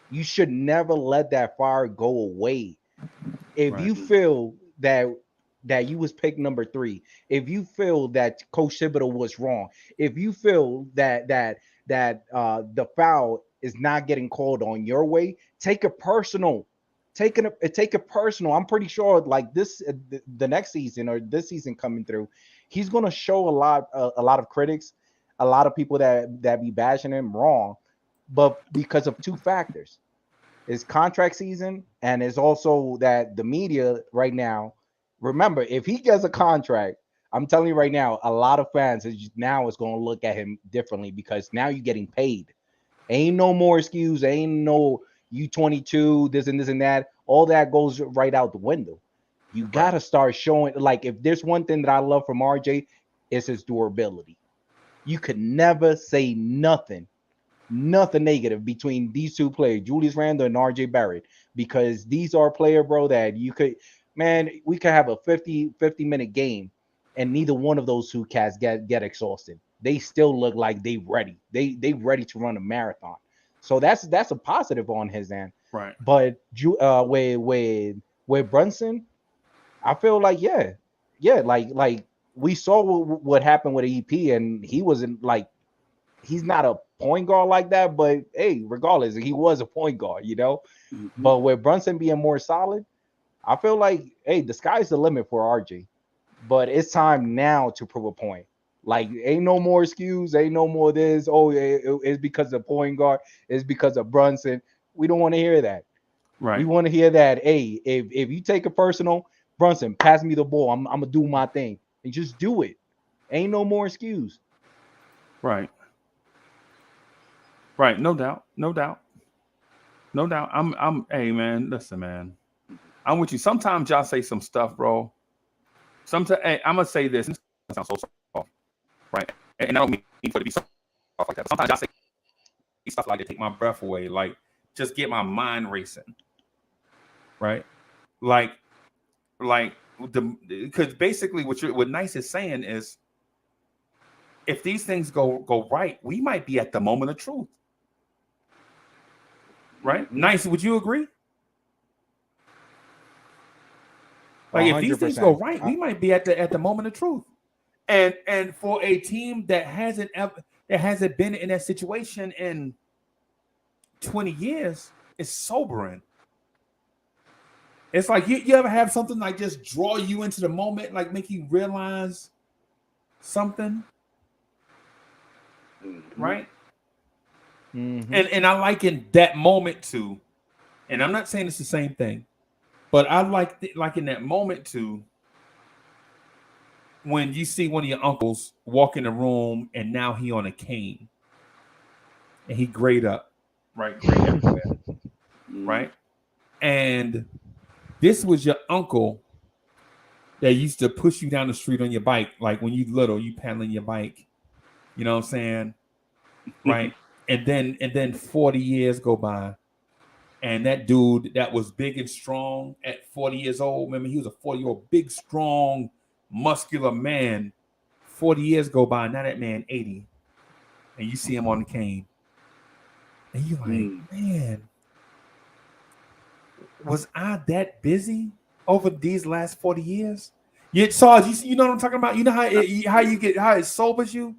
You should never let that fire go away. If you feel that you was picked number 3, if you feel that Coach Thibodeau was wrong, if you feel that the foul is not getting called on your way, take it personal. Take it personal. I'm pretty sure like this, the next season or this season coming through, he's gonna show a lot of critics, a lot of people that be bashing him wrong, but because of 2 factors. It's contract season, and it's also that the media right now, remember, if he gets a contract, I'm telling you right now, a lot of fans is going to look at him differently, because now you're getting paid. Ain't no more excuse. Ain't no you 22, this and that. All that goes right out the window. You got to start showing, like, if there's one thing that I love from RJ, it's his durability. You could never say nothing negative between these 2 players, Julius Randle and RJ Barrett, because these are players, bro, that we could have a 50-minute game and neither one of those 2 cats get exhausted. They still look like they ready. They ready to run a marathon. So that's a positive on his end. Right. But with Brunson, I feel like like we saw what happened with EP, and he wasn't like, he's not a point guard like that, but hey, regardless, he was a point guard, you know. Mm-hmm. But with Brunson being more solid, I feel like, hey, the sky's the limit for RJ, but it's time now to prove a point. Like, ain't no more excuse, ain't no more this. Oh, it's because of point guard, it's because of Brunson. We don't want to hear that. Right. We want to hear that. Hey, if you take it personal, Brunson, pass me the ball. I'm gonna do my thing and just do it. Ain't no more excuse. Right. Right. No doubt. Hey man, listen, man. I'm with you. Sometimes y'all say some stuff, bro. Sometimes, hey, I'm gonna say this. It sounds so soft, right? And I don't mean for it to be soft like that. But sometimes y'all say stuff like to take my breath away, like just get my mind racing, right? Because basically what Nice is saying is, if these things go right, we might be at the moment of truth, right? Nice, would you agree? Like 100%. If these things go right, we might be at the moment of truth, and for a team that hasn't been in that situation in 20 years, it's sobering. It's like you ever have something like just draw you into the moment, like make you realize something, right? Mm-hmm. And I like in that moment too, and I'm not saying it's the same thing. But I like in that moment too, when you see one of your uncles walk in the room and now he on a cane and he grayed up, right? Gray everywhere, right? And this was your uncle that used to push you down the street on your bike, like when you little, you pedaling your bike, you know what I'm saying, right? and then 40 years go by. And that dude that was big and strong at 40 years old, remember, he was a 40-year-old, big, strong, muscular man. 40 years go by, now that man 80. And you see him on the cane. And you're like, man, was I that busy over these last 40 years? Sarge, you know what I'm talking about? You know how it sobers you?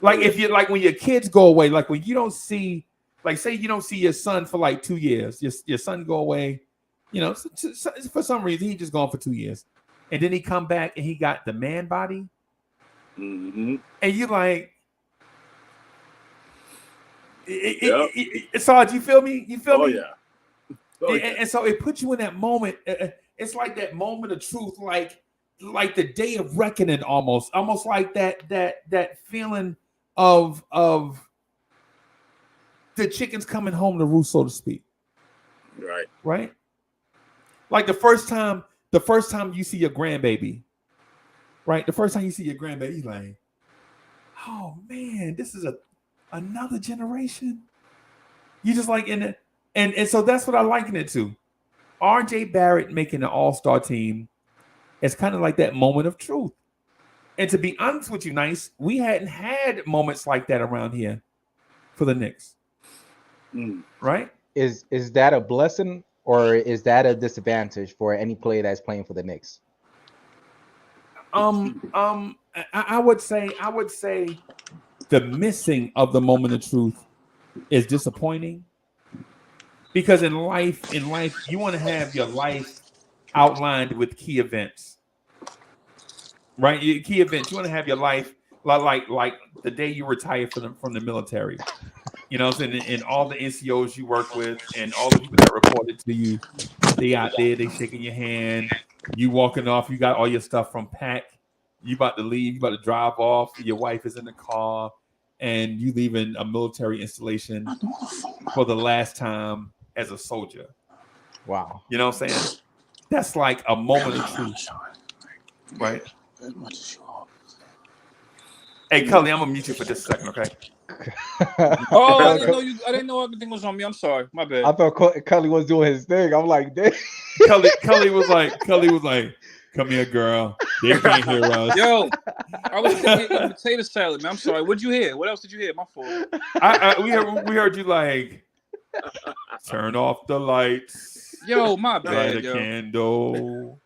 Like if you like when your kids go away, like when you don't see, like say you don't see your son for like 2 years, your son go away, you know, for some reason he just gone for 2 years, and then he come back and he got the man body, and you like, Sarge, you feel me? You feel me? Yeah. Oh, yeah. And so it puts you in that moment. It's like that moment of truth, like the day of reckoning, almost like that feeling of the chickens coming home to roost, so to speak. Right. Like the first time you see your grandbaby, right? The first time you see your grandbaby, you're like, oh man, this is another generation. You just like in it, and so that's what I liken it to. RJ Barrett making the All-Star team. It's kind of like that moment of truth. And to be honest with you, Nice, we hadn't had moments like that around here for the Knicks. Right? Is that a blessing or is that a disadvantage for any player that's playing for the Knicks? I would say the missing of the moment of truth is disappointing, because in life you want to have your life outlined with key events, right? Key events. You want to have your life like the day you retire from the military. You know, and all the NCOs you work with and all the people that reported to you, they out there, they shaking your hand. You walking off, you got all your stuff from pack. You about to leave, you about to drive off. Your wife is in the car, and you leaving a military installation for the last time as a soldier. Wow. You know what I'm saying? That's like a moment of truth, right? Hey, Cully, I'm gonna mute you for just a second, okay? Oh, I didn't know everything was on me. I'm sorry, my bad. I thought Cully was doing his thing. I'm like, damn. Cully was like, come here, girl. They can't hear us. Yo, I was eating potato salad, man. I'm sorry. What'd you hear? What else did you hear? My fault. We heard you like, turn off the lights. Yo, my bad. Light a candle.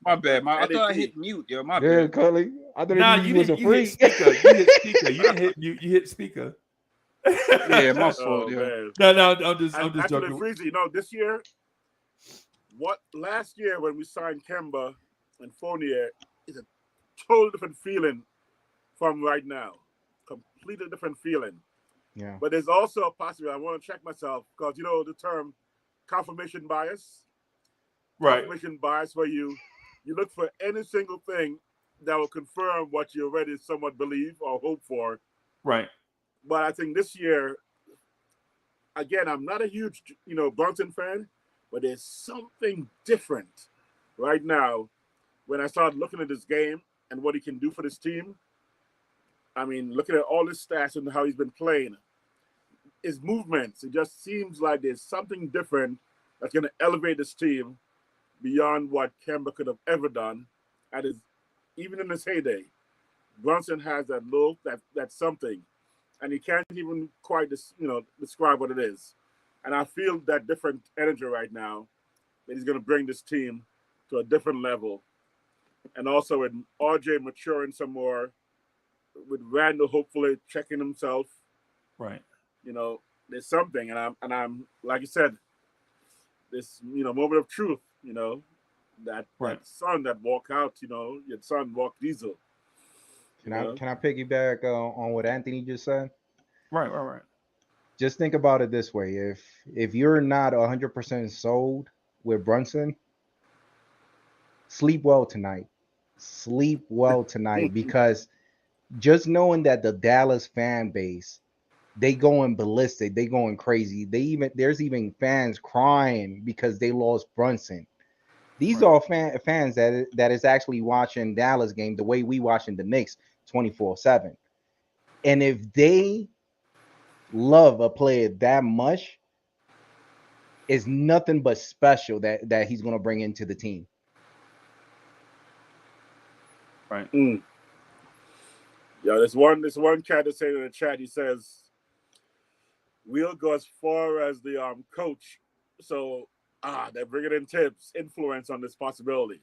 My bad. I thought I hit mute. Yo, my bad. Cully. I thought you was a freak. You hit speaker. You didn't hit mute. You hit speaker. Yeah, my fault. Oh, yeah. No, I'm just Actually, joking. Freezy, you know, this year what last year when we signed Kemba and Fournier is a totally different feeling from right now. Completely different feeling. Yeah. But there's also a possibility. I want to check myself because you know the term confirmation bias. Right. Confirmation bias, where you look for any single thing that will confirm what you already somewhat believe or hope for. Right. But I think this year, again, I'm not a huge, Brunson fan, but there's something different right now when I started looking at this game and what he can do for this team. I mean, looking at all his stats and how he's been playing, his movements, it just seems like there's something different that's going to elevate this team beyond what Kemba could have ever done. Even in his heyday, Brunson has that little, that something, and he can't even quite, describe what it is. And I feel that different energy right now that he's going to bring this team to a different level. And also with RJ maturing some more, with Randle hopefully checking himself. Right. There's something, and I'm like you said, this moment of truth. That son that walk out. Your son walk diesel. Can I piggyback on what Anthony just said? Right. Just think about it this way: if you're not 100% sold with Brunson, sleep well tonight. Sleep well tonight, because just knowing that the Dallas fan base, they going ballistic, they going crazy. There's even fans crying because they lost Brunson. These are fans that is actually watching Dallas game the way we watching the Knicks 24/7. And if they love a player that much, it's nothing but special that he's going to bring into the team. Right. Yeah, there's one cat that's saying in the chat, he says, we'll go as far as the coach. So they're bringing in Tibbs' influence on this possibility.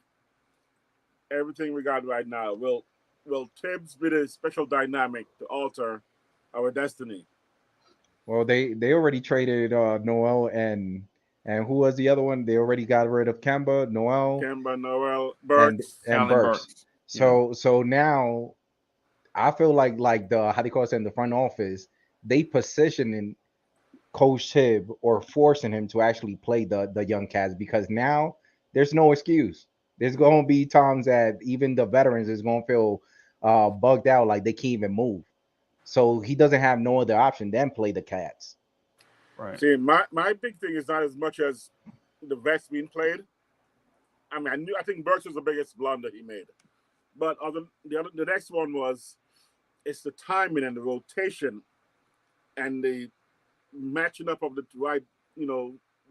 Everything we got right now, will Tibbs be the special dynamic to alter our destiny? Well, they already traded Noel and who was the other one? They already got rid of Kemba, Noel, Burks, and Burks. So now I feel like the, how they call it in the front office, they positioning Coach Tibb or forcing him to actually play the young cats, because now there's no excuse. There's going to be times that even the veterans is going to feel bugged out, like they can't even move. So he doesn't have no other option than play the cats. Right. See, my big thing is not as much as the vets being played. I mean, I think Burks was the biggest blunder he made. But the next one was, it's the timing and the rotation and the matching up of the right,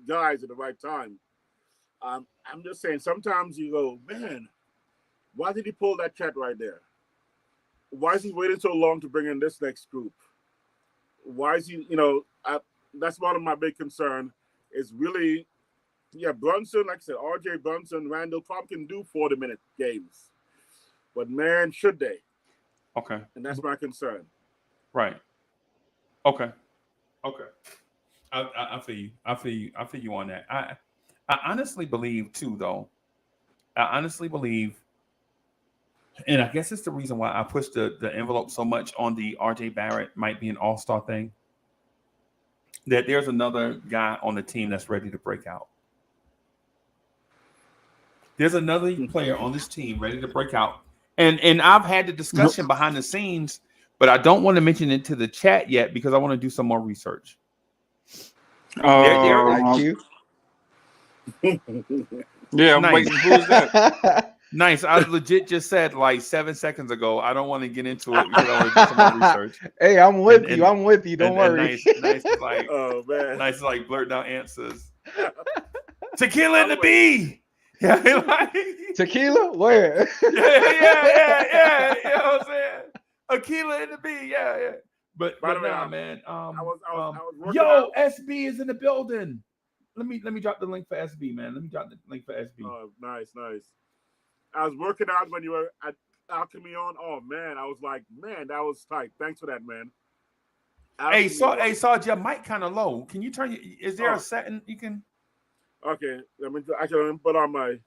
guys at the right time. I'm just saying, sometimes you go, man, why did he pull that cat right there? Why is he waiting so long to bring in this next group? Why is he, that's one of my big concern is really, Brunson, like I said, RJ, Brunson, Randle probably can do 40-minute games. But man, should they? Okay. And that's my concern. Right. Okay. I feel you. I feel you on that. I honestly believe too, though. And I guess it's the reason why I pushed the envelope so much on the RJ Barrett might be an all-star thing, that there's another guy on the team that's ready to break out. There's another player on this team ready to break out. And I've had the discussion behind the scenes, but I don't want to mention it to the chat yet because I want to do some more research. Yeah, I'm nice. waiting. Who's that? Nice. I legit just said like 7 seconds ago. I don't want to get into it because I want to do some more research. Hey, I'm with you. I'm with you. Don't worry. Nice is like, oh man. Nice is like blurt out answers. Tequila and the bee. Yeah, like, tequila? Where? yeah. You know what I'm saying? Aquila and the bee. Yeah. But nah, man. I was yo, SB is in the building. Let me drop the link for SB, man. Let me drop the link for SB. Oh, nice. I was working out when you were at Alchemy on. Oh man, I was like, man, that was tight. Thanks for that, man. Hey, Sarge, your mic kind of low. Can you turn? Is there a setting you can? Okay, let me put on my.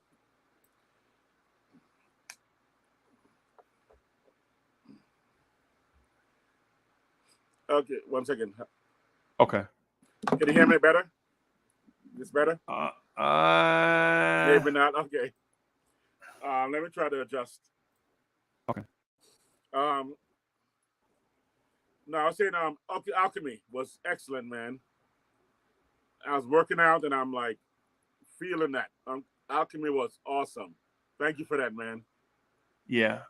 Okay, 1 second. Okay. Can you hear me better? This better? Uh, Maybe not. Okay. Let me try to adjust. Okay. No, I was saying alchemy was excellent, man. I was working out and I'm like feeling that. Alchemy was awesome. Thank you for that, man. Yeah.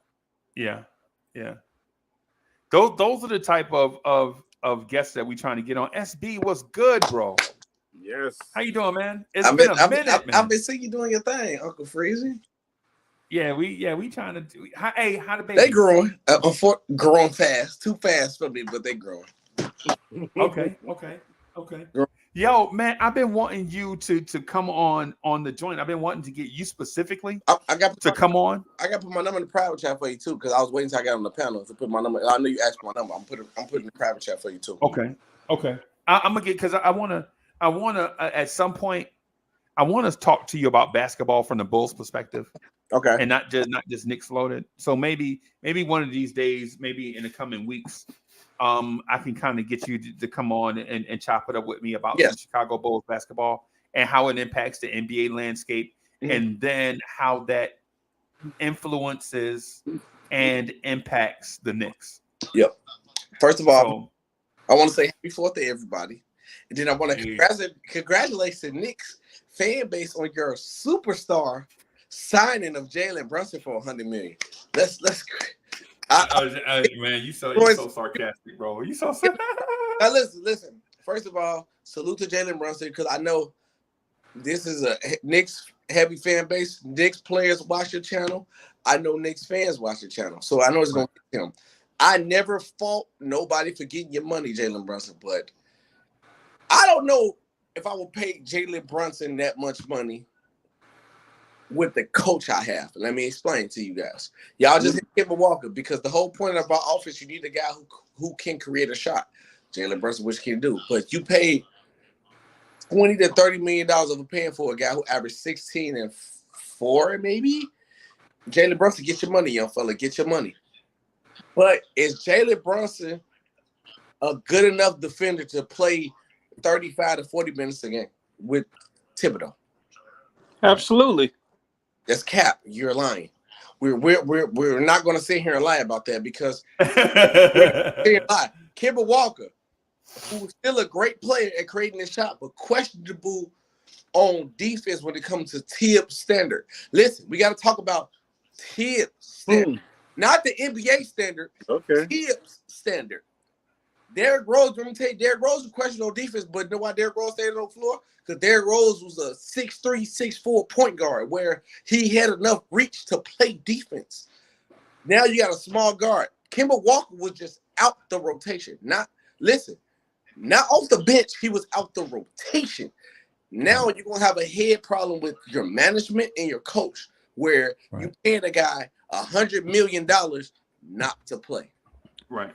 Those are the type of guests that we trying to get on. SB was good, bro. Yes. How you doing, man? It's been a minute, man. I've been seeing you doing your thing, Uncle Freezy. Yeah, we trying to do. How the baby? They growing. Growing fast. Too fast for me, but they growing. Okay. Yo, man, I've been wanting you to come on the joint. I've been wanting to get you specifically I got to come on. I got to put my number in the private chat for you too, because I was waiting till I got on the panel to put my number. I know you asked for my number. I'm putting in the private chat for you too. Okay. I'm gonna get because I wanna at some point I want to talk to you about basketball from the Bulls' perspective. Okay. And not just Knicks loaded. So maybe one of these days, maybe in the coming weeks, I can kind of get you to come on and chop it up with me about some Chicago Bulls basketball and how it impacts the NBA landscape, and then how that influences and impacts the Knicks. Yep. First of all, I want to say happy 4th to everybody. And then I want to congratulate the Knicks fan base on your superstar signing of Jalen Brunson for $100 million. Let's man, you so sarcastic, bro. You so sarcastic. Now listen. First of all, salute to Jalen Brunson, because I know this is a Knicks heavy fan base. Knicks players watch your channel. I know Knicks fans watch your channel, so I know it's gonna be him. I never fault nobody for getting your money, Jalen Brunson, but I don't know if I would pay Jalen Brunson that much money with the coach I have. Let me explain to you guys. Y'all just hit Kemba Walker, because the whole point of our offense, you need a guy who can create a shot. Jalen Brunson, which can do. But you pay $20 to $30 million of paying for a guy who averaged 16 and 4, maybe. Jalen Brunson, get your money, young fella. Get your money. But is Jalen Brunson a good enough defender to play 35 to 40 minutes a game with Thibodeau? Absolutely. That's cap. You're lying. We're not going to sit here and lie about that, because Kemba Walker, who's still a great player at creating a shot, but questionable on defense when it comes to Tibbs standard. Listen, we got to talk about Tibbs standard, not the NBA standard. Okay. Tibbs standard. Derrick Rose, let me tell you, Derrick Rose was questionable defense, but you know why Derrick Rose stayed on the floor? Because Derrick Rose was a 6'3", 6'4" point guard where he had enough reach to play defense. Now you got a small guard. Kemba Walker was just out the rotation. Not off the bench. He was out the rotation. Now you're going to have a head problem with your management and your coach, where you paying a guy $100 million not to play. Right.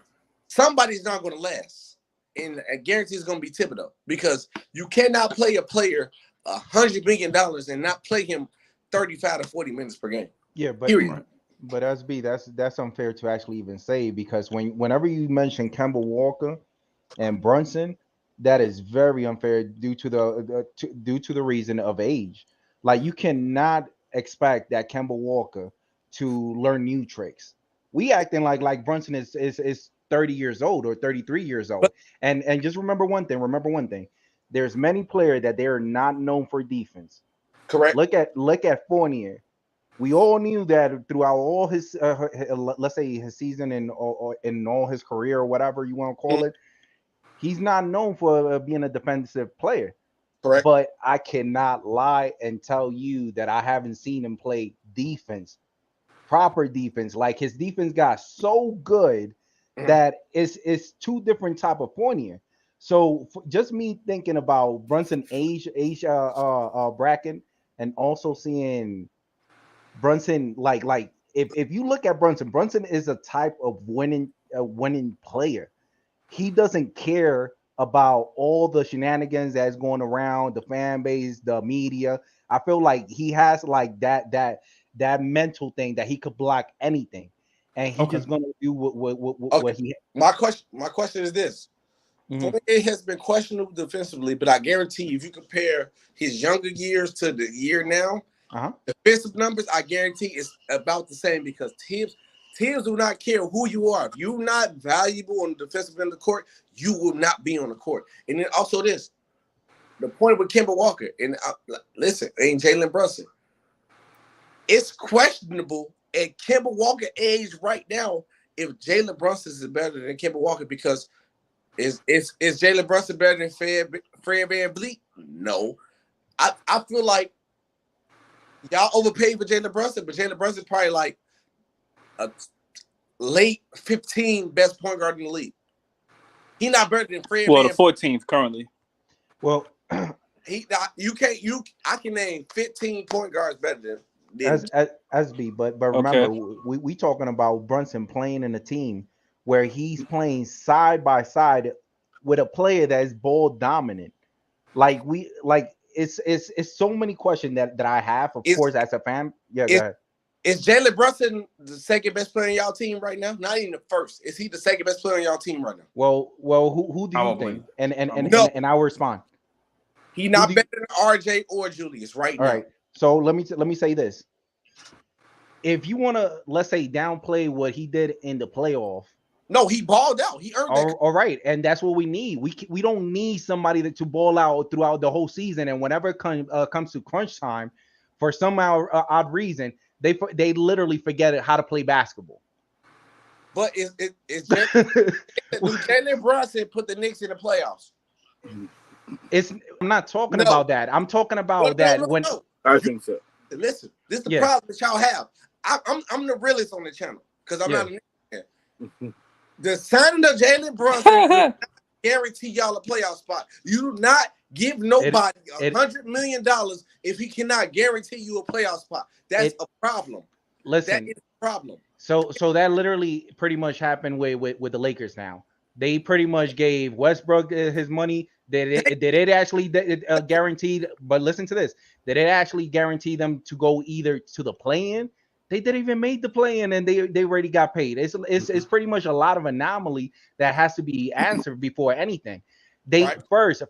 Somebody's not going to last. And I guarantee it's going to be Thibodeau, because you cannot play a player $100 million and not play him 35 to 40 minutes per game. Yeah, but SB, that's unfair to actually even say, because whenever you mention Kemba Walker and Brunson, that is very unfair due to the reason of age. Like, you cannot expect that Kemba Walker to learn new tricks. We acting like Brunson is 30 years old or 33 years old. And just remember one thing. There's many players that they are not known for defense. Correct. Look at Fournier. We all knew that throughout all his let's say his season and in all his career or whatever you want to call it, he's not known for being a defensive player. Correct. But I cannot lie and tell you that I haven't seen him play defense, proper defense. Like, his defense got so good that it's two different type of Fournier. So just me thinking about Brunson age bracket, and also seeing Brunson like if you look at Brunson is a type of winning player. He doesn't care about all the shenanigans that's going around, the fan base, the media. I feel like he has like that mental thing that he could block anything, and he's just gonna do what he. My question is this: Fournier has been questionable defensively, but I guarantee you, if you compare his younger years to the year now, defensive numbers, I guarantee is about the same because teams do not care who you are. If you're not valuable on the defensive end of the court, you will not be on the court. And then also this, the point with Kemba Walker, and listen, ain't Jalen Brunson. It's questionable at Kemba Walker age right now if Jalen Brunson is better than Kemba Walker because is Jalen Brunson better than Fred VanVleet? No. I feel like y'all overpaid for Jalen Brunson, but Jalen Brunson probably like a late 15 best point guard in the league. He not better than Fred. Well, the 14th currently. Well, I can name 15 point guards better than SB, but remember, we talking about Brunson playing in a team where he's playing side by side with a player that is ball dominant. It's so many questions that I have, of course, as a fan. Yeah, go ahead. Is Jalen Brunson the second best player on y'all team right now? Not even the first. Is he the second best player on y'all team right now? Well, who do you think? And I'll respond. He not better than RJ or Julius right now. All right. So let me say this. If you want to, let's say, downplay what he did in the playoff. No, he balled out. He earned that. All right, and that's what we need. We don't need somebody to ball out throughout the whole season. And whenever it comes to crunch time, for some odd reason, they literally forget how to play basketball. But Jalen Brunson put the Knicks in the playoffs? I'm not talking about that. I'm talking about when I think so. Listen, this is the problem that y'all have. I'm the realest on the channel because I'm not a Knicks fan. The signing of Jalen Brunson will not guarantee y'all a playoff spot. You do not give nobody $100 million if he cannot guarantee you a playoff spot. That's a problem. Listen, that is a problem. So that literally pretty much happened with the Lakers now. They pretty much gave Westbrook his money. Did it actually guaranteed? But listen to this. Did it actually guarantee them to go either to the play-in? They didn't even make the play-in, and they already got paid. It's pretty much a lot of anomaly that has to be answered before anything. First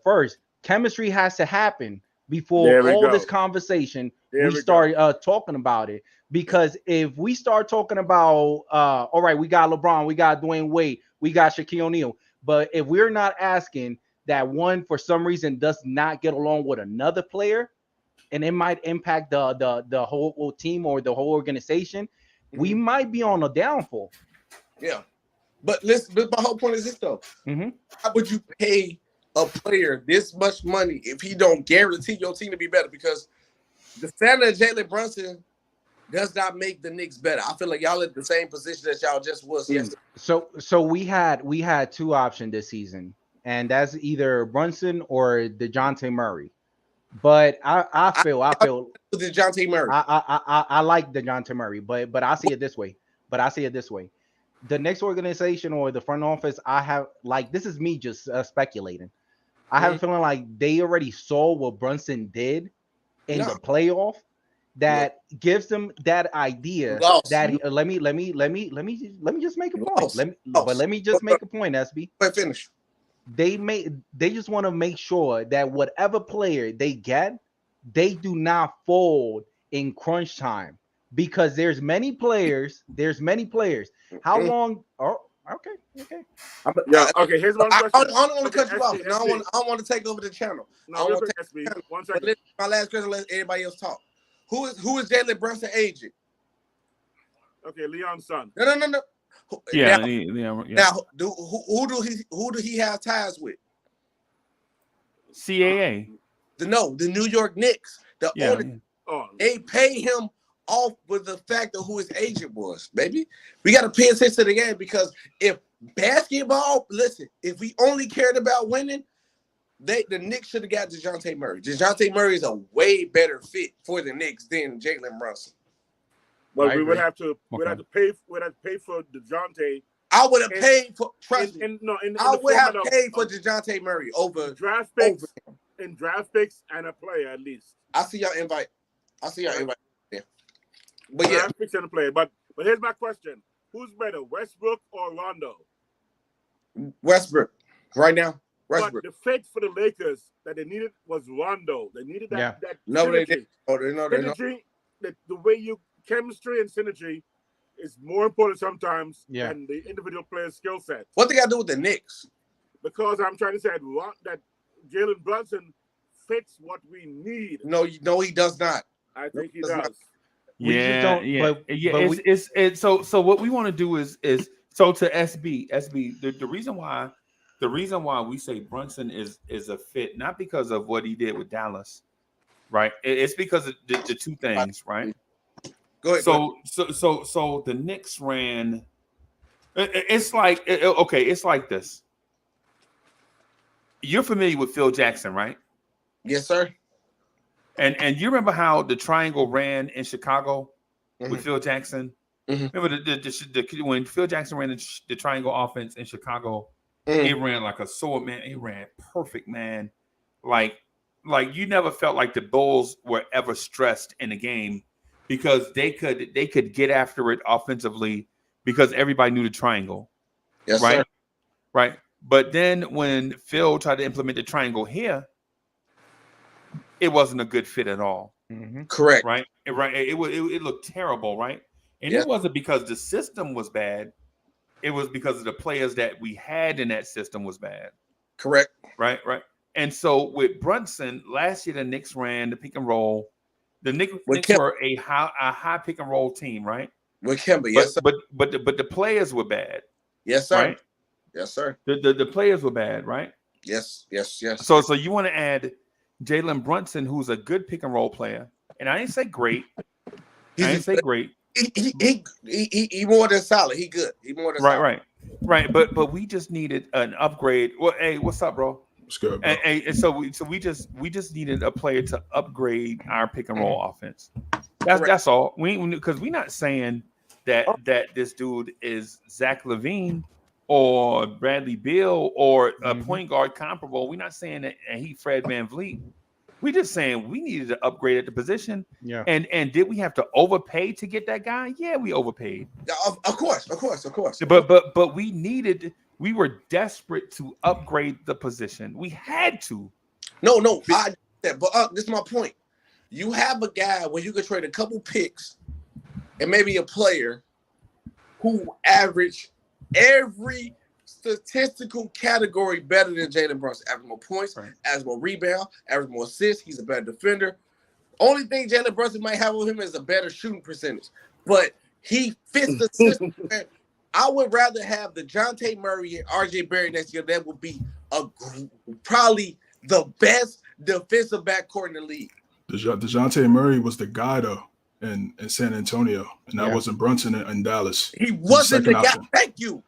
chemistry has to happen before all this conversation. We start talking about it, because if we start talking about all right, we got LeBron, we got Dwayne Wade, we got Shaquille O'Neal, but if we're not asking that one for some reason does not get along with another player, and it might impact the whole team or the whole organization, we might be on a downfall. Yeah, but listen, but my whole point is this though: how would you pay a player this much money if he don't guarantee your team to be better? Because the standard of Jalen Brunson does not make the Knicks better. I feel like y'all at the same position that y'all just was yesterday. So we had two options this season, and that's either Brunson or DeJounte Murray. But I feel DeJounte Murray. I like DeJounte Murray, but I see it this way. The next organization or the front office, I have this is me just speculating. I have a feeling like they already saw what Brunson did in the playoff. That gives them that idea that let me just make a point. Let me just make a point, SB. Finish. They just want to make sure that whatever player they get, they do not fold in crunch time, because there's many players. How long? Oh, okay. Yeah. Okay. Here's one question. I don't want to cut you off. And I don't want to take over the channel. No, real quick, SB. 1 second. My last question. Let everybody else talk. Who is Jalen Brunson agent? Okay, Leon's son. No. Yeah. Now, who do he have ties with? CAA. The New York Knicks. The owner. They pay him off with the fact of who his agent was, baby. We got to pay attention to the game, because if basketball, listen, if we only cared about winning, the Knicks should have got DeJounte Murray. DeJounte Murray is a way better fit for the Knicks than Jalen Brunson. But we would have to pay for DeJounte I would have paid for. Trust me. I would have paid for DeJounte Murray over draft picks and a player at least. I see your invite. Yeah. But yeah, draft picks and a player. But here's my question: who's better, Westbrook or Rondo? Westbrook. Right now, Westbrook. But the fit for the Lakers that they needed was Rondo. They needed that. No, synergy. they didn't. Oh, they know. Synergy. The way chemistry and synergy is more important sometimes than the individual player's skill set. What they got to do with the Knicks? Because I'm trying to say that Jalen Brunson fits what we need. No, he does not. I think he does. So what we want to do is so to SB the reason why we say Brunson is a fit, not because of what he did with Dallas, right? It's because of the two things, right? Go ahead. So the Knicks ran. It's like it's like this. You're familiar with Phil Jackson, right? Yes, sir. And you remember how the triangle ran in Chicago with Phil Jackson? Remember when Phil Jackson ran the triangle offense in Chicago? It ran like a sword, man. It ran perfect, man. Like you never felt like the Bulls were ever stressed in a game because they could get after it offensively because everybody knew the triangle. Yes, right? Sir. Right. But then when Phil tried to implement the triangle here, it wasn't a good fit at all. Correct. Right. It looked terrible. Right. And it wasn't because the system was bad. It was because of the players that we had in that system was bad. Correct. Right. And so with Brunson, last year the Knicks ran the pick and roll. The Knicks were a high pick and roll team, right? With Kemba, yes, sir. But the players were bad. Yes, sir. Right? Yes, sir. The players were bad, right? Yes. So you want to add Jalen Brunson, who's a good pick and roll player, and I didn't say great. He more than solid. He good. He more than solid. Right. But we just needed an upgrade. Well, hey, what's up, bro? What's good, bro? And so we just needed a player to upgrade our pick and roll offense. That's all. Because we're not saying that this dude is Zach LaVine or Bradley Beal or a point guard comparable. We're not saying that he Fred VanVleet. We're just saying we needed to upgrade at the position. Yeah. And did we have to overpay to get that guy? Yeah, we overpaid. Of course. But we were desperate to upgrade the position. We had to. No, but this is my point. You have a guy where you can trade a couple picks and maybe a player who average every statistical category better than Jalen Brunson. Average more points, average more rebound, average more assists. He's a better defender. Only thing Jalen Brunson might have with him is a better shooting percentage. But he fits the system. I would rather have DeJounte Murray and RJ Barrett next year. That would be probably the best defensive backcourt in the league. DeJounte Murray was the guy though in San Antonio, and that wasn't Brunson in Dallas. He wasn't the guy. Option. Thank you.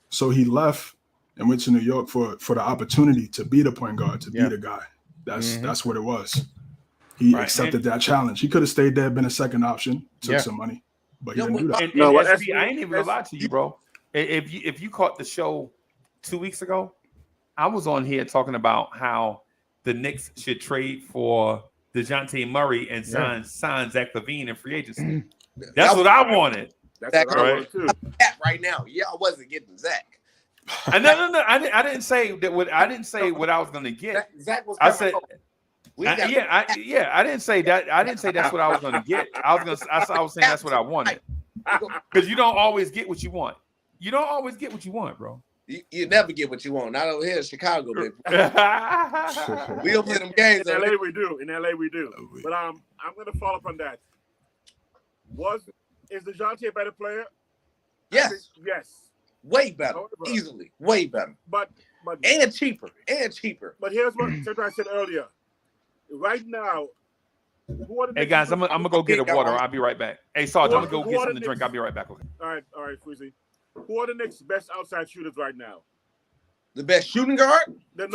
So he left and went to New York for the opportunity to be the point guard, to be the guy. That's what it was. He accepted that challenge. He could have stayed there, been a second option, took some money, but he didn't do that. SB, I ain't even gonna lie to you, bro. If you caught the show 2 weeks ago, I was on here talking about how the Knicks should trade for DeJounte Murray and sign Zach LaVine in free agency. That's what I wanted. That's what I wanted too. Right now, I wasn't getting Zach. No. I didn't say that. I didn't say what I was going to get. Zach was. I said. I didn't say that. I didn't say that's what I was going to get. I was saying that's what I wanted. Because you don't always get what you want. You don't always get what you want, bro. You never get what you want. Not over here in Chicago, baby. We don't play them games. In LA we do. But I'm gonna follow up on that. Is DeJounte a better player? Yes. Way better. However, easily. Way better. But and cheaper. But here's what I said earlier. Right now, hey guys, I'm gonna go get a water. I'll be right back. Hey Sarge, I'm gonna go get something to drink. I'll be right back. Okay. All right, Freezy. Who are the Knicks' best outside shooters right now? The best shooting guard? The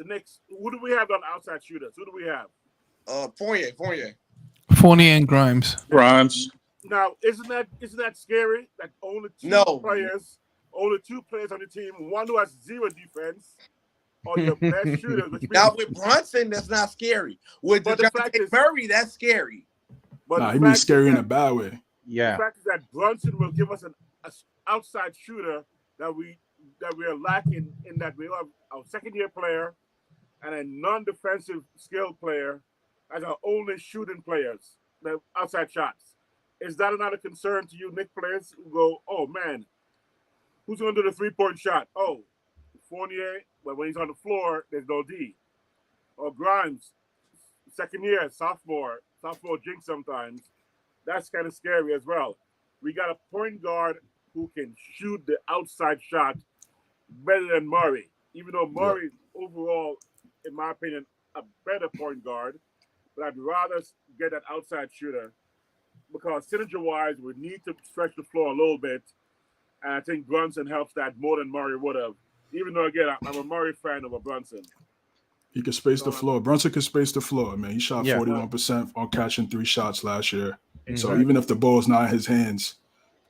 Knicks. Who do we have on outside shooters? Who do we have? Fournier. Fournier and Grimes. Now, isn't that scary? That only two players on the team, one who has zero defense, or your best shooters. Which now with Brunson, that's not scary. With DeJounte Murray, that's scary. But he means scary in a bad way. Yeah. The fact is that Brunson will give us an outside shooter that we are lacking in that we have a second-year player and a non-defensive skill player as our only shooting players, the outside shots. Is that another concern to you, Knicks players who go, oh man, who's going to do the three-point shot? Oh, Fournier, but when he's on the floor, there's no D. Or Grimes, second year, sophomore jinx sometimes. That's kind of scary as well. We got a point guard who can shoot the outside shot better than Murray, even though Murray overall, in my opinion, a better point guard. But I'd rather get that outside shooter because synergy-wise, we need to stretch the floor a little bit. And I think Brunson helps that more than Murray would have. Even though, again, I'm a Murray fan over Brunson. He could space the floor. Brunson could space the floor, man. He shot 41% on catching 3 shots last year. Mm-hmm. So even if the ball's not in his hands,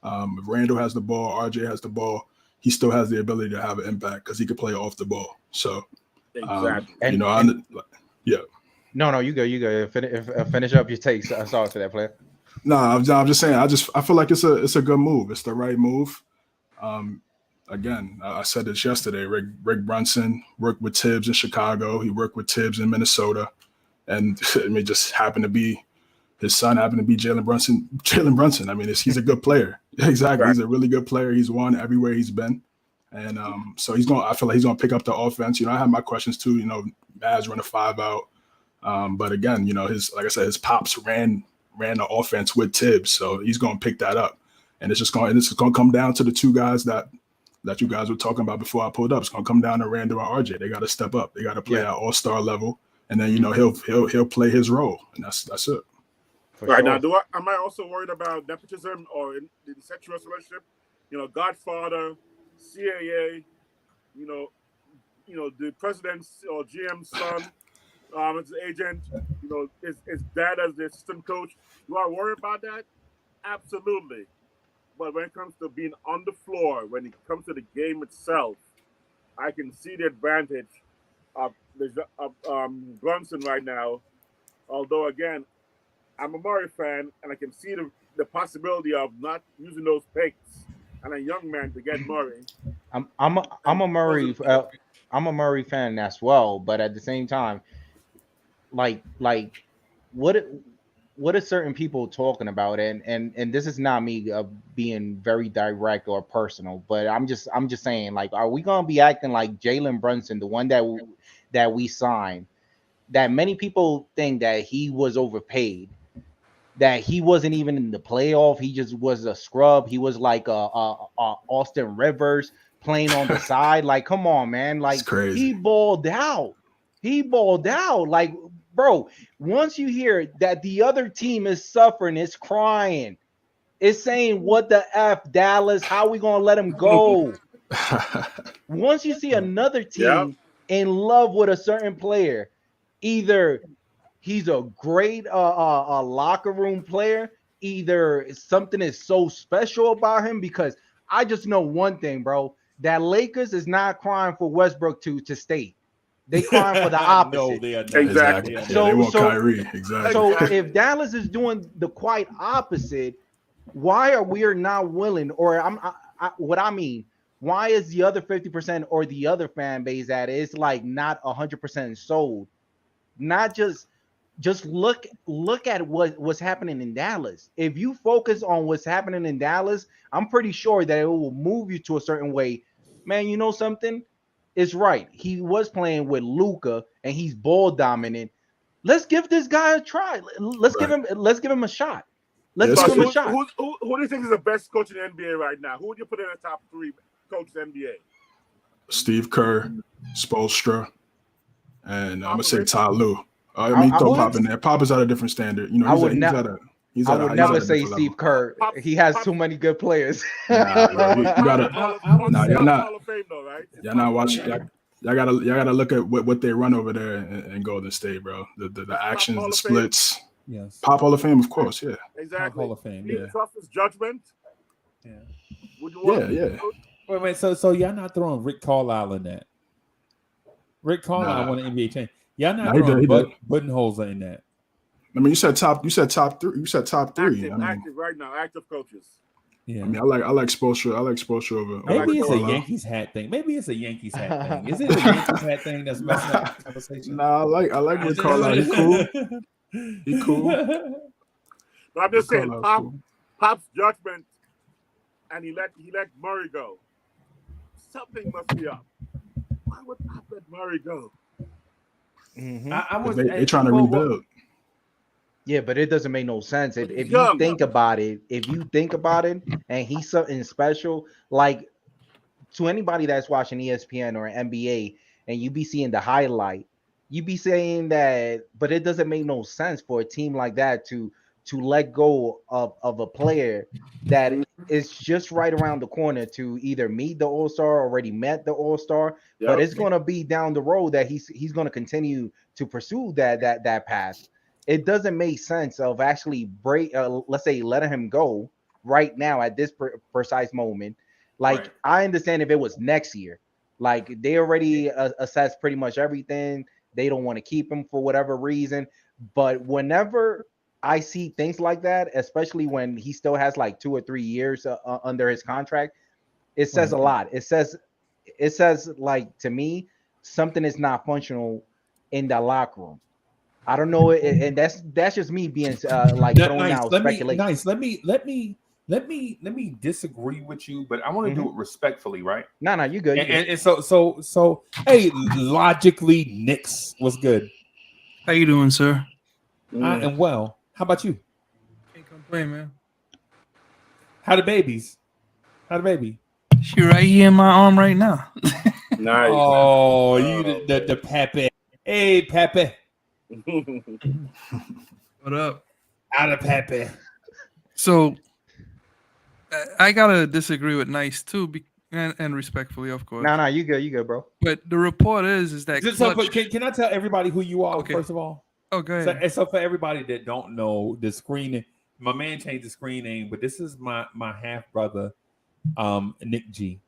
if Randle has the ball, RJ has the ball, he still has the ability to have an impact because he could play off the ball. So, exactly. No, you go. Finish up your takes. Sorry for that, player. No, I'm just saying. I feel like it's a good move. It's the right move. Again, I said this yesterday. Rick Brunson worked with Tibbs in Chicago. He worked with Tibbs in Minnesota, and it just happened to be his son happened to be Jalen Brunson. I mean, he's a good player. Exactly, he's a really good player. He's won everywhere he's been, and so I feel like he's gonna pick up the offense. I have my questions too. Mavs run a 5 out, but again, like I said, his pops ran the offense with Tibbs, so he's gonna pick that up, and it's gonna come down to the two guys that you guys were talking about before I pulled up. It's gonna come down to Randle and RJ. They got to step up. They got to play at all-star level, and then he'll play his role, and that's it. Right now, am I also worried about nepotism or in the sexual relationship? Godfather, CAA, the president's or GM's son, his agent, his dad as the assistant coach. Do I worry about that? Absolutely. But when it comes to being on the floor, when it comes to the game itself, I can see the advantage of Brunson right now. Although, again, I'm a Murray fan, and I can see the possibility of not using those picks and a young man to get Murray. I'm a Murray fan as well, but at the same time, like what are certain people talking about? And this is not me being very direct or personal, but I'm just saying, like, are we gonna be acting like Jalen Brunson, the one that we signed, that many people think that he was overpaid, that he wasn't even in the playoff, he just was a scrub, he was like a Austin Rivers playing on the side? Like, come on, man, like he balled out. Like, bro, once you hear that the other team is suffering, it's crying, it's saying, what the F, Dallas, how we gonna let him go? Once you see another team in love with a certain player, either he's a great locker room player, either something is so special about him, because I just know one thing, bro, that Lakers is not crying for Westbrook to stay. They crying for the opposite. No, they are not. Exactly. They want Kyrie. Exactly. So if Dallas is doing the quite opposite, why are we not willing? Or why is the other 50% or the other fan base that is like not 100% sold? Not just look at what's happening in Dallas. If you focus on what's happening in Dallas, I'm pretty sure that it will move you to a certain way. Man, you know something? It's right. He was playing with Luka and he's ball dominant. Let's give this guy a try. Let's give him a shot. Let's give him a shot. Who do you think is the best coach in the NBA right now? Who would you put in the top 3 coaches in the NBA? Steve Kerr, Spoelstra, and I'm gonna say Ty Lue. I mean, throw Pop in there. Pop is at a different standard. I would never say Steve Kerr. He has too many good players. Y'all not watching. Y'all gotta look at what they run over there in Golden State, bro. The actions, the splits. Yes. Pop Hall of Fame, of course. Yeah. Exactly. Hall of Fame, He yeah. trusts his judgment. Yeah. Would you want Yeah. Wait. So y'all not throwing Rick Carlisle in that? Rick Carlisle Nah. won an NBA championship. Y'all not Nah, he throwing did. Budenholzer in that. I mean, you said top 3. You said top 3. active, I mean, active right now, active coaches. Yeah. I mean, I like Spoelstra. I like Spoelstra over. Maybe it's a Carlisle. Yankees hat thing. Maybe it's a Yankees hat thing. Is it a Yankees hat thing that's messing up the conversation? Nah, I like Rick Carlisle. He cool. He cool. But I'm just saying, Carlisle's cool. Pop's judgment, and he let Murray go. Something must be up. Why would Pop let Murray go? They trying to rebuild. Yeah, but it doesn't make no sense if you Young. think about it. If you think about it, and he's something special, like to anybody that's watching ESPN or NBA, and you be seeing the highlight, you be saying that, but it doesn't make no sense for a team like that to let go of a player that is just right around the corner to either meet the All-Star, already met the All-Star, but it's going to be down the road that he's going to continue to pursue that path. It doesn't make sense of actually let's say letting him go right now at this precise moment. Like, right. I understand if it was next year, like they already assessed pretty much everything. They don't want to keep him for whatever reason. But whenever I see things like that, especially when he still has like 2 or 3 years under his contract, it says a lot. It says like, to me, something is not functional in the locker room. I don't know, and that's just me being like throwing out speculation. Let me disagree with you, but I want to do it respectfully, right? No, you good. And so, hey, logically, Knicks was good. How you doing, sir? I am well. How about you? Can't complain, man. How the babies? How the baby? She right here in my arm right now. Nice. Oh, you the Pepe. Hey, Pepe. What up? Out of Pepe. So I gotta disagree with Nice too, and respectfully, of course. No, you good, bro. But the report is that. Can I tell everybody who you are first of all? Oh, go ahead. So for everybody that don't know, the screen, my man changed the screen name, but this is my half brother, Nick G.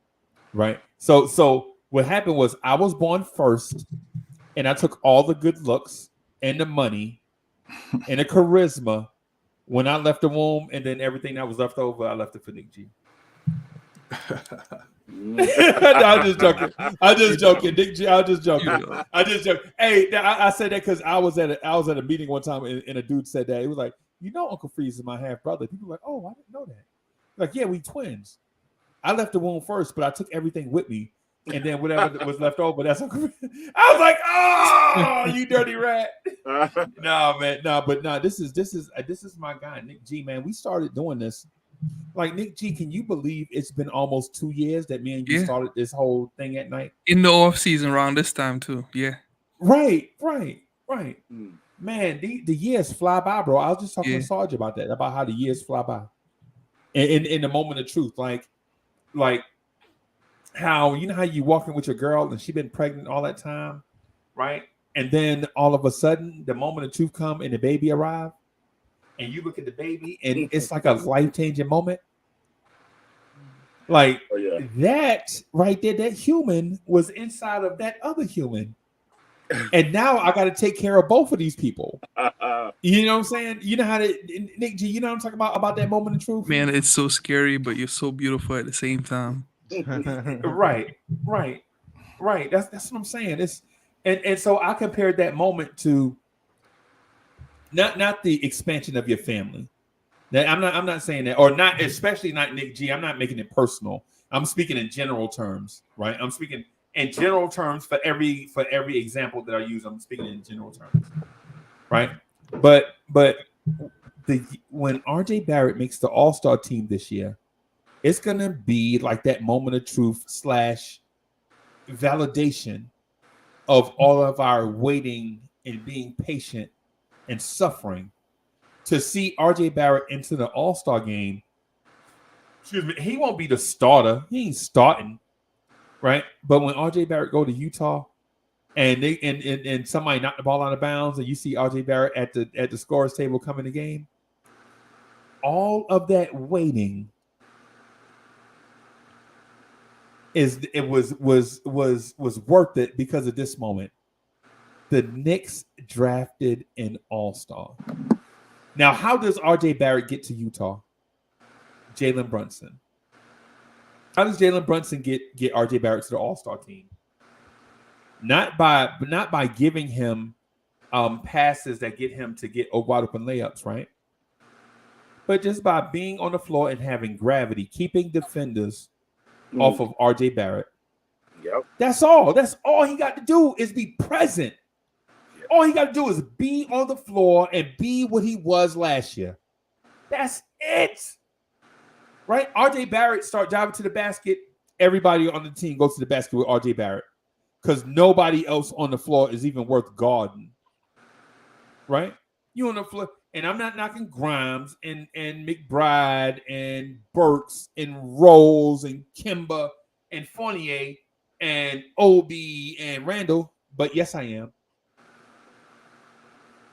Right. So what happened was I was born first, and I took all the good looks and the money and the charisma when I left the womb, and then everything that was left over, I left it for Nick G. No, I'm just joking. Nick G, I'm just joking. Hey, I said that because I was at a meeting one time, and a dude said that. He was like, Uncle Freeze is my half brother. People were like, oh, I didn't know that. Like, yeah, we twins. I left the womb first, but I took everything with me. And then whatever was left over, that's Uncle Freeze. I was like, oh, you dirty rat. No, man. No, but no, this is my guy, Nick G, man. We started doing this. Like, Nick G, can you believe it's been almost 2 years that me and you started this whole thing at night? In the offseason around this time, too. Yeah. Right. Man, the years fly by, bro. I was just talking to Sarge about that, about how the years fly by. In the moment of truth. Like how, how you walking with your girl and she been pregnant all that time, right? And then all of a sudden, the moment of truth come and the baby arrive. And you look at the baby, and it's like a life-changing moment. Like, that right there, that human was inside of that other human. And now I got to take care of both of these people. You know what I'm saying? You know how to, Nick G, you know what I'm talking about that moment of truth? Man, it's so scary, but you're so beautiful at the same time. Right. That's what I'm saying. It's and so I compared that moment to not the expansion of your family. That I'm not saying that, or not, especially not Nick G. I'm not making it personal. I'm speaking in general terms, right? I'm speaking in general terms for every example that I use. I'm speaking in general terms, right? But when RJ Barrett makes the All-Star team this year, it's gonna be like that moment of truth / validation of all of our waiting and being patient and suffering to see RJ Barrett into the All-Star game. Excuse me, he won't be the starter. He ain't starting, right? But when RJ Barrett go to Utah, and somebody knocked the ball out of bounds, and you see RJ Barrett at the scorer's table coming the game. All of that waiting was worth it because of this moment. The Knicks drafted an all-star. Now, how does RJ Barrett get to Utah? Jalen Brunson. How does Jalen Brunson get RJ Barrett to the all-star team? Not by giving him passes that get him to get wide open layups, right? But just by being on the floor and having gravity, keeping defenders off of RJ Barrett. Yep. That's all. That's all he got to do is be present. Yep. All he got to do is be on the floor and be what he was last year. That's it. Right? RJ Barrett start driving to the basket. Everybody on the team goes to the basket with RJ Barrett because nobody else on the floor is even worth guarding. Right? You on the floor. And I'm not knocking Grimes and McBride and Burks and Rose and Kimba and Fournier and Obi and Randle, but yes, I am.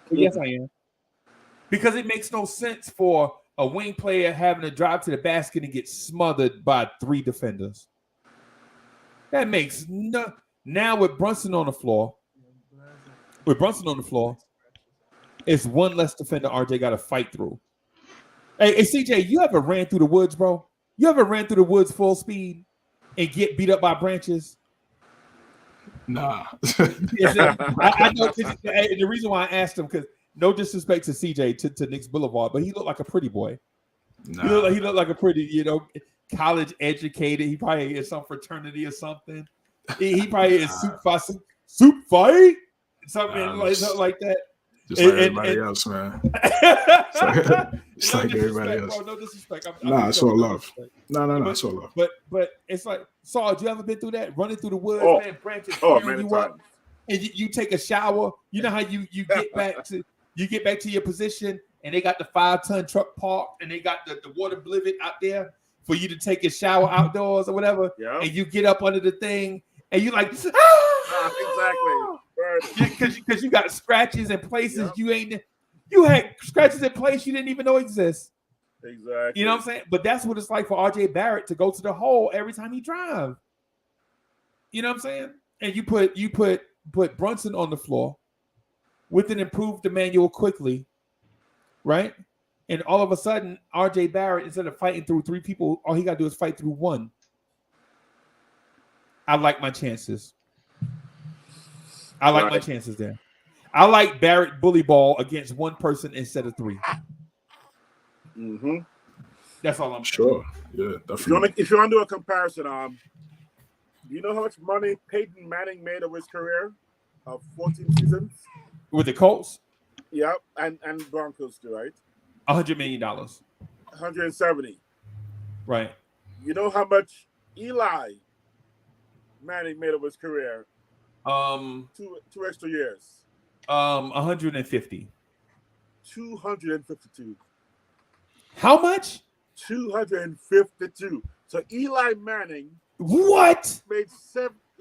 Yes, I am. Because it makes no sense for a wing player having to drive to the basket and get smothered by 3 defenders. That makes no. Now with Brunson on the floor, it's one less defender RJ got to fight through. Hey, CJ, you ever ran through the woods, bro? You ever ran through the woods full speed and get beat up by branches? Nah. I know. The reason why I asked him, because no disrespect to CJ, to Knicks Boulevard, but he looked like a pretty boy. Nah. He looked like a pretty, college educated. He probably is some fraternity or something. He probably is soup fight, something like that. Just like everybody else, man. It's like everybody else. Bro, no disrespect. It's all love. No, it's all love. But it's like, Saul, you ever been through that? Running through the woods, man, branches tearing you up, and you take a shower. You know how you get back to your position, and they got the 5-ton truck parked, and they got the water blivet out there for you to take a shower outdoors or whatever. Yep. And you get up under the thing, and you like, exactly. Because you got scratches in places you had scratches in place you didn't even know exist. Exactly. You know what I'm saying? But that's what it's like for RJ Barrett to go to the hole every time he drives. You know what I'm saying? And you put Brunson on the floor with an improved Emmanuel quickly, right? And all of a sudden, RJ Barrett, instead of fighting through 3 people, all he got to do is fight through 1. I like my chances. My chances there. I like Barrett bully ball against 1 person instead of 3. Mm-hmm. That's all I'm sure. Yeah, definitely. If you want to do a comparison, do you know how much money Peyton Manning made of his career of 14 seasons with the Colts? Yep, and Broncos too, right? $100 million. 170. Right. You know how much Eli Manning made of his career? 2 extra years. 150. 252. How much? 252. So Eli Manning made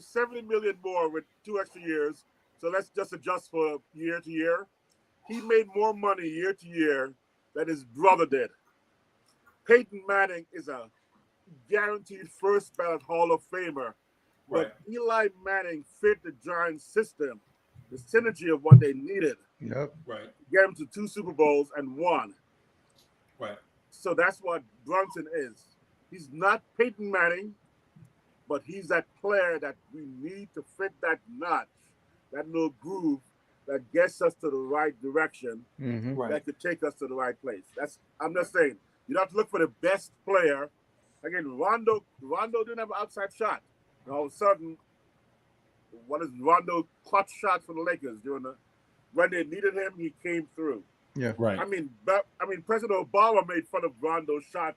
70 million more with 2 extra years. So let's just adjust for year to year. He made more money year to year than his brother did. Peyton Manning is a guaranteed first ballot Hall of Famer. Right. But Eli Manning fit the Giants system, the synergy of what they needed. Yep. Right. Get him to 2 Super Bowls and 1. Right. So that's what Brunson is. He's not Peyton Manning, but he's that player that we need to fit that notch, that little groove that gets us to the right direction, that could take us to the right place. I'm just saying, you don't have to look for the best player. Again, Rondo didn't have an outside shot. And all of a sudden, what is Rondo clutch shots for the Lakers when they needed him, he came through. Yeah, right. I mean, President Obama made fun of Rondo's shots.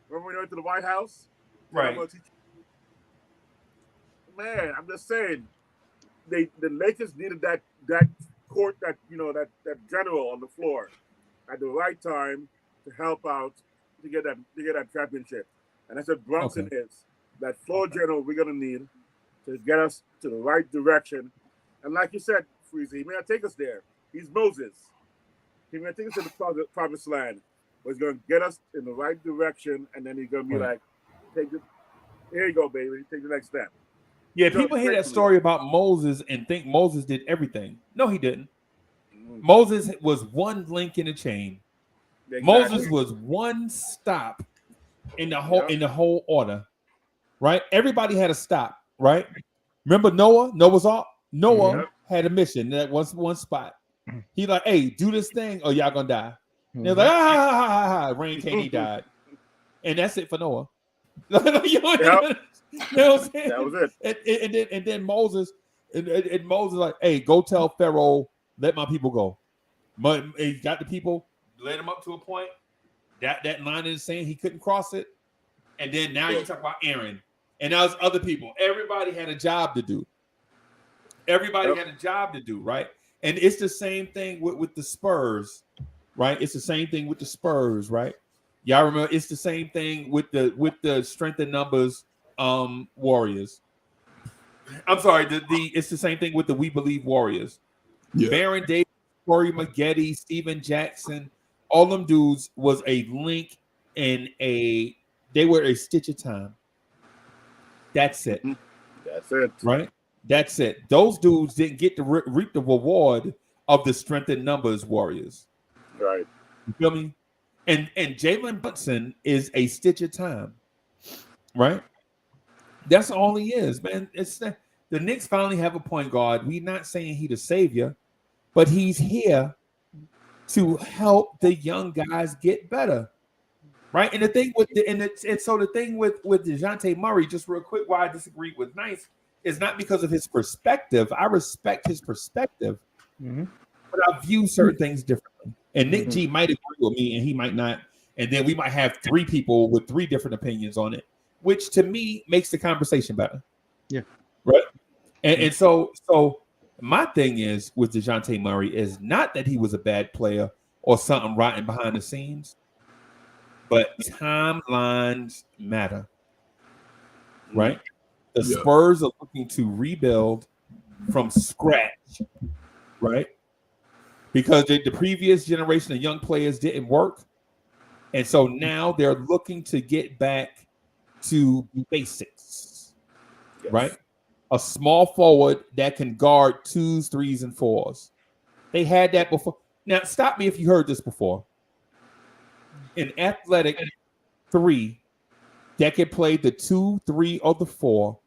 Remember when he went to the White House? Right. Man, I'm just saying, the Lakers needed that court, that general on the floor at the right time to help out to get that championship. And that's what Brunson is. That floor general we're gonna need to get us to the right direction. And like you said, Freezy, he may not take us there. He's Moses. He may take us to the promised land. But he's going to get us in the right direction, and then he's going to be like, here you go, baby. Take the next step. Yeah, people hear that story about Moses and think Moses did everything. No, he didn't. Moses was one link in the chain. Exactly. Moses was one stop in the whole order, right? Everybody had a stop, right? Remember Noah's Ark? Noah had a mission. That was one spot. He like, hey, do this thing or y'all gonna die. They're like, rain came, he died. And that's it for Noah. You know what I'm saying? That was it. And then Moses, and Moses like, hey, go tell Pharaoh, let my people go. But he got the people, led them up to a point. That line is saying he couldn't cross it. And then now you talk about Aaron. And now it's other people. Everybody had a job to do. Right? And it's the same thing with the Spurs, right? It's the same thing with the Spurs, right? Y'all remember it's the same thing with the strength in numbers Warriors. I'm sorry, it's the same thing with the We Believe Warriors. Yeah. Baron Davis, Corey Maggette, Steven Jackson, all them dudes was a link and they were a stitch of time. That's it. That's it. Right? That's it. Those dudes didn't get to reap the reward of the strength in numbers Warriors. Right. You feel me? And Jalen Brunson is a stitch of time. Right? That's all he is, man. The Knicks finally have a point guard. We're not saying he's the savior, but he's here to help the young guys get better. Right? And the thing with the thing with DeJounte Murray, just real quick, why I disagree with Nice, is not because of his perspective. I respect his perspective, but I view certain things differently. And Nick G might agree with me, and he might not. And then we might have three people with three different opinions on it, which to me makes the conversation better. Yeah. Right. And so my thing is with DeJounte Murray is not that he was a bad player or something rotten behind the scenes, but timelines matter. Right. The Spurs are looking to rebuild from scratch. Right. Because the previous generation of young players didn't work. And so now they're looking to get back to basics, right? A small forward that can guard 2s, 3s, and 4s. They had that before. Now, stop me if you heard this before. An athletic 3 that can play the 2, 3, or the 4,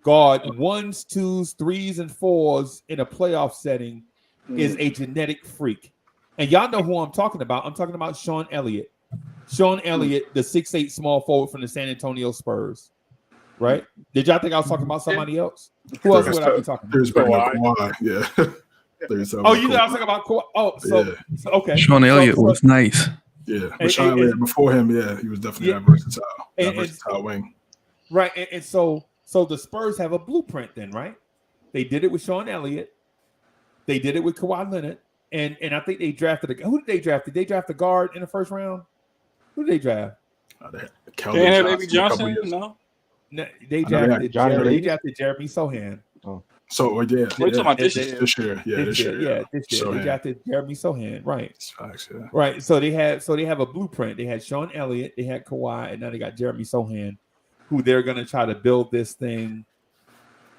guard 1s, 2s, 3s, and 4s in a playoff setting is a genetic freak. And y'all know who I'm talking about. I'm talking about Sean Elliott. Sean Elliott, the 6'8" small forward from the San Antonio Spurs. Right? Did y'all think I was talking about somebody else? Who else would I be talking about? Kawhi. Yeah. Oh, you know I was talking about Kawhi. Oh, so okay. Sean Elliott was nice. Yeah. But Sean Elliott before him, he was definitely that versatile wing. Right. And so the Spurs have a blueprint then, right? They did it with Sean Elliott. They did it with Kawhi Leonard. And I think they drafted who did they draft? Did they draft a guard in the first round? Who did they draft? They had Baby Johnson, no? They drafted Jeremy Sohan. Oh. So we're talking about this year. This year. This year. They drafted Jeremy Sohan, right? Facts, yeah. Right. So they have a blueprint. They had Sean Elliott, they had Kawhi, and now they got Jeremy Sohan, who they're gonna try to build this thing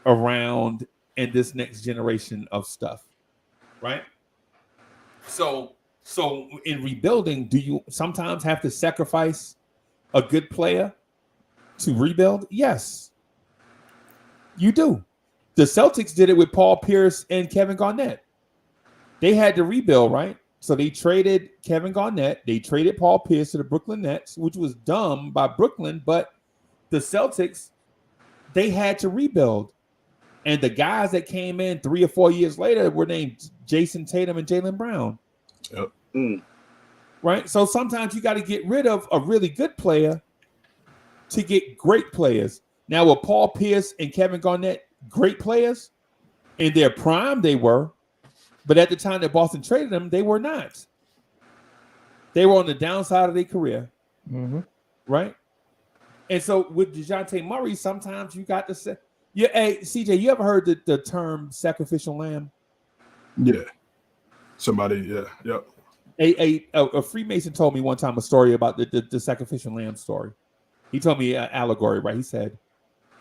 around in this next generation of stuff. Right? So in rebuilding, do you sometimes have to sacrifice a good player to rebuild? Yes, you do. The Celtics did it with Paul Pierce and Kevin Garnett. They had to rebuild, right? So they traded Kevin Garnett. They traded Paul Pierce to the Brooklyn Nets, which was dumb by Brooklyn, but the Celtics, they had to rebuild. And the guys that came in 3 or 4 years later were named Jason Tatum and Jaylen Brown. Yep. Right? So sometimes you got to get rid of a really good player to get great players. Now, with Paul Pierce and Kevin Garnett, great players in their prime, they were, but at the time that Boston traded them, they were not. They were on the downside of their career, right? And so with DeJounte Murray, sometimes you got to say, Yeah, hey CJ, you ever heard the term sacrificial lamb? Yeah. Somebody, yep. A Freemason told me one time a story about the sacrificial lamb story. He told me an allegory, right? He said,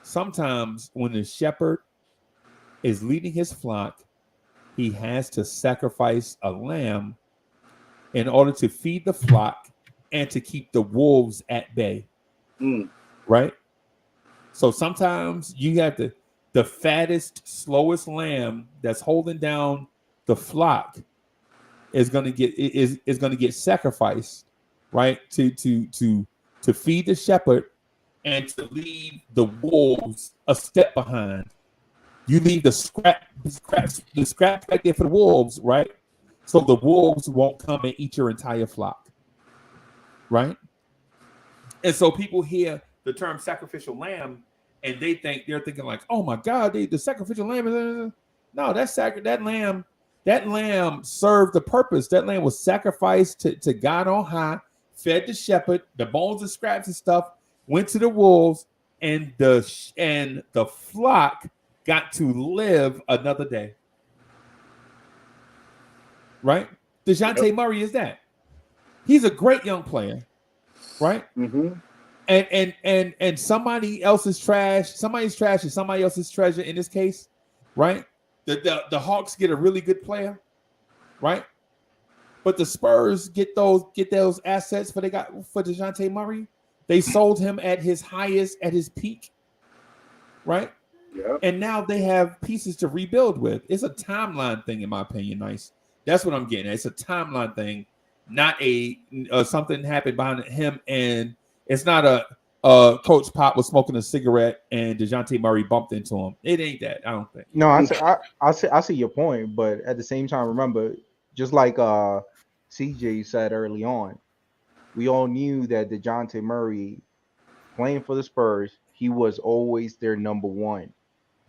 sometimes when the shepherd is leading his flock, he has to sacrifice a lamb in order to feed the flock and to keep the wolves at bay. Right? So sometimes you have the fattest, slowest lamb that's holding down the flock is gonna get sacrificed, right? To feed the shepherd and to leave the wolves a step behind. You leave the scraps right there for the wolves, right? So the wolves won't come and eat your entire flock, right? And so people hear the term sacrificial lamb and they're thinking like, oh my God, the sacrificial lamb is no, that lamb served the purpose. That lamb was sacrificed to God on high, fed the shepherd, the bones and scraps and stuff went to the wolves, and the flock got to live another day. Right? DeJounte Murray is that. He's a great young player, right? Mm-hmm. And somebody else's trash, somebody's trash is somebody else's treasure in this case, right? The Hawks get a really good player, right? But the Spurs get those assets for DeJounte Murray. They sold him at his highest, at his peak, right? Yeah. And now they have pieces to rebuild with. It's a timeline thing, in my opinion. Nice. That's what I'm getting at. It's a timeline thing, not a something happened behind him, and it's not a Coach Pop was smoking a cigarette and DeJounte Murray bumped into him. It ain't that. I don't think. No, I see your point, but at the same time, remember, just like CJ said early on, we all knew that DeJounte Murray playing for the Spurs, he was always their number one.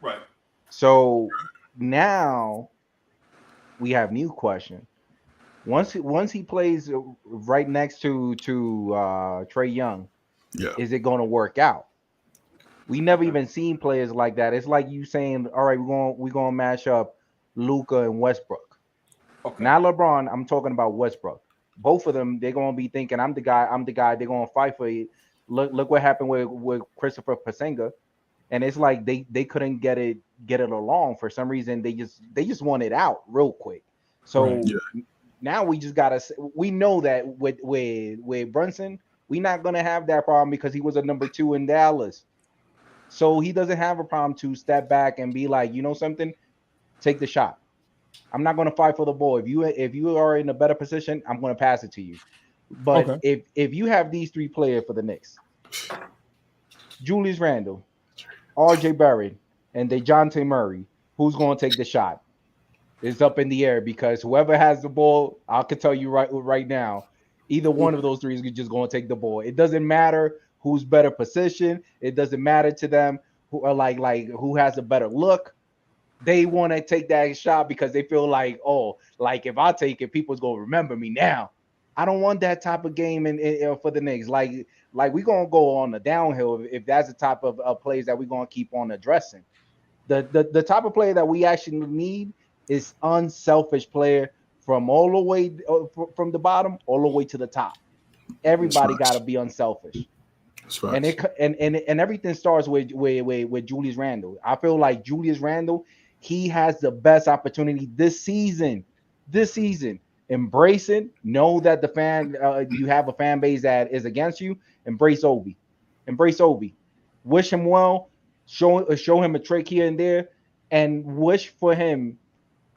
Right. So now we have new question. Once he plays right next to Trae Young, is it going to work out? We never even seen players like that. It's like you saying, all right, we're going to match up Luka and Westbrook. Okay. Not LeBron. I'm talking about Westbrook. Both of them, they're going to be thinking, I'm the guy. They're going to fight for you. Look what happened with Christopher Porzingis, and it's like they couldn't get it along for some reason. They just want it out real quick. So now we know that with Brunson, we're not gonna have that problem because he was a number 2 in Dallas. So he doesn't have a problem to step back and be like, you know something, take the shot. I'm not gonna fight for the ball. If you are in a better position, I'm gonna pass it to you. But if you have these 3 players for the Knicks, Julius Randle, RJ Barrett, and DeJounte Murray, who's gonna take the shot? It's up in the air because whoever has the ball, I can tell you right now, either one of those 3 is just going to take the ball. It doesn't matter who's better position. It doesn't matter to them who are like who has a better look. They want to take that shot because they feel like, oh, like if I take it, people's gonna remember me now. I don't want that type of game for the Knicks. Like we're gonna go on the downhill if that's the type of plays that we're gonna keep on addressing. The type of player that we actually need is unselfish player from all the way from the bottom all the way to the top. Everybody got to be unselfish. And everything starts with Julius Randle. I feel like Julius Randle, he has the best opportunity this season. Embrace it. Know that you have a fan base that is against you. Embrace Obi. Wish him well. Show him a trick here and there, and wish for him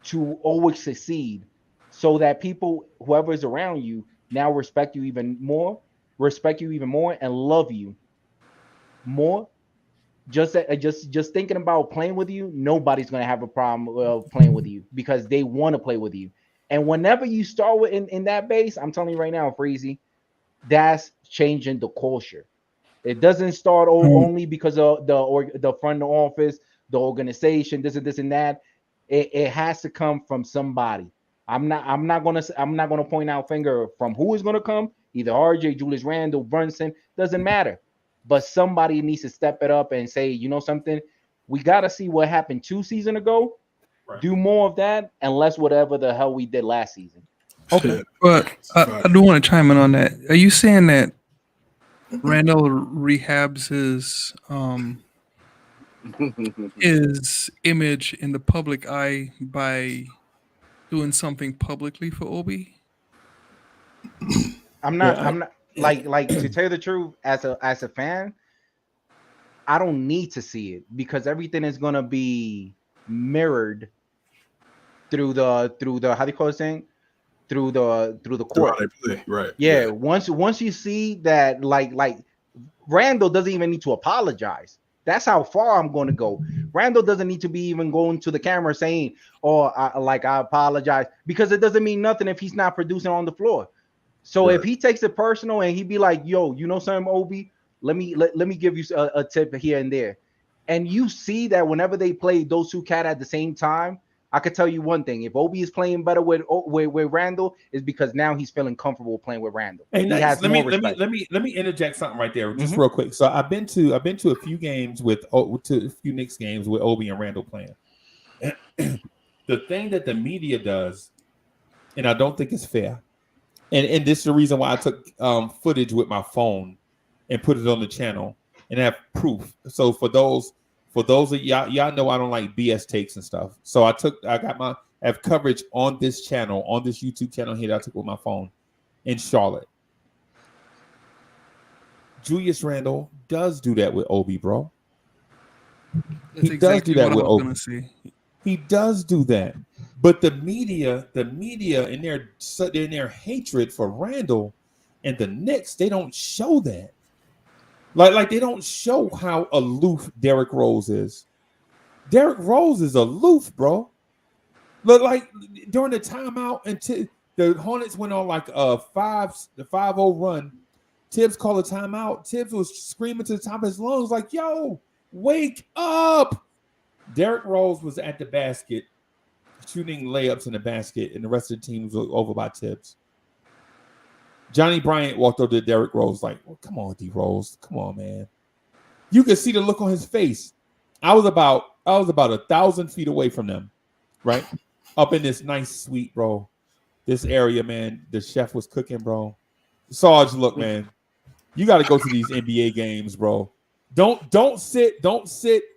to always succeed, so that people, whoever is around you, now respect you even more, and love you more. Just thinking about playing with you, nobody's gonna have a problem playing with you because they want to play with you. And whenever you start in that base, I'm telling you right now, Freezy, that's changing the culture. It doesn't start only because of the front office, the organization, this and that. It has to come from somebody. I'm not gonna point out finger from who is gonna come. Either RJ, Julius Randle, Brunson, doesn't matter. But somebody needs to step it up and say, you know something, We got to see what happened 2 seasons ago. Right. Do more of that and less whatever the hell we did last season. Okay, but I do want to chime in on that. Are you saying that Randle rehabs his image in the public eye by doing something publicly for Obi? I'm not like to tell you the truth, as a fan, I don't need to see it because everything is gonna be mirrored through the how do you call this thing? Through the court. Right. Yeah. Once you see that like Randle doesn't even need to apologize. That's how far I'm going to go. Randle doesn't need to be even going to the camera saying, "Oh, I apologize," because it doesn't mean nothing if he's not producing on the floor. So if he takes it personal and he be like, "Yo, you know something, Obi? Let me give you a tip here and there," and you see that whenever they play those two cats at the same time, I could tell you one thing: if Obi is playing better with Randle, is because now he's feeling comfortable playing with Randle. Hey, he has let me interject something right there, just real quick. So I've been to a few games to a few Knicks games with Obi and Randle playing. The thing that the media does, and I don't think it's fair, and this is the reason why I took footage with my phone and put it on the channel and have proof. So for those of y'all know I don't like BS takes and stuff. So I have coverage on this channel, on this YouTube channel here that I took with my phone in Charlotte. Julius Randle does do that with Obi, bro. He does do that with Obi. He does do that. But the media in their hatred for Randle and the Knicks, they don't show that. Like they don't show how aloof Derrick Rose is. Derrick Rose is aloof, bro. But like during the timeout until the Hornets went on like the 5-0 run, Tibbs called a timeout. Tibbs was screaming to the top of his lungs like, "Yo, wake up!" Derrick Rose was at the basket, shooting layups in the basket, and the rest of the team was over by Tibbs. Johnny Bryant walked over to Derrick Rose like, "Well, come on, D Rose, come on, man." You could see the look on his face. I was about 1,000 feet away from them, right? Up in this nice suite, bro. This area, man, the chef was cooking, bro. Sarge, look, man, you got to go to these NBA games, bro. Don't sit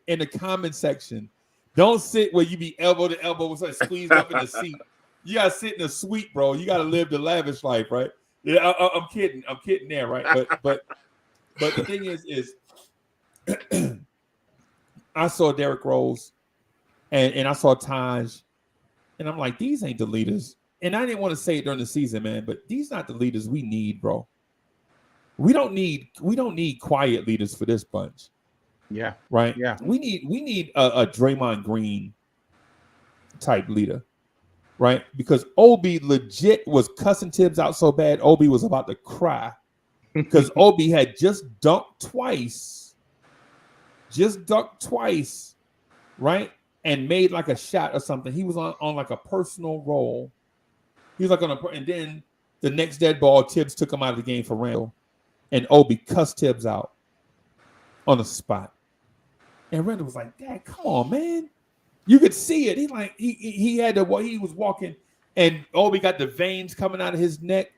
in the comment section. Don't sit where you be elbow to elbow with like squeezed up in the seat. You got to sit in the suite, bro. You got to live the lavish life, right? Yeah, I'm kidding. I'm kidding there, right? But the thing is I saw Derrick Rose and I saw Taj, and I'm like, these ain't the leaders. And I didn't want to say it during the season, man, but these not the leaders we need, bro. We don't need quiet leaders for this bunch. Yeah. Right? Yeah. We need a Draymond Green type leader. Right? Because Obi legit was cussing Tibbs out so bad, Obi was about to cry. Because Obi had just dunked twice, right? And made like a shot or something. He was on like a personal roll. He was like and then the next dead ball, Tibbs took him out of the game for Randle. And Obi cussed Tibbs out on the spot. And Randle was like, "Dad, come on, man." You could see it. He had to he was walking, and Obi got the veins coming out of his neck.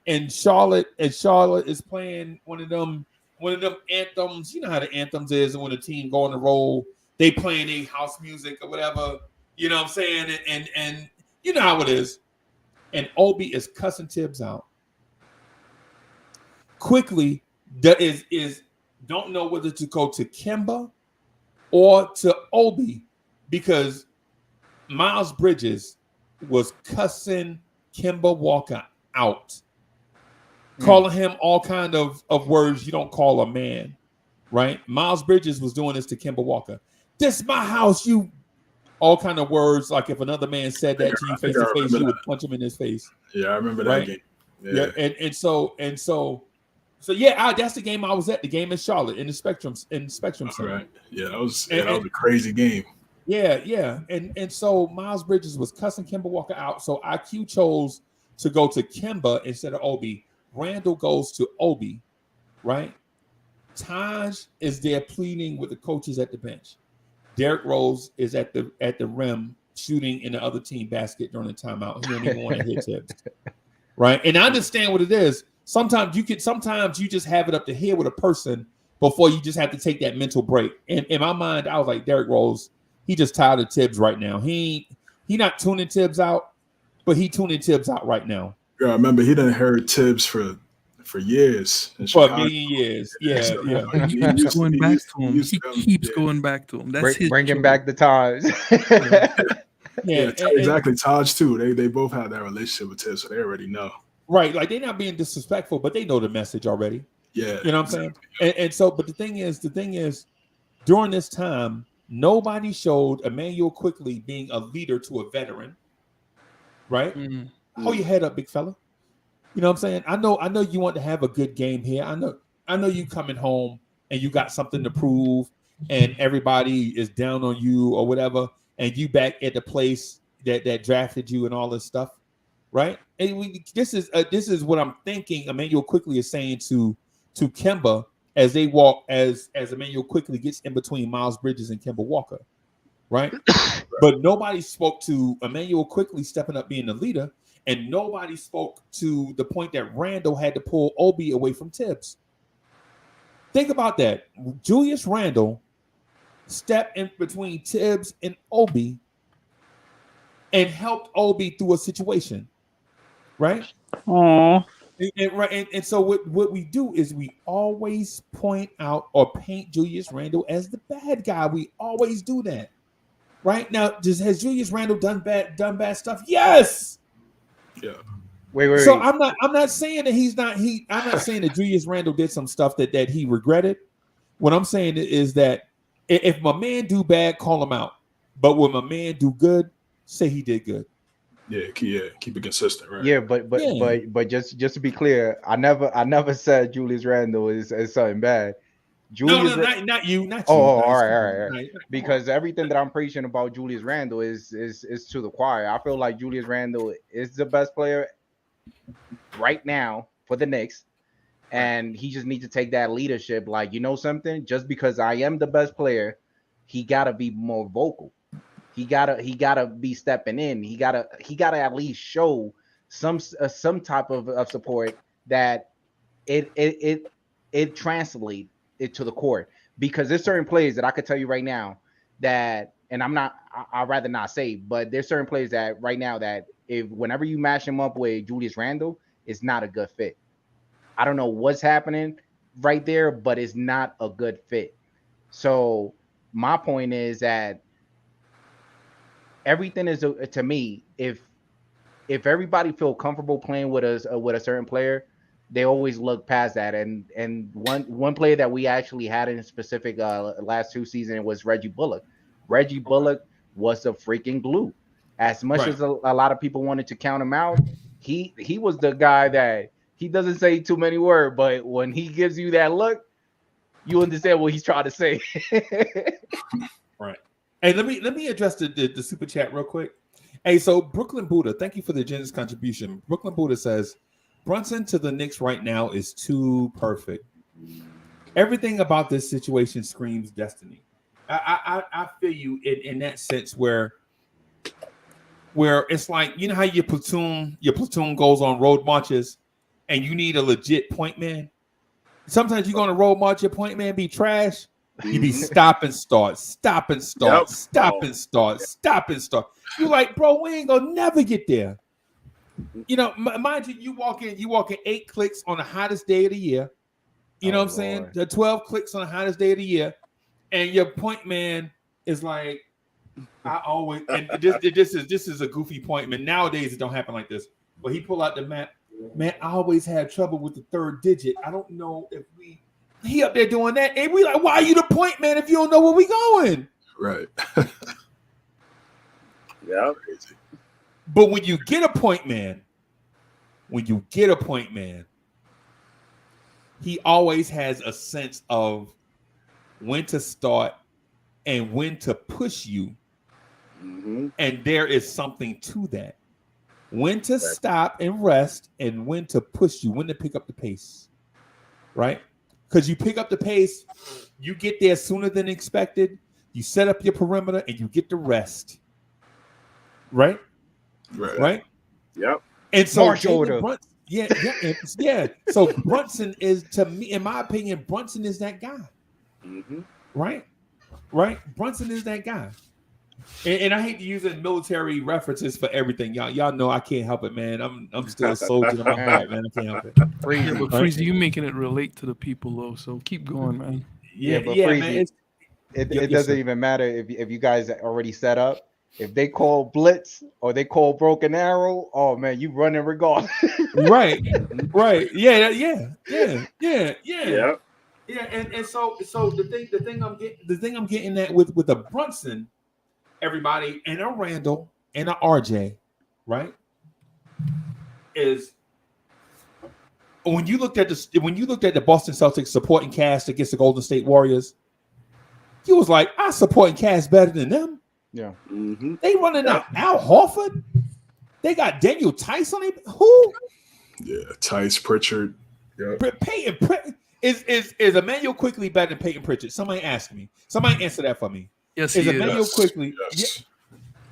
and Charlotte is playing one of them anthems. You know how the anthems is, and when a team go on the roll, they playing a house music or whatever. You know what I'm saying? And you know how it is. And Obi is cussing Tibbs out. Quickly, that is don't know whether to go to Kemba or to Obi, because Miles Bridges was cussing Kemba Walker out, calling him all kind of words you don't call a man, right? Miles Bridges was doing this to Kemba Walker. "This my house, you," all kind of words. Like if another man said that to you face to face, you would punch him in his face. Yeah, I remember that game. Yeah, and so yeah, that's the game I was at. The game in Charlotte in the Spectrum Center. Right. Yeah, that was a crazy game. Yeah. And so Miles Bridges was cussing Kemba Walker out. So IQ chose to go to Kemba instead of Obi. Randle goes to Obi, right? Taj is there pleading with the coaches at the bench. Derrick Rose is at the rim shooting in the other team basket during the timeout. He don't even want to hit Tibbs. Right? And I understand what it is. Sometimes you just have it up to here with a person before you just have to take that mental break. And in my mind, I was like, Derrick Rose, he just tired of Tibbs right now. He not tuning Tibbs out, but he tuning Tibbs out right now. Yeah, I remember he done heard Tibbs for years. For a million years. Yeah. He keeps going back to him. He keeps going back to him. That's bringing back the times. Exactly. Taj too. They both have that relationship with Tibbs, so they already know. Right. Like they're not being disrespectful, but they know the message already. Yeah. You know what I'm saying? And so, but the thing is, during this time, nobody showed Emmanuel Quickly being a leader to a veteran. Right? Hold your head up, big fella. You know what I'm saying? I know you want to have a good game here. I know you coming home and you got something to prove and everybody is down on you or whatever, and you back at the place that drafted you and all this stuff, right? And this is what I'm thinking Emmanuel Quickly is saying to Kemba as they walk, as Emmanuel Quickly gets in between Miles Bridges and Kemba Walker, right? But nobody spoke to Emmanuel Quickly stepping up being the leader. And nobody spoke to the point that Randle had to pull Obi away from Tibbs. Think about that. Julius Randle stepped in between Tibbs and Obi and helped Obi through a situation, right? Aww. And so what we do is we always point out or paint Julius Randle as the bad guy. We always do that, right? Now, has Julius Randle done bad stuff? Yes. Yeah. Wait. So I'm not saying that I'm not saying that Julius Randle did some stuff that he regretted. What I'm saying is that if my man do bad, call him out. But when my man do good, say he did good. Yeah, keep it consistent, right? Yeah, but just to be clear, I never said Julius Randle is something bad. Julius, not you. All right. Because everything that I'm preaching about Julius Randle is to the choir. I feel like Julius Randle is the best player right now for the Knicks, and he just needs to take that leadership. Like, you know something? Just because I am the best player, he gotta be more vocal. He gotta be stepping in. He gotta at least show some type of support that it translates it to the court, because there's certain plays that I could tell you right now that, and I'd rather not say, but there's certain plays that right now that whenever you mash him up with Julius Randle, it's not a good fit. I don't know what's happening right there, but it's not a good fit. So my point is that everything is, to me, if everybody feel comfortable playing with a certain player, they always look past that. And one player that we actually had in specific last 2 seasons was Reggie Bullock. Reggie Bullock was a freaking glue. As much as a lot of people wanted to count him out, he was the guy that he doesn't say too many words, but when he gives you that look, you understand what he's trying to say. Right. Hey, let me address the super chat real quick. Hey, so Brooklyn Buddha, thank you for the generous contribution. Brooklyn Buddha says, Brunson to the Knicks right now is too perfect. Everything about this situation screams destiny. I feel you in that sense where it's like, you know how your platoon goes on road marches and you need a legit point man. Sometimes you go on a road march, your point man be trash. You be stop and start. You're like, bro, we ain't gonna never get there. You know, mind you, you walk in 8 clicks on the hottest day of the year. You know what I'm saying? The 12 clicks on the hottest day of the year, and your point man is like, I always, and this is a goofy point man. Nowadays it don't happen like this. But he pull out the map. Man, I always had trouble with the 3rd digit. I don't know if he up there doing that, and we like, why are you the point man if you don't know where we going? Right. Yeah. But when you get a point man, he always has a sense of when to start and when to push you. Mm-hmm. And there is something to that. When to stop and rest and when to push you, when to pick up the pace. Right? because you pick up the pace, you get there sooner than expected, you set up your perimeter, and you get the rest. Right? Right? Yep. And so Marshall Jalen Brunson, yeah. So Brunson is, to me, in my opinion, Brunson is that guy. Mm-hmm. Right? Brunson is that guy. And I hate to use military references for everything. Y'all know I can't help it, man. I'm still a soldier in my heart, man. I can't help it. Yeah, but Freezy, you making it relate to the people though, so keep going, man. But Freezy, man, it doesn't sir. even matter if you guys are already set up. If they call blitz or they call broken arrow, oh man, you running regardless. Right. Yeah. Yeah, and so the thing I'm getting at with a Brunson, everybody, and a Randle and a RJ, right? Is when you looked at the Boston Celtics supporting cast against the Golden State Warriors, you was like, I supporting cast better than them. Yeah. Mm-hmm. They running out Al Horford. They got Daniel Tice on it. Who? Yeah, Tice, Pritchard. Yeah. Peyton is Emmanuel Quickly better than Peyton Pritchard? Somebody ask me. Somebody answer that for me. Yes, is he Emmanuel is. Quickly? Yes.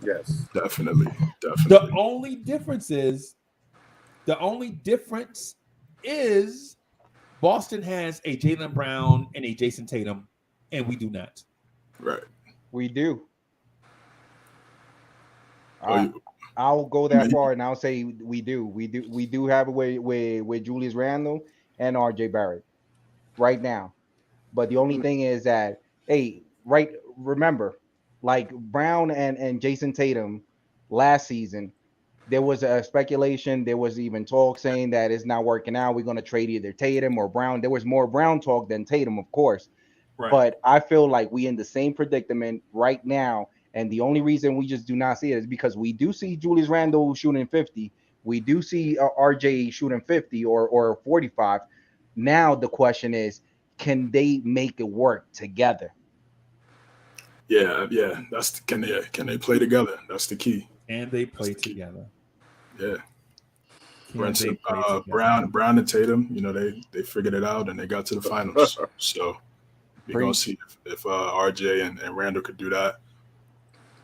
Yeah. Yes. Definitely. The only difference is Boston has a Jaylen Brown and a Jason Tatum, and we do not. Right. We do. Oh, I'll go that far and I'll say we do. We do have a way with Julius Randle and RJ Barrett right now. But the only thing is that, remember, like Brown and Jason Tatum last season, there was a speculation, there was even talk saying that it's not working out. We're going to trade either Tatum or Brown. There was more Brown talk than Tatum, of course. Right. But I feel like we in the same predicament right now. And the only reason we just do not see it is because we do see Julius Randle shooting 50. We do see RJ shooting 50 or 45. Now the question is, can they make it work together? Yeah. That's can they play together? That's the key. And they play together. Yeah. Brunson, Brown and Tatum, they figured it out and they got to the finals. So we're gonna see if RJ and Randle could do that.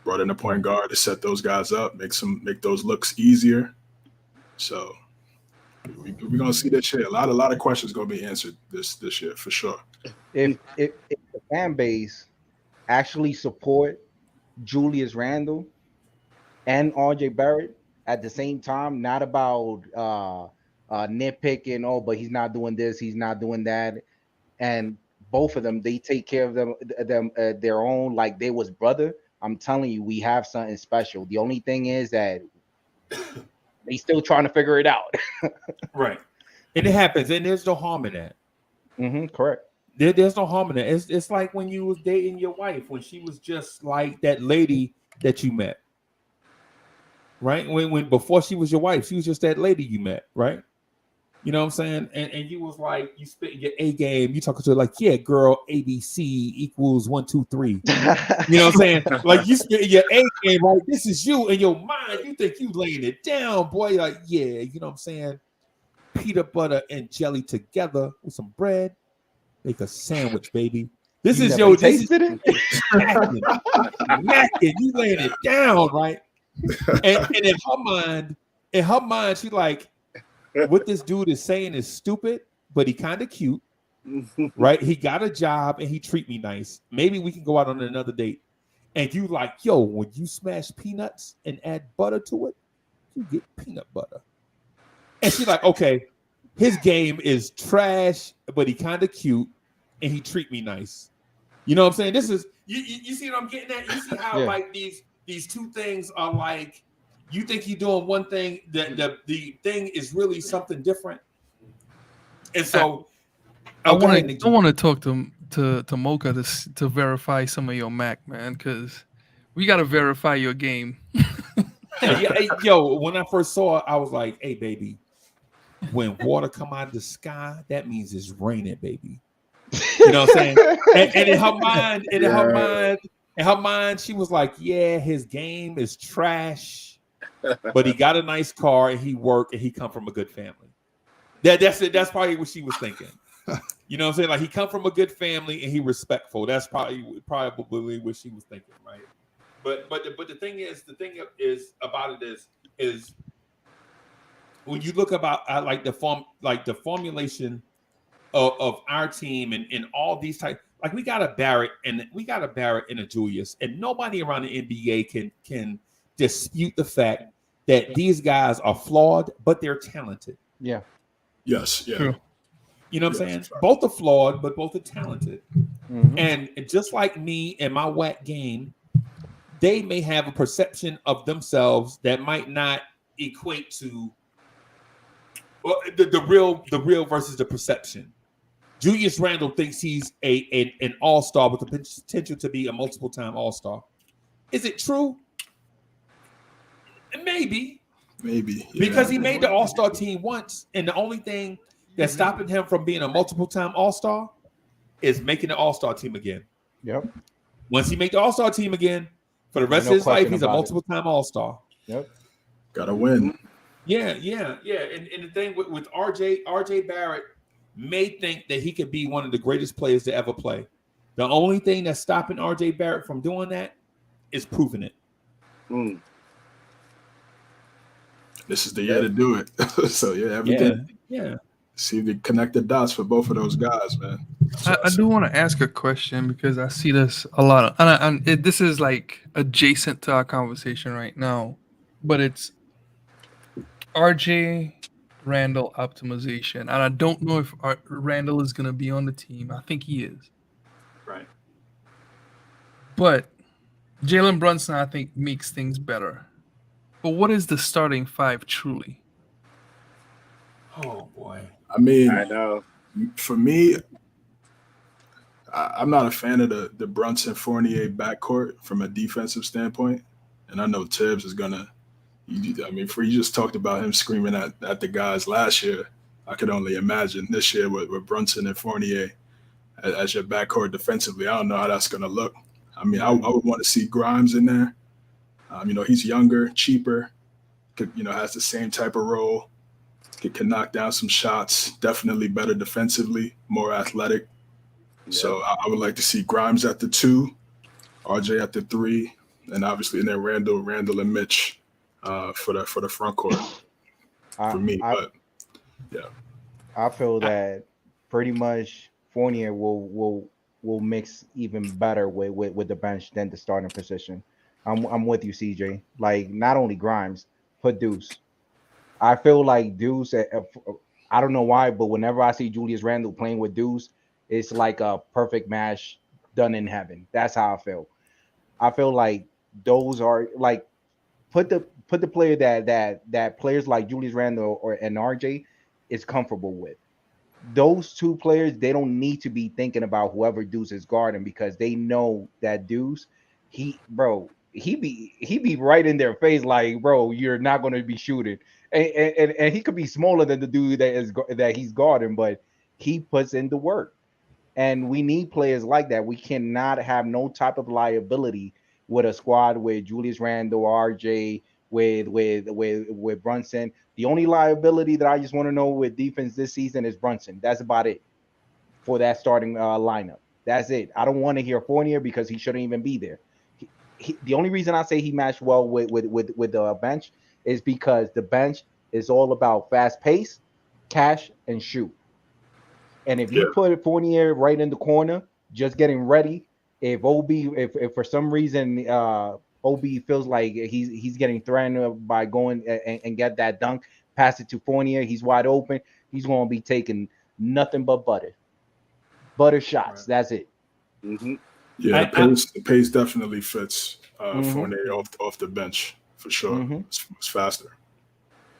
Brought in a point guard to set those guys up, make those looks easier. So we're gonna see this shit. A lot of questions gonna be answered this year for sure. If the fan base actually support Julius Randle and RJ Barrett at the same time, not about nitpicking, but he's not doing this, he's not doing that, and both of them, they take care of them their own like they was brother. I'm telling you, we have something special. The only thing is that they still trying to figure it out. Right. And it happens, and there's no harm in that. Mm-hmm, correct. There's no harm in that. It's like when you was dating your wife, when she was just like that lady that you met. Right? When before she was your wife, she was just that lady you met, right? You know what I'm saying? And you was like, you spit your A game, you talking to her like, yeah, girl, ABC equals 1, 2, 3. You know what I'm saying? Like you spit your A game, right? This is you in your mind. You think you laying it down, boy. Like, yeah, you know what I'm saying? Peanut butter and jelly together with some bread. Make a sandwich, baby. This is your tasted it. You laying it down, right? And in her mind, she like, what this dude is saying is stupid, but he kind of cute, right? He got a job and he treat me nice. Maybe we can go out on another date. And you like, yo, when you smash peanuts and add butter to it, you get peanut butter. And she's like, okay, his game is trash, but he kind of cute and he treat me nice. You know what I'm saying? This is you see what I'm getting at? You see how like these two things are like, you think you're doing one thing, the thing is really something different. And so I want to talk to Mocha to verify some of your Mac, man, because we got to verify your game. Yo, when I first saw it, I was like, hey, baby, when water come out of the sky, that means it's raining, baby. You know what I'm saying? And in her mind, she was like, yeah, his game is trash. But he got a nice car and he worked and he come from a good family. That's it. That's probably what she was thinking. You You know what I'm saying? Like he come from a good family and he respectful. That's probably what she was thinking, right? But the thing is about it is when you look about like the formulation of our team and all these type, like we got a Barrett and a Julius, and nobody around the NBA can dispute the fact that these guys are flawed, but they're talented. Yeah. Yes. Yeah. True. You know what I'm saying? Both are flawed, but both are talented. Mhm. And just like me and my whack game, they may have a perception of themselves that might not equate to the real versus the perception. Julius Randle thinks he's an all-star with the potential to be a multiple-time all-star. Is it true? Maybe. Because he made the all-star team once, and the only thing that's stopping him from being a multiple-time all-star is making the all-star team again. Yep. Once he make the all-star team again, for the rest of his life, he's a multiple-time all-star. Yep. Gotta win. Yeah. And the thing with RJ Barrett may think that he could be one of the greatest players to ever play. The only thing that's stopping RJ Barrett from doing that is proving it. This is the year to do it. So everything. Yeah. See the connect the dots for both of those guys, man. I do want to ask a question because I see this a lot, this is like adjacent to our conversation right now, but it's RJ Randle optimization, and I don't know if Randle is going to be on the team. I think he is, Right. but Jalen Brunson, I think, makes things better. But what is the starting five truly? Oh boy. I mean, I know. For me, I'm not a fan of the Brunson Fournier backcourt from a defensive standpoint, and I know Tibbs is gonna. You just talked about him screaming at the guys last year. I could only imagine this year with Brunson and Fournier as your backcourt defensively. I don't know how that's gonna look. I mean, I would want to see Grimes in there. He's younger, cheaper, has the same type of role. Can knock down some shots, definitely better defensively, more athletic. Yeah. So I would like to see Grimes at the 2, RJ at the 3, and obviously in there Randle and Mitch for the front court for me. But yeah, I feel that pretty much Fournier will mix even better with the bench than the starting position. I'm with you, CJ. Like not only Grimes, put Deuce. I feel like Deuce, I don't know why, but whenever I see Julius Randle playing with Deuce, it's like a perfect match done in heaven. That's how I feel. I feel like those are like put the player that players like Julius Randle and RJ is comfortable with. Those two players, they don't need to be thinking about whoever Deuce is guarding because they know that Deuce, he be right in their face like, bro, you're not going to be shooting. And he could be smaller than the dude that he's guarding, but he puts in the work. And we need players like that. We cannot have no type of liability with a squad with Julius Randle, RJ, with Brunson. The only liability that I just want to know with defense this season is Brunson. That's about it for that starting lineup. That's it. I don't want to hear Fournier because he shouldn't even be there. The only reason I say he matched well with the bench is because the bench is all about fast pace, cash, and shoot. And if you put Fournier right in the corner, just getting ready, if for some reason OB feels like he's getting threatened by going and get that dunk, pass it to Fournier, he's wide open, he's going to be taking nothing but butter shots. Right. That's it. Mm-hmm. Yeah, the pace definitely fits Fournier off the bench for sure. Mm-hmm. It's faster.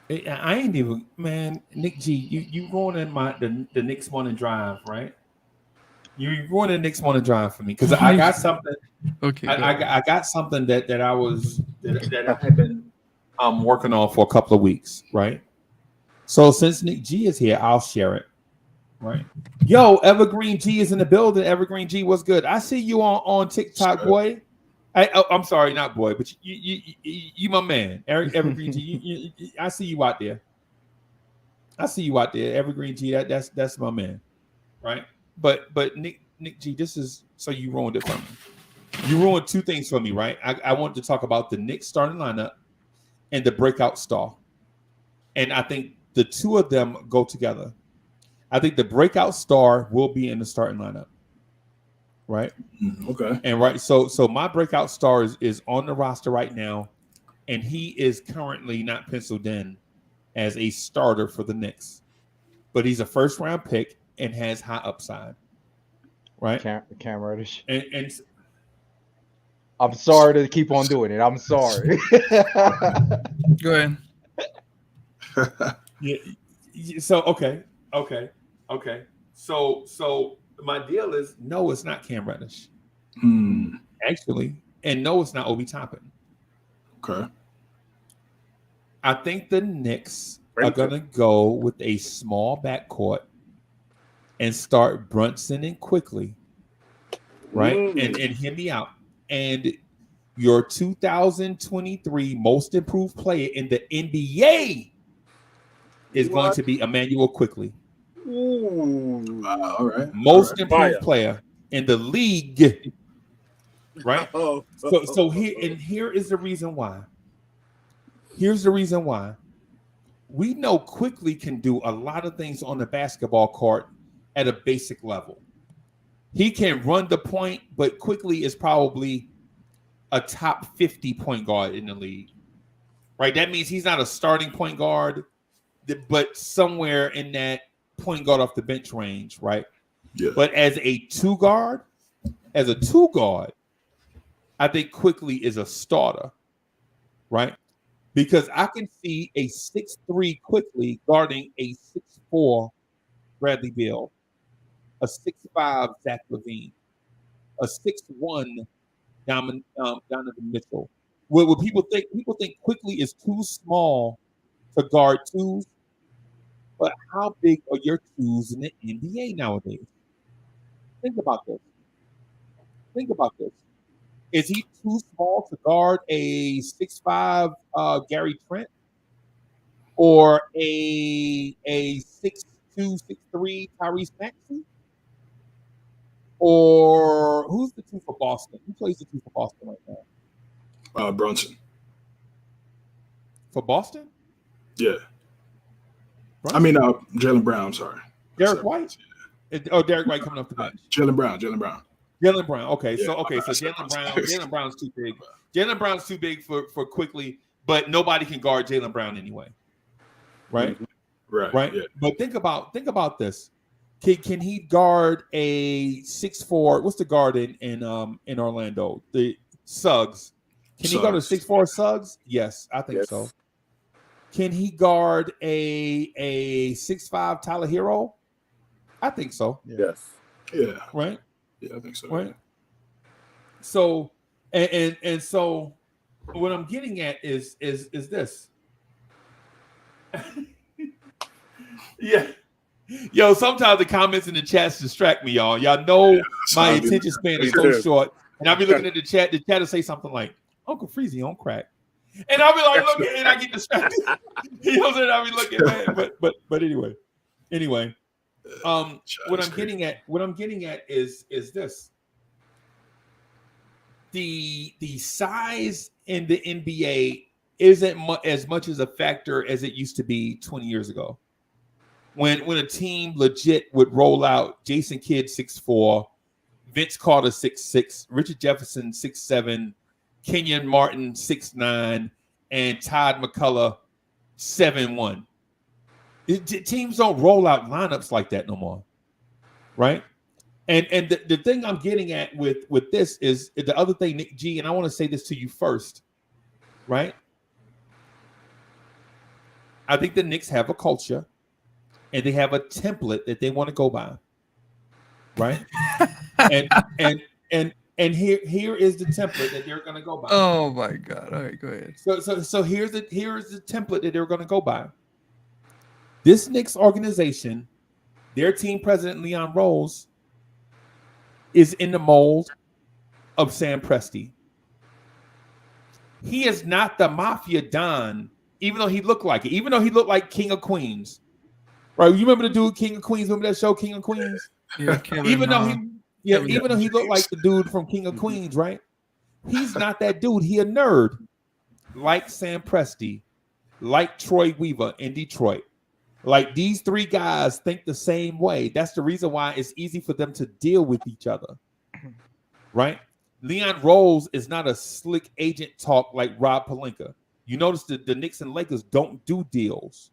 I ain't even, man, Nick G, you going in the Knicks morning drive, right? You going in the Knicks morning drive for me because I got something. Okay, I got something that I have been working on for a couple of weeks, right? So since Nick G is here, I'll share it. Right. Yo, Evergreen G is in the building. Evergreen G, what's good? I see you on TikTok, boy. I'm sorry, not boy, but you my man, Evergreen G. I see you out there. Evergreen G. That's my man, right? but Nick G, this is so you ruined it for me. You ruined two things for me, right? I wanted to talk about the Knicks starting lineup and the breakout star. And I think the two of them go together. I think the breakout star will be in the starting lineup. Right? Okay. And right, so my breakout star is on the roster right now, and he is currently not penciled in as a starter for the Knicks. But he's a first round pick and has high upside. Right? Cam Reddish. And I'm sorry to keep on doing it. I'm sorry. Go ahead. yeah. So okay. So my deal is no, it's not Cam Reddish. Actually, and no, it's not Obi Toppin. Okay. I think the Knicks are gonna go with a small backcourt and start Brunson and Quickly. Right? And hear me out. And your 2023 most improved player in the NBA is going to be Emmanuel Quickly. All right. Most improved player in the league. Right? So here is the reason why. Here's the reason why. We know Quickly can do a lot of things on the basketball court at a basic level. He can run the point, but Quickly is probably a top 50 point guard in the league. Right? That means he's not a starting point guard, but somewhere in that point guard off the bench range, right? Yeah. But as a two guard, I think Quickly is a starter, right? Because I can see a 6'3" Quickly guarding a 6'4" Bradley Beal, a 6'5" Zach LaVine, a 6'1" Donovan Mitchell. What people think Quickly is too small to guard twos, but how big are your twos in the NBA nowadays? Think about this. Is he too small to guard a 6'5" Gary Trent or a 6'2", 6'3" Tyrese Maxey? Or who's the two for Boston? Who plays the two for Boston right now? Brunson. For Boston? Yeah. Brunson? I mean, Jaylen Brown. Sorry. Derek White? Derek White coming off the bench. Jaylen Brown. Okay, Yeah, so Jaylen Brown's too big. Jaylen Brown's too big for Quickly, but nobody can guard Jaylen Brown anyway. Right? Right. Yeah. But think about this. Can he guard a 6'4"? What's the guard in Orlando? The Suggs. Can he guard a 6'4" Suggs? Yes, I think so. Can he guard a 6'5" Tyler Hero? I think so. Yes. Yeah. Right? Yeah, I think so. Right. So and so what I'm getting at is this. Yeah. Yo, sometimes the comments in the chats distract me, y'all. Y'all know my attention span is so short. And I'll be looking at the chat will say something like, Uncle Freezy on crack. And I'll be like, looking, and I get distracted. You know what I'm saying? I'll be looking, man. But anyway. What I'm getting at is this. The size in the NBA isn't as much as a factor as it used to be 20 years ago. When a team legit would roll out Jason Kidd 6'4", Vince Carter 6'6", Richard Jefferson 6'7", Kenyon Martin 6'9", and Todd McCullough 7'1". Teams don't roll out lineups like that no more, right? And the thing I'm getting at with this is the other thing, Nick G, and I want to say this to you first, right? I think the Knicks have a culture. And they have a template that they want to go by, right? and here is the template that they're going to go by. Oh my God! All right, go ahead. So here's the template that they're going to go by. This Knicks organization, their team president Leon Rose, is in the mold of Sam Presti. He is not the mafia don, even though he looked like it. Even though he looked like King of Queens. Right, you remember the dude King of Queens? Remember that show, King of Queens? Yeah, Kevin, even though Kevin he looked like the dude from King of Queens, right? He's not that dude. He a nerd, like Sam Presti, like Troy Weaver in Detroit. Like these three guys think the same way. That's the reason why it's easy for them to deal with each other, right? Leon Rose is not a slick agent talk like Rob Pelinka. You notice that the Knicks and Lakers don't do deals.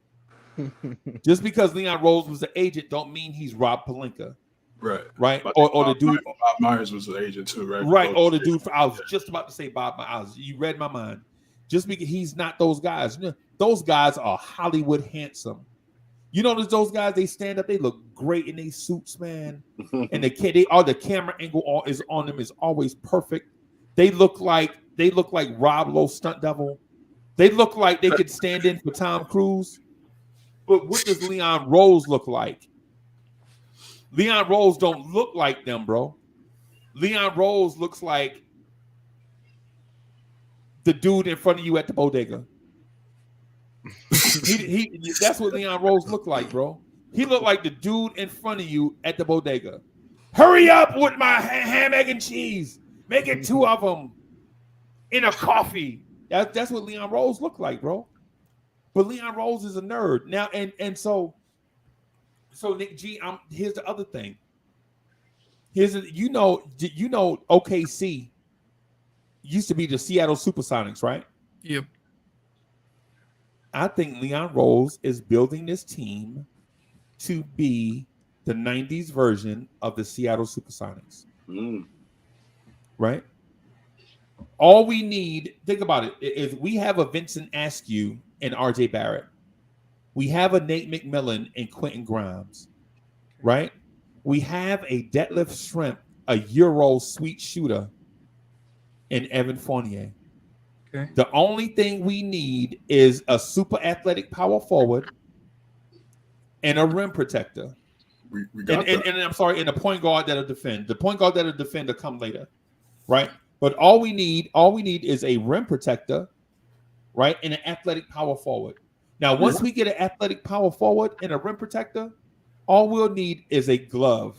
Just because Leon Rose was an agent don't mean he's Rob Pelinka. Right. Or the dude Bob Myers was an agent too, right? Right. Or the dude I was just about to say Bob Myers. You read my mind. Just because he's not those guys. Those guys are Hollywood handsome. You notice those guys, they stand up, they look great in their suits, man. And the camera angle is on them is always perfect. They look like Rob Lowe stunt double. They look like they could stand in for Tom Cruise. But what does Leon Rose look like? Leon Rose don't look like them, bro. Leon Rose looks like the dude in front of you at the bodega. That's what Leon Rose looked like, bro. He looked like the dude in front of you at the bodega. Hurry up with my ham, egg, and cheese. Make it 2 of them in a coffee. That's what Leon Rose looked like, bro. But Leon Rose is a nerd now, and so Nick G. Here's the other thing. You know, OKC used to be the Seattle Supersonics, right? Yep. I think Leon Rose is building this team to be the 90s version of the Seattle Supersonics. Right? All we need, think about it, is we have a Vincent Askew and RJ Barrett. We have a Nate McMillan and Quentin Grimes. Right? We have a Detlef Schrempf, a Euro sweet shooter, and Evan Fournier. Okay. The only thing we need is a super athletic power forward and a rim protector. We got and I'm sorry, and a point guard that'll defend. The point guard that'll defend will come later, right? But all we need is a rim protector, right, and an athletic power forward. Now, once we get an athletic power forward and a rim protector, all we'll need is a glove.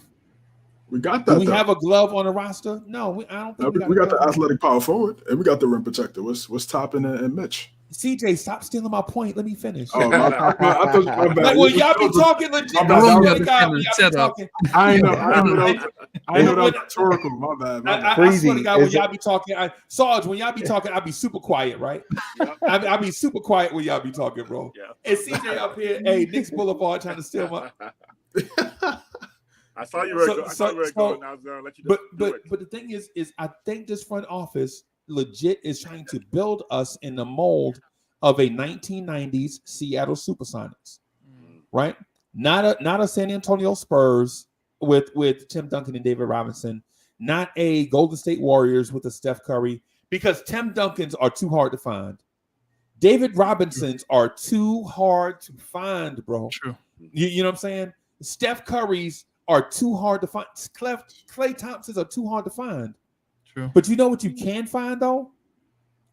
We got that. Do we have a glove on the roster? No, I don't think we got the athletic power forward, and we got the rim protector. What's Toppin and Mitch? CJ, stop stealing my point. Let me finish. Oh, my bad. Like, well, y'all be talking legit. I know that was rhetorical. My bad. I swear to God, when y'all be talking, Sarge, when y'all be talking, I'll be super quiet, right? I'll be super quiet when y'all be talking, bro. Yeah. And CJ up here, hey, Knicks Boulevard trying to steal my. I saw you were going. I was going to let you do it. But the thing is I think this front office legit is trying to build us in the mold of a 1990s Seattle Supersonics, right? Not a San Antonio Spurs with Tim Duncan and David Robinson, not a Golden State Warriors with a Steph Curry, because Tim Duncans are too hard to find. David Robinsons are too hard to find, bro. True. You know what I'm saying? Steph Curry's are too hard to find. Klay Thompsons are too hard to find. True. But you know what you can find, though?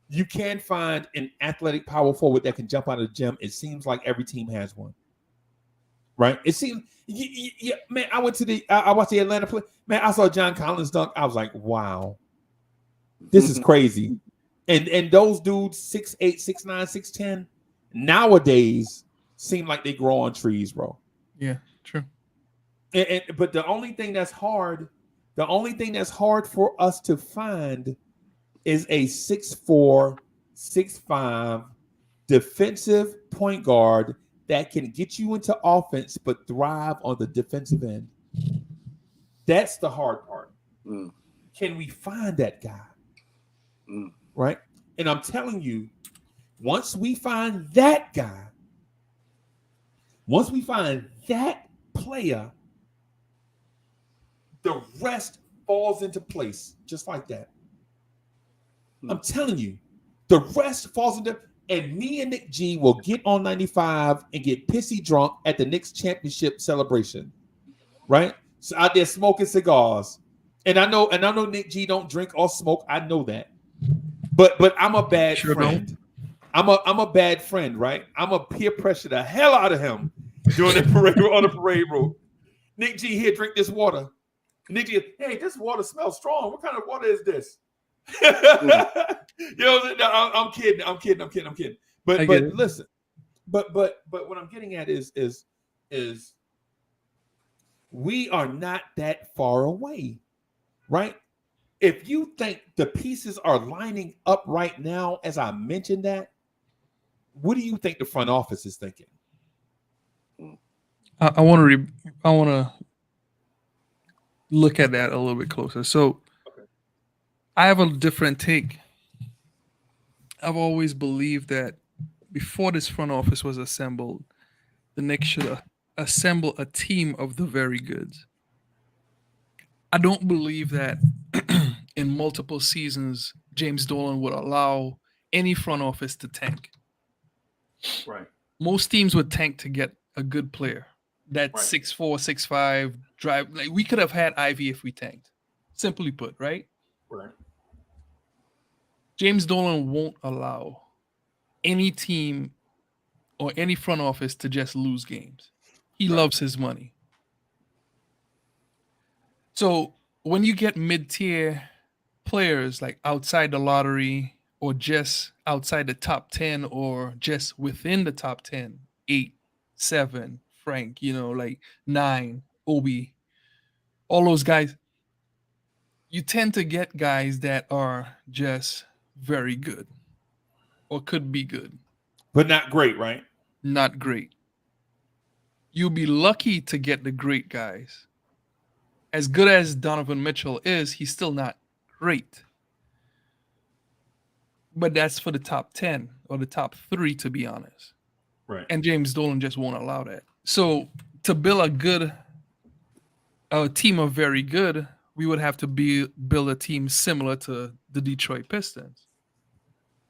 You can find an athletic power forward that can jump out of the gym. It seems like every team has one. Right? It seems, yeah, man, I watched the Atlanta play. Man, I saw John Collins dunk. I was like, wow. This is crazy. And those dudes, 6'8", 6'9", 6'10", nowadays seem like they grow on trees, bro. Yeah, true. But the only thing that's hard for us to find is a 6'4", 6'5" defensive point guard that can get you into offense but thrive on the defensive end. That's the hard part. Can we find that guy? Right? And I'm telling you, once we find that guy, once we find that player, the rest falls into place just like that. I'm telling you, the rest falls into, and me and Nick G will get on 95 and get pissy drunk at the Knicks championship celebration, right? So out there smoking cigars, and I know Nick G don't drink or smoke. I know that, but I'm a bad friend. I'm a bad friend, right? I'm a peer pressure the hell out of him during the parade on the parade route. Nick G, here, drink this water. Nick G, hey, this water smells strong. What kind of water is this? You know, I'm kidding. But listen, but what I'm getting at is we are not that far away, right? If you think the pieces are lining up right now, as I mentioned that, what do you think the front office is thinking? I want to look at that a little bit closer. So I have a different take. I've always believed that before this front office was assembled, the Knicks should assemble a team of the very goods. I don't believe that in multiple seasons, James Dolan would allow any front office to tank. Right. Most teams would tank to get a good player. That 6'4", 6'5" drive. Like, we could have had Ivy if we tanked. Simply put, right? Right. James Dolan won't allow any team or any front office to just lose games. He loves his money. So when you get mid-tier players like outside the lottery or just outside the top 10 or just within the top 10, 8, 7, Frank, you know, like 9, Obi, all those guys, you tend to get guys that are just very good or could be good. But not great, right? Not great. You'll be lucky to get the great guys. As good as Donovan Mitchell is, he's still not great. But that's for the top 10 or the top 3, to be honest. Right. And James Dolan just won't allow that. So to build a team of very good, we would have to build a team similar to the Detroit Pistons.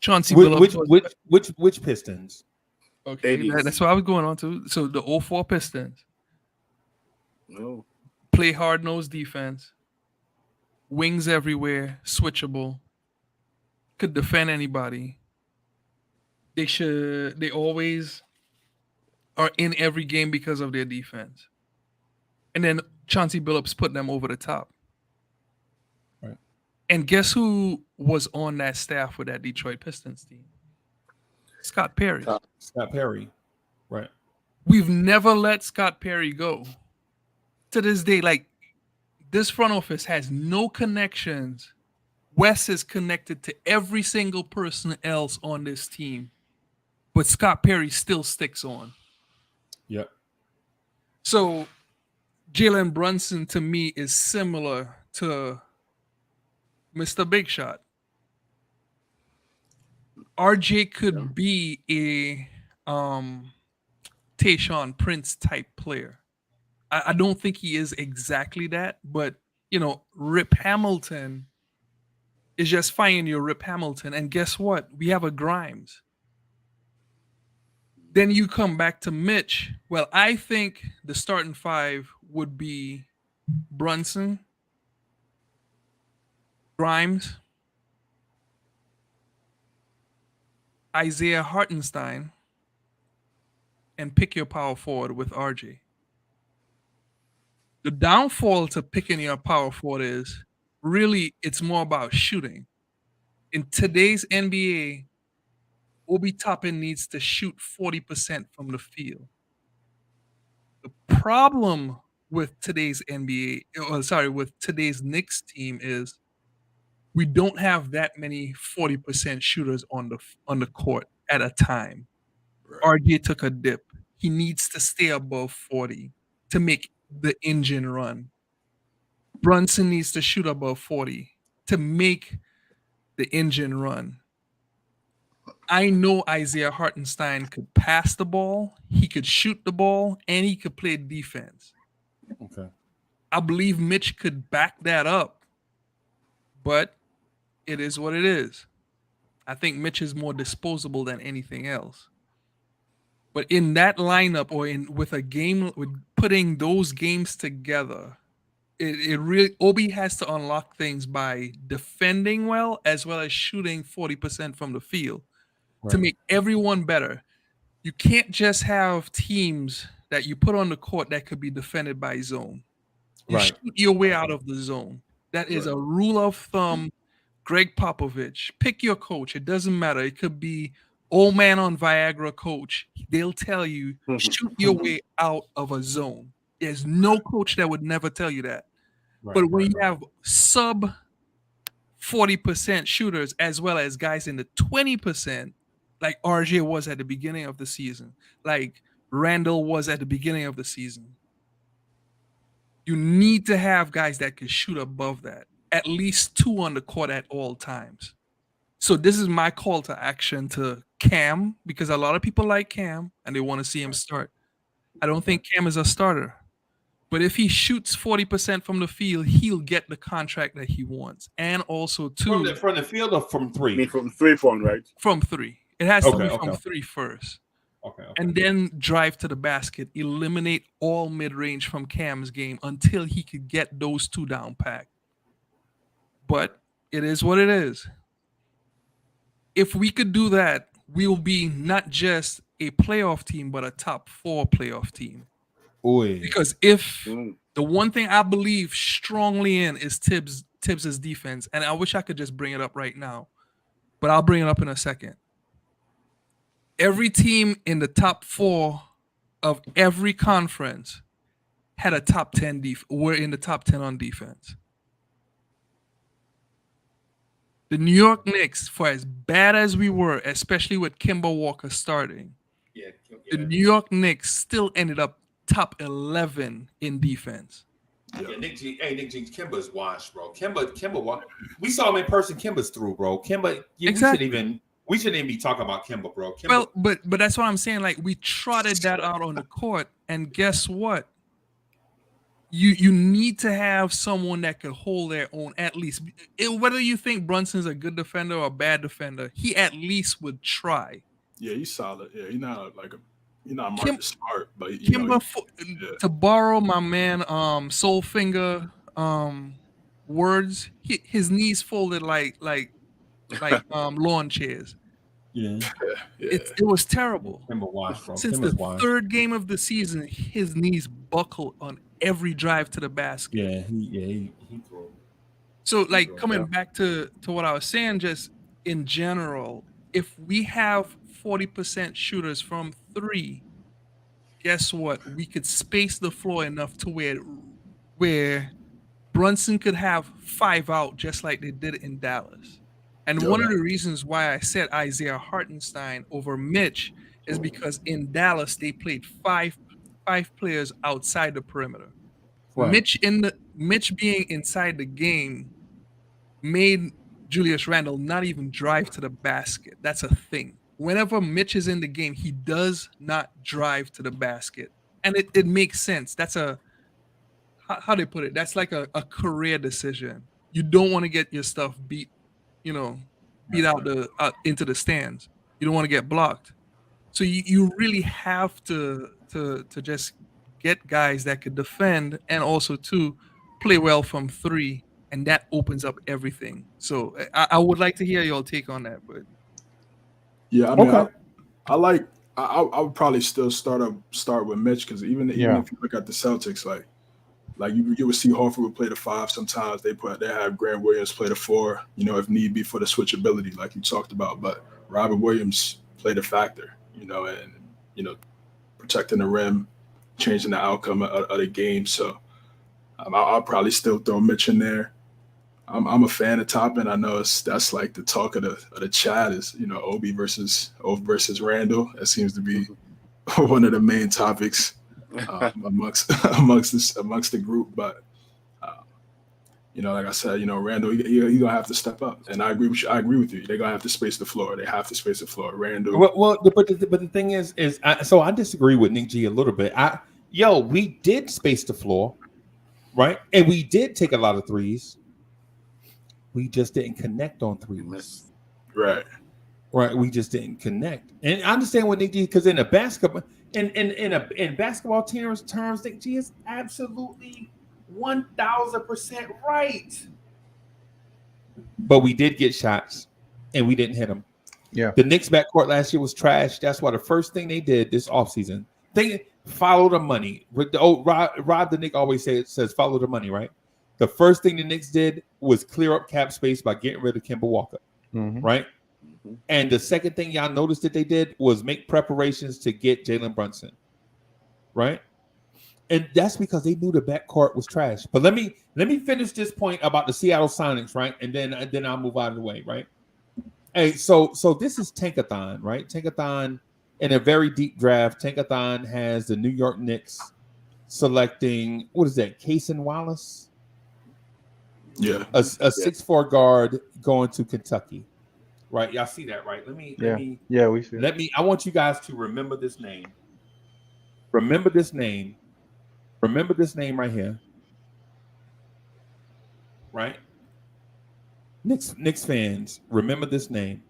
Chauncey Billups. Which Pistons? Okay, that's what I was going on to. So the 04 Pistons. No. Play hard-nosed defense. Wings everywhere. Switchable. Could defend anybody. They always are in every game because of their defense. And then Chauncey Billups put them over the top. Right. And guess who was on that staff with that Detroit Pistons team? Scott Perry. Scott Perry. Right. We've never let Scott Perry go. To this day, like, this front office has no connections. Wes is connected to every single person else on this team. But Scott Perry still sticks on. Yep. So Jalen Brunson to me is similar to Mr. Big Shot. RJ could be a Tayshaun Prince type player. I don't think he is exactly that, but you know, Rip Hamilton is just finding your Rip Hamilton. And guess what? We have a Grimes. Then you come back to Mitch. Well, I think the starting 5 would be Brunson, Grimes, Isaiah Hartenstein, and pick your power forward with RJ. The downfall to picking your power forward is really it's more about shooting. In today's NBA, Obi Toppin needs to shoot 40% from the field. The problem with today's with today's Knicks team is we don't have that many 40% shooters on the court at a time. Right. RJ took a dip. He needs to stay above 40 to make the engine run. Brunson needs to shoot above 40 to make the engine run. I know Isaiah Hartenstein could pass the ball, he could shoot the ball, and he could play defense. Okay. I believe Mitch could back that up, but it is what it is. I think Mitch is more disposable than anything else. But in that lineup or with a game, with putting those games together, it really, Obi has to unlock things by defending well as shooting 40% from the field to make everyone better. You can't just have teams that you put on the court that could be defended by zone. You Right. shoot your way out of the zone. That is a rule of thumb. Greg Popovich, pick your coach. It doesn't matter. It could be old man on Viagra coach. They'll tell you shoot your way out of a zone. There's no coach that would never tell you that. Right, but when you have sub 40% shooters as well as guys in the 20%, like RJ was at the beginning of the season, like Randle was at the beginning of the season, you need to have guys that can shoot above that. At least 2 on the court at all times. So this is my call to action to Cam, because a lot of people like Cam and they want to see him start. I don't think Cam is a starter. But if he shoots 40% from the field, he'll get the contract that he wants. And also, too... From the field or from 3? I mean, from 3-point, right? From 3. It has to be from 3 first. Okay. And then drive to the basket. Eliminate all mid-range from Cam's game until he could get those 2 down packed. But it is what it is. If we could do that, we'll be not just a playoff team, but a top 4 playoff team. Oy. Because if the one thing I believe strongly in is Tibbs's defense, and I wish I could just bring it up right now, but I'll bring it up in a second. Every team in the top 4 of every conference had a top 10 were in the top 10 on defense. The New York Knicks, for as bad as we were, especially with Kemba Walker starting, the New York Knicks still ended up top 11 in defense. Yeah, Nick G, Kemba's washed, bro. Kemba, we saw him in person. Kemba's through, bro. Kemba, Exactly. we shouldn't even be talking about Kemba, bro. Kemba, Well, but that's what I'm saying. Like, we trotted that out on the court, and guess what? You need to have someone that could hold their own at least. Whether you think Brunson's a good defender or a bad defender, he at least would try. Yeah, he's solid. Yeah, he's not Marcus Smart, but to borrow my man Soulfinger words, his knees folded like lawn chairs. Yeah. It was terrible. Kemba washed, bro. Since Kemba's the washed. 3rd game of the season, his knees buckled on every drive to the basket. Yeah, he threw. So, like, coming back to what I was saying, just in general, if we have 40% shooters from 3, guess what? We could space the floor enough to where Brunson could have 5 out, just like they did in Dallas. And one of the reasons why I said Isaiah Hartenstein over Mitch is because in Dallas they played 5 players outside the perimeter. Right. Mitch being inside the game made Julius Randle not even drive to the basket. That's a thing. Whenever Mitch is in the game, he does not drive to the basket. And it makes sense. That's how they put it? That's like a career decision. You don't want to get your stuff beat out into the stands. You don't want to get blocked. So you really have to just get guys that could defend and also to play well from 3, and that opens up everything. So I would like to hear your take on that. But yeah, I mean, I would probably still start with Mitch, because even if you look at the Celtics, like you would see Horford would play the 5 sometimes. They have Grant Williams play the 4, if need be, for the switchability, like you talked about. But Robert Williams played a factor, and protecting the rim, changing the outcome of the game. So I'll probably still throw Mitch in there. I'm a fan of Toppin. I know that's like the talk of the chat is Obi versus Randle. That seems to be one of the main topics amongst the group. But like I said, Randle, you're gonna have to step up. And I agree with you. They're gonna have to space the floor. They have to space the floor. Randle. But the thing is so I disagree with Nick G a little bit. We did space the floor, right? And we did take a lot of threes. We just didn't connect on threes. Right. We just didn't connect. And I understand what Nick G, because in a basketball in basketball terms, Nick G is absolutely 1,000% right. But we did get shots and we didn't hit them. Yeah. The Knicks backcourt last year was trash. That's why the first thing they did this offseason, follow the money. Rob the Knicks always says follow the money, right? The first thing the Knicks did was clear up cap space by getting rid of Kemba Walker, right? And the second thing y'all noticed that they did was make preparations to get Jalen Brunson, right? And that's because they knew the backcourt was trash. But let me finish this point about the Seattle Sonics, right? And then I'll move out of the way, right? Hey, so this is Tankathon, right? Tankathon in a very deep draft. Tankathon has the New York Knicks selecting, what is that, Cason Wallace? Yeah. A 6'4" guard going to Kentucky. Right? Y'all see that, right? We see it. I want you guys to remember this name. Remember this name. Remember this name right here. Right? Knicks fans, remember this name.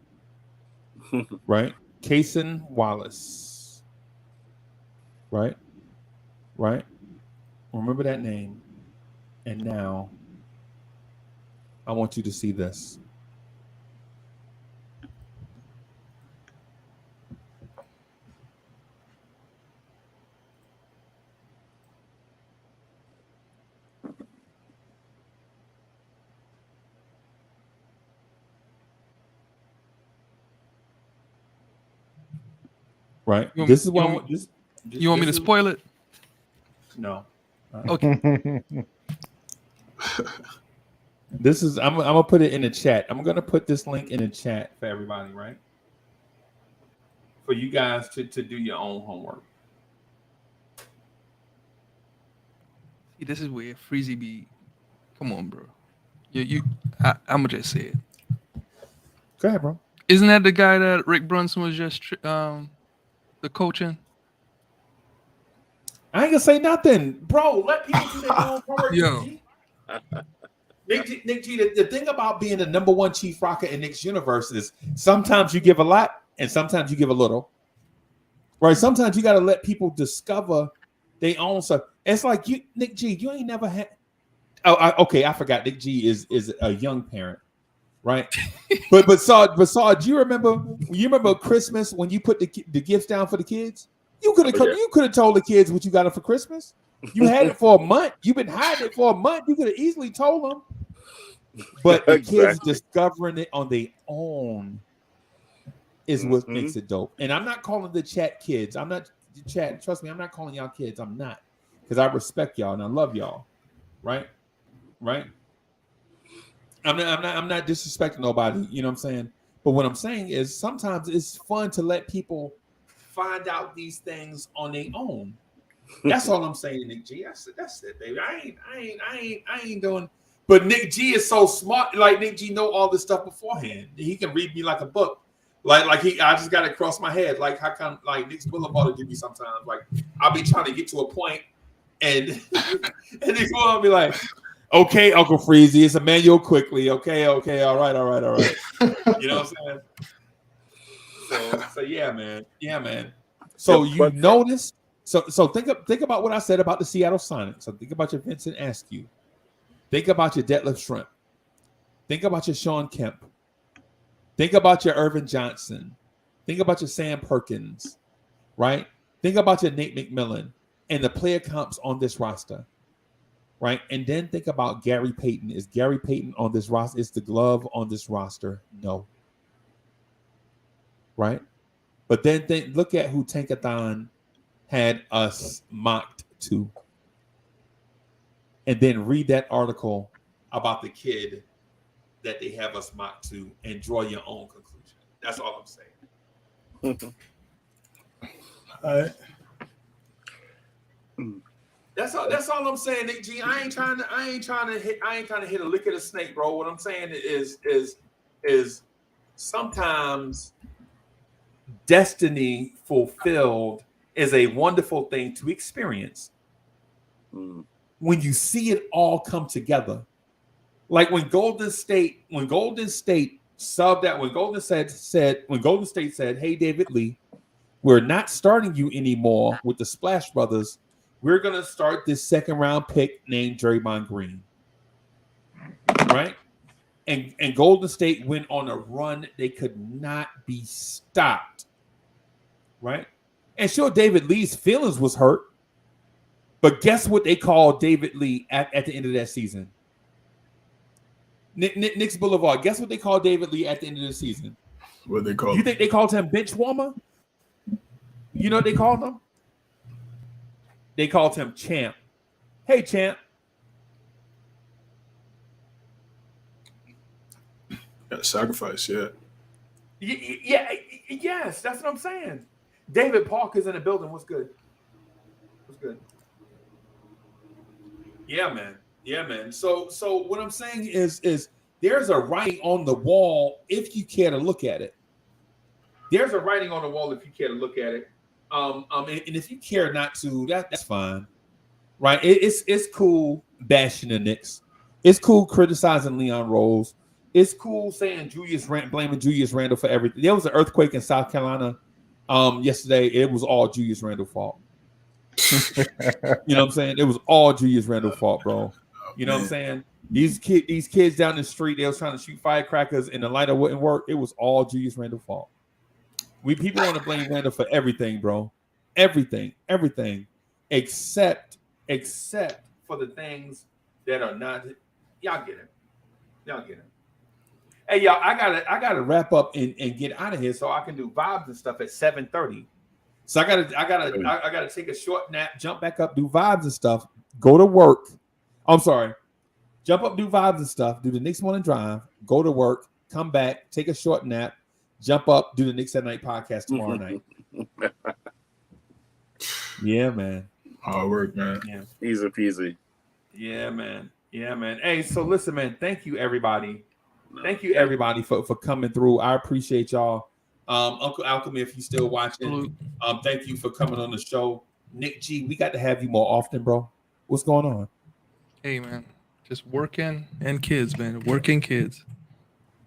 Right? Cason Wallace. Right? Right? Remember that name. And now I want you to see this. Right. You want me to spoil it? No. Okay. This is I'm gonna put it in the chat. I'm gonna put this link in the chat for everybody, right? For you guys to do your own homework. See, this is where Freezy be. Come on, bro. I'ma just say it. Go ahead, bro. Isn't that the guy that Rick Brunson was just the coaching? I ain't gonna say nothing, bro. Let people do their own homework. Yo. Nick G, the thing about being the number one chief rocker in Knicks universe is sometimes you give a lot and sometimes you give a little. Right? Sometimes you got to let people discover their own stuff. It's like you, Nick G, you ain't never had. Okay, I forgot. Nick G is a young parent, right? but Saw, do you remember Christmas when you put the gifts down for the kids? You could have told the kids what you got them for Christmas. You had it for a month. You've been hiding it for a month. You could have easily told them. But the kids discovering it on their own is what makes it dope. And I'm not calling the chat kids. I'm not the chat. Trust me, I'm not calling y'all kids. I'm not, because I respect y'all and I love y'all. Right? I'm not disrespecting nobody. You know what I'm saying? But what I'm saying is sometimes it's fun to let people find out these things on their own. That's all I'm saying, Nick G. That's it, baby. I ain't doing. But Nick G is so smart. Like Nick G know all this stuff beforehand. He can read me like a book. I just got to cross my head. Like how come Nick's Boulevard give me sometimes. Like I'll be trying to get to a point, and Nick's will be like, "Okay, Uncle Freezy, it's Emmanuel quickly. Okay, all right." You know what I'm saying? So yeah, man. So you notice. So think about what I said about the Seattle Sonics. So think about your Vincent Askew. Think about your Detlef Schrempf. Think about your Sean Kemp. Think about your Irvin Johnson. Think about your Sam Perkins, right? Think about your Nate McMillan and the player comps on this roster, right? And then think about Gary Payton. Is Gary Payton on this roster? Is the glove on this roster? No. Right? But then look at who Tankathon had us mocked to. And then read that article about the kid that they have us mocked to and draw your own conclusion. That's all I'm saying. All right. That's all I'm saying, Nick G. I ain't trying to hit a lick of the snake, bro. What I'm saying is sometimes destiny fulfilled is a wonderful thing to experience when you see it all come together. Like when Golden State subbed out, when Golden State said, "Hey, David Lee, we're not starting you anymore with the Splash Brothers. We're gonna start this second round pick named Draymond Green." Right? And Golden State went on a run they could not be stopped. Right? And sure, David Lee's feelings was hurt. But guess what they called David Lee at the end of that season? Knicks Boulevard. Guess what they called David Lee at the end of the season? What they call? You think they called him bench warmer? You know what they called him? They called him champ. Hey, champ. Yeah, sacrifice. Yeah. Yes, that's what I'm saying. David Parker's in the building. What's good? What's good? Yeah, man. Yeah, man. So what I'm saying is there's a writing on the wall if you care to look at it. There's a writing on the wall if you care to look at it. And if you care not to, that's fine, right? It's cool bashing the Knicks. It's cool criticizing Leon Rose. It's cool saying blaming Julius Randle for everything. There was an earthquake in South Carolina yesterday. It was all Julius Randle's fault. You know what I'm saying? It was all Julius Randle's fault, bro. You know what I'm saying? These kids down the street, they was trying to shoot firecrackers and the lighter wouldn't work. It was all Julius Randle's fault. People want to blame Randle for everything, bro. Everything, except for the things that are not. Y'all get it. Hey, y'all, I gotta wrap up and get out of here so I can do vibes and stuff at 7:30. So I gotta take a short nap, jump back up, do vibes and stuff, go to work. I'm sorry, jump up, do vibes and stuff, do the Knicks Morning Drive, go to work, come back, take a short nap, jump up, do the Knicks at Night podcast tomorrow night. Yeah, man. Hard work, man. Yeah. Easy peasy. Yeah, man. Hey, so listen, man. Thank you, everybody. Thank you, everybody, for coming through. I appreciate y'all. Uncle Alchemy, if you're still watching, thank you for coming on the show. Nick G, we got to have you more often, bro. What's going on? Hey, man. Just working and kids, man. Working kids.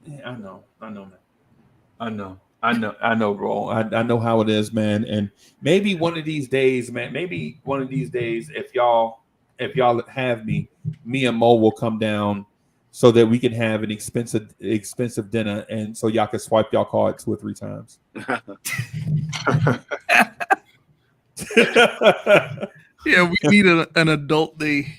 Yeah, I know, man. I know, bro. I know how it is, man. And maybe one of these days, man. If y'all have me and Mo will come down so that we can have an expensive dinner, and so y'all can swipe y'all card 2 or 3 times. Yeah, we need an adult day.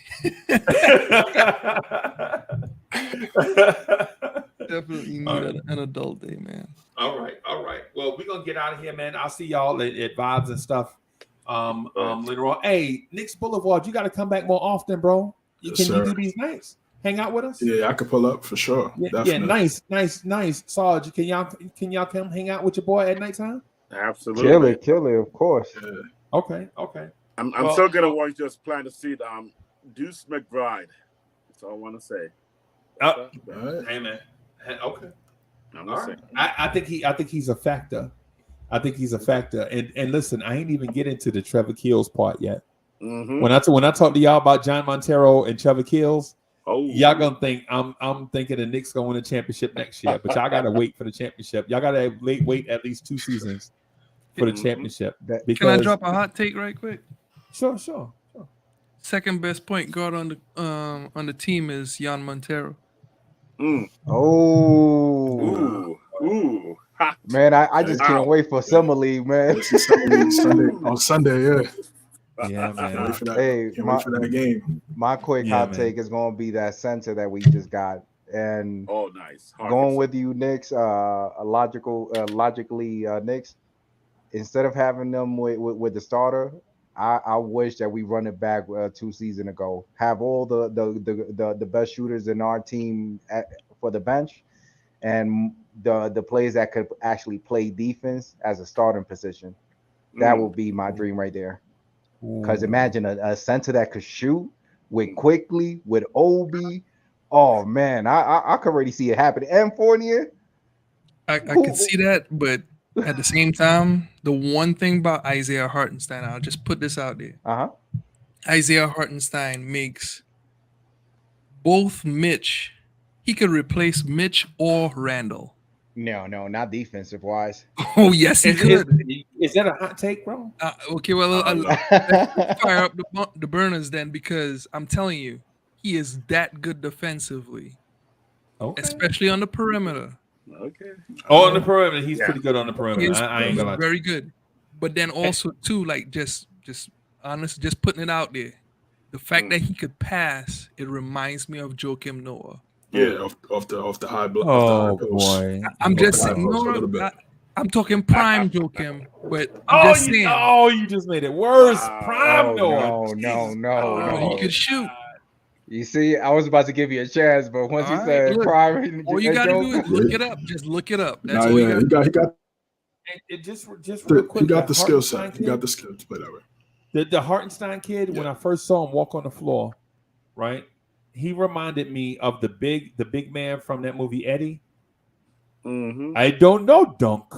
Definitely need an adult day, man. All right. Well, we're gonna get out of here, man. I'll see y'all at vibes and stuff later on. Hey, Knicks Boulevard, you got to come back more often, bro. Can you do these nights? Hang out with us? Yeah, I could pull up for sure. Yeah, nice. Sarge, can y'all come hang out with your boy at nighttime? Absolutely. Kill it, of course. Yeah. Okay. I'm still gonna want to just plan to see Deuce McBride. That's all I want to say. Hey, man. Okay. I'm gonna say. I think he's a factor. And listen, I ain't even get into the Trevor Keels part yet. Mm-hmm. When I talk to y'all about John Montero and Trevor Keels, y'all gonna think I'm thinking the Knicks gonna win a championship next year, but y'all gotta wait for the championship. Y'all gotta wait at least 2 seasons for the championship. Can I drop a hot take right quick? Sure. Second best point guard on the team is Jan Montero. Mm. Oh, ooh. Man, I just can't wait for Summer League, man. Sunday, yeah. Yeah, man. Wait for that. Hey, wait for that game. My quick hot take is going to be that center that we just got, and nice. Going with you, Knicks. Logically, Knicks. Instead of having them with the starter, I wish that we run it back 2 seasons ago. Have all the best shooters in our team for the bench, and the players that could actually play defense as a starting position. That would be my dream right there. Because imagine a center that could shoot with Quickly, with Obi. Oh man, I could already see it happen. And Fournier. I could see that, but at the same time, the one thing about Isaiah Hartenstein, I'll just put this out there. Isaiah Hartenstein makes both Mitch. He could replace Mitch or Randle. No, not defensive wise. Oh yes, he could. Is that a hot take, bro? Okay, well, fire up the burners then, because I'm telling you, he is that good defensively, especially on the perimeter. Okay. On the perimeter, he's pretty good on the perimeter. I ain't gonna lie. Very good. But then also too, like just honest, just putting it out there. The fact that he could pass, it reminds me of Joakim Noah. Yeah, off the high block. Oh boy, I'm just saying, I'm talking prime Joakim, but I'm just saying. You just made it worse. Prime Noah. No, he could shoot. You see, I was about to give you a chance, but once you said prime, all you gotta do is look it up. Just look it up. That's all you got. He got. It just real quick. He got the skill set. He got the skill to play that way. The Hartenstein kid, when I first saw him walk on the floor, right? He reminded me of the big man from that movie Eddie. Mm-hmm. I don't know, Dunk.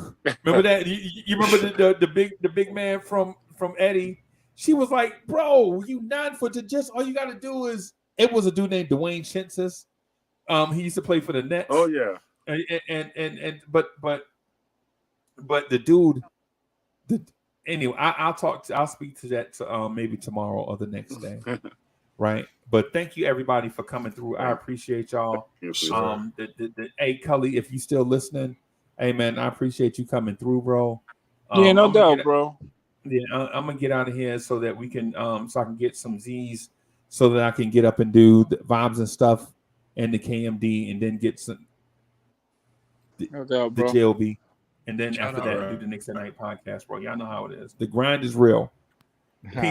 Remember that? You remember the big man from Eddie? She was like, "Bro, you 9 foot to just all you got to do is." It was a dude named Dwayne Shinsis. He used to play for the Nets. Oh yeah. But the dude. Anyway, I'll speak to that maybe tomorrow or the next day, right? But thank you everybody for coming through. I appreciate y'all. Hey Cully, if you still listening, hey man, I appreciate you coming through, bro. Yeah, no doubt, bro. Yeah, I'm gonna get out of here so that we can so I can get some Z's so that I can get up and do the vibes and stuff and the KMD and then get some the JLB. And then after that, do the Knicks at Night podcast, bro. Y'all know how it is. The grind is real.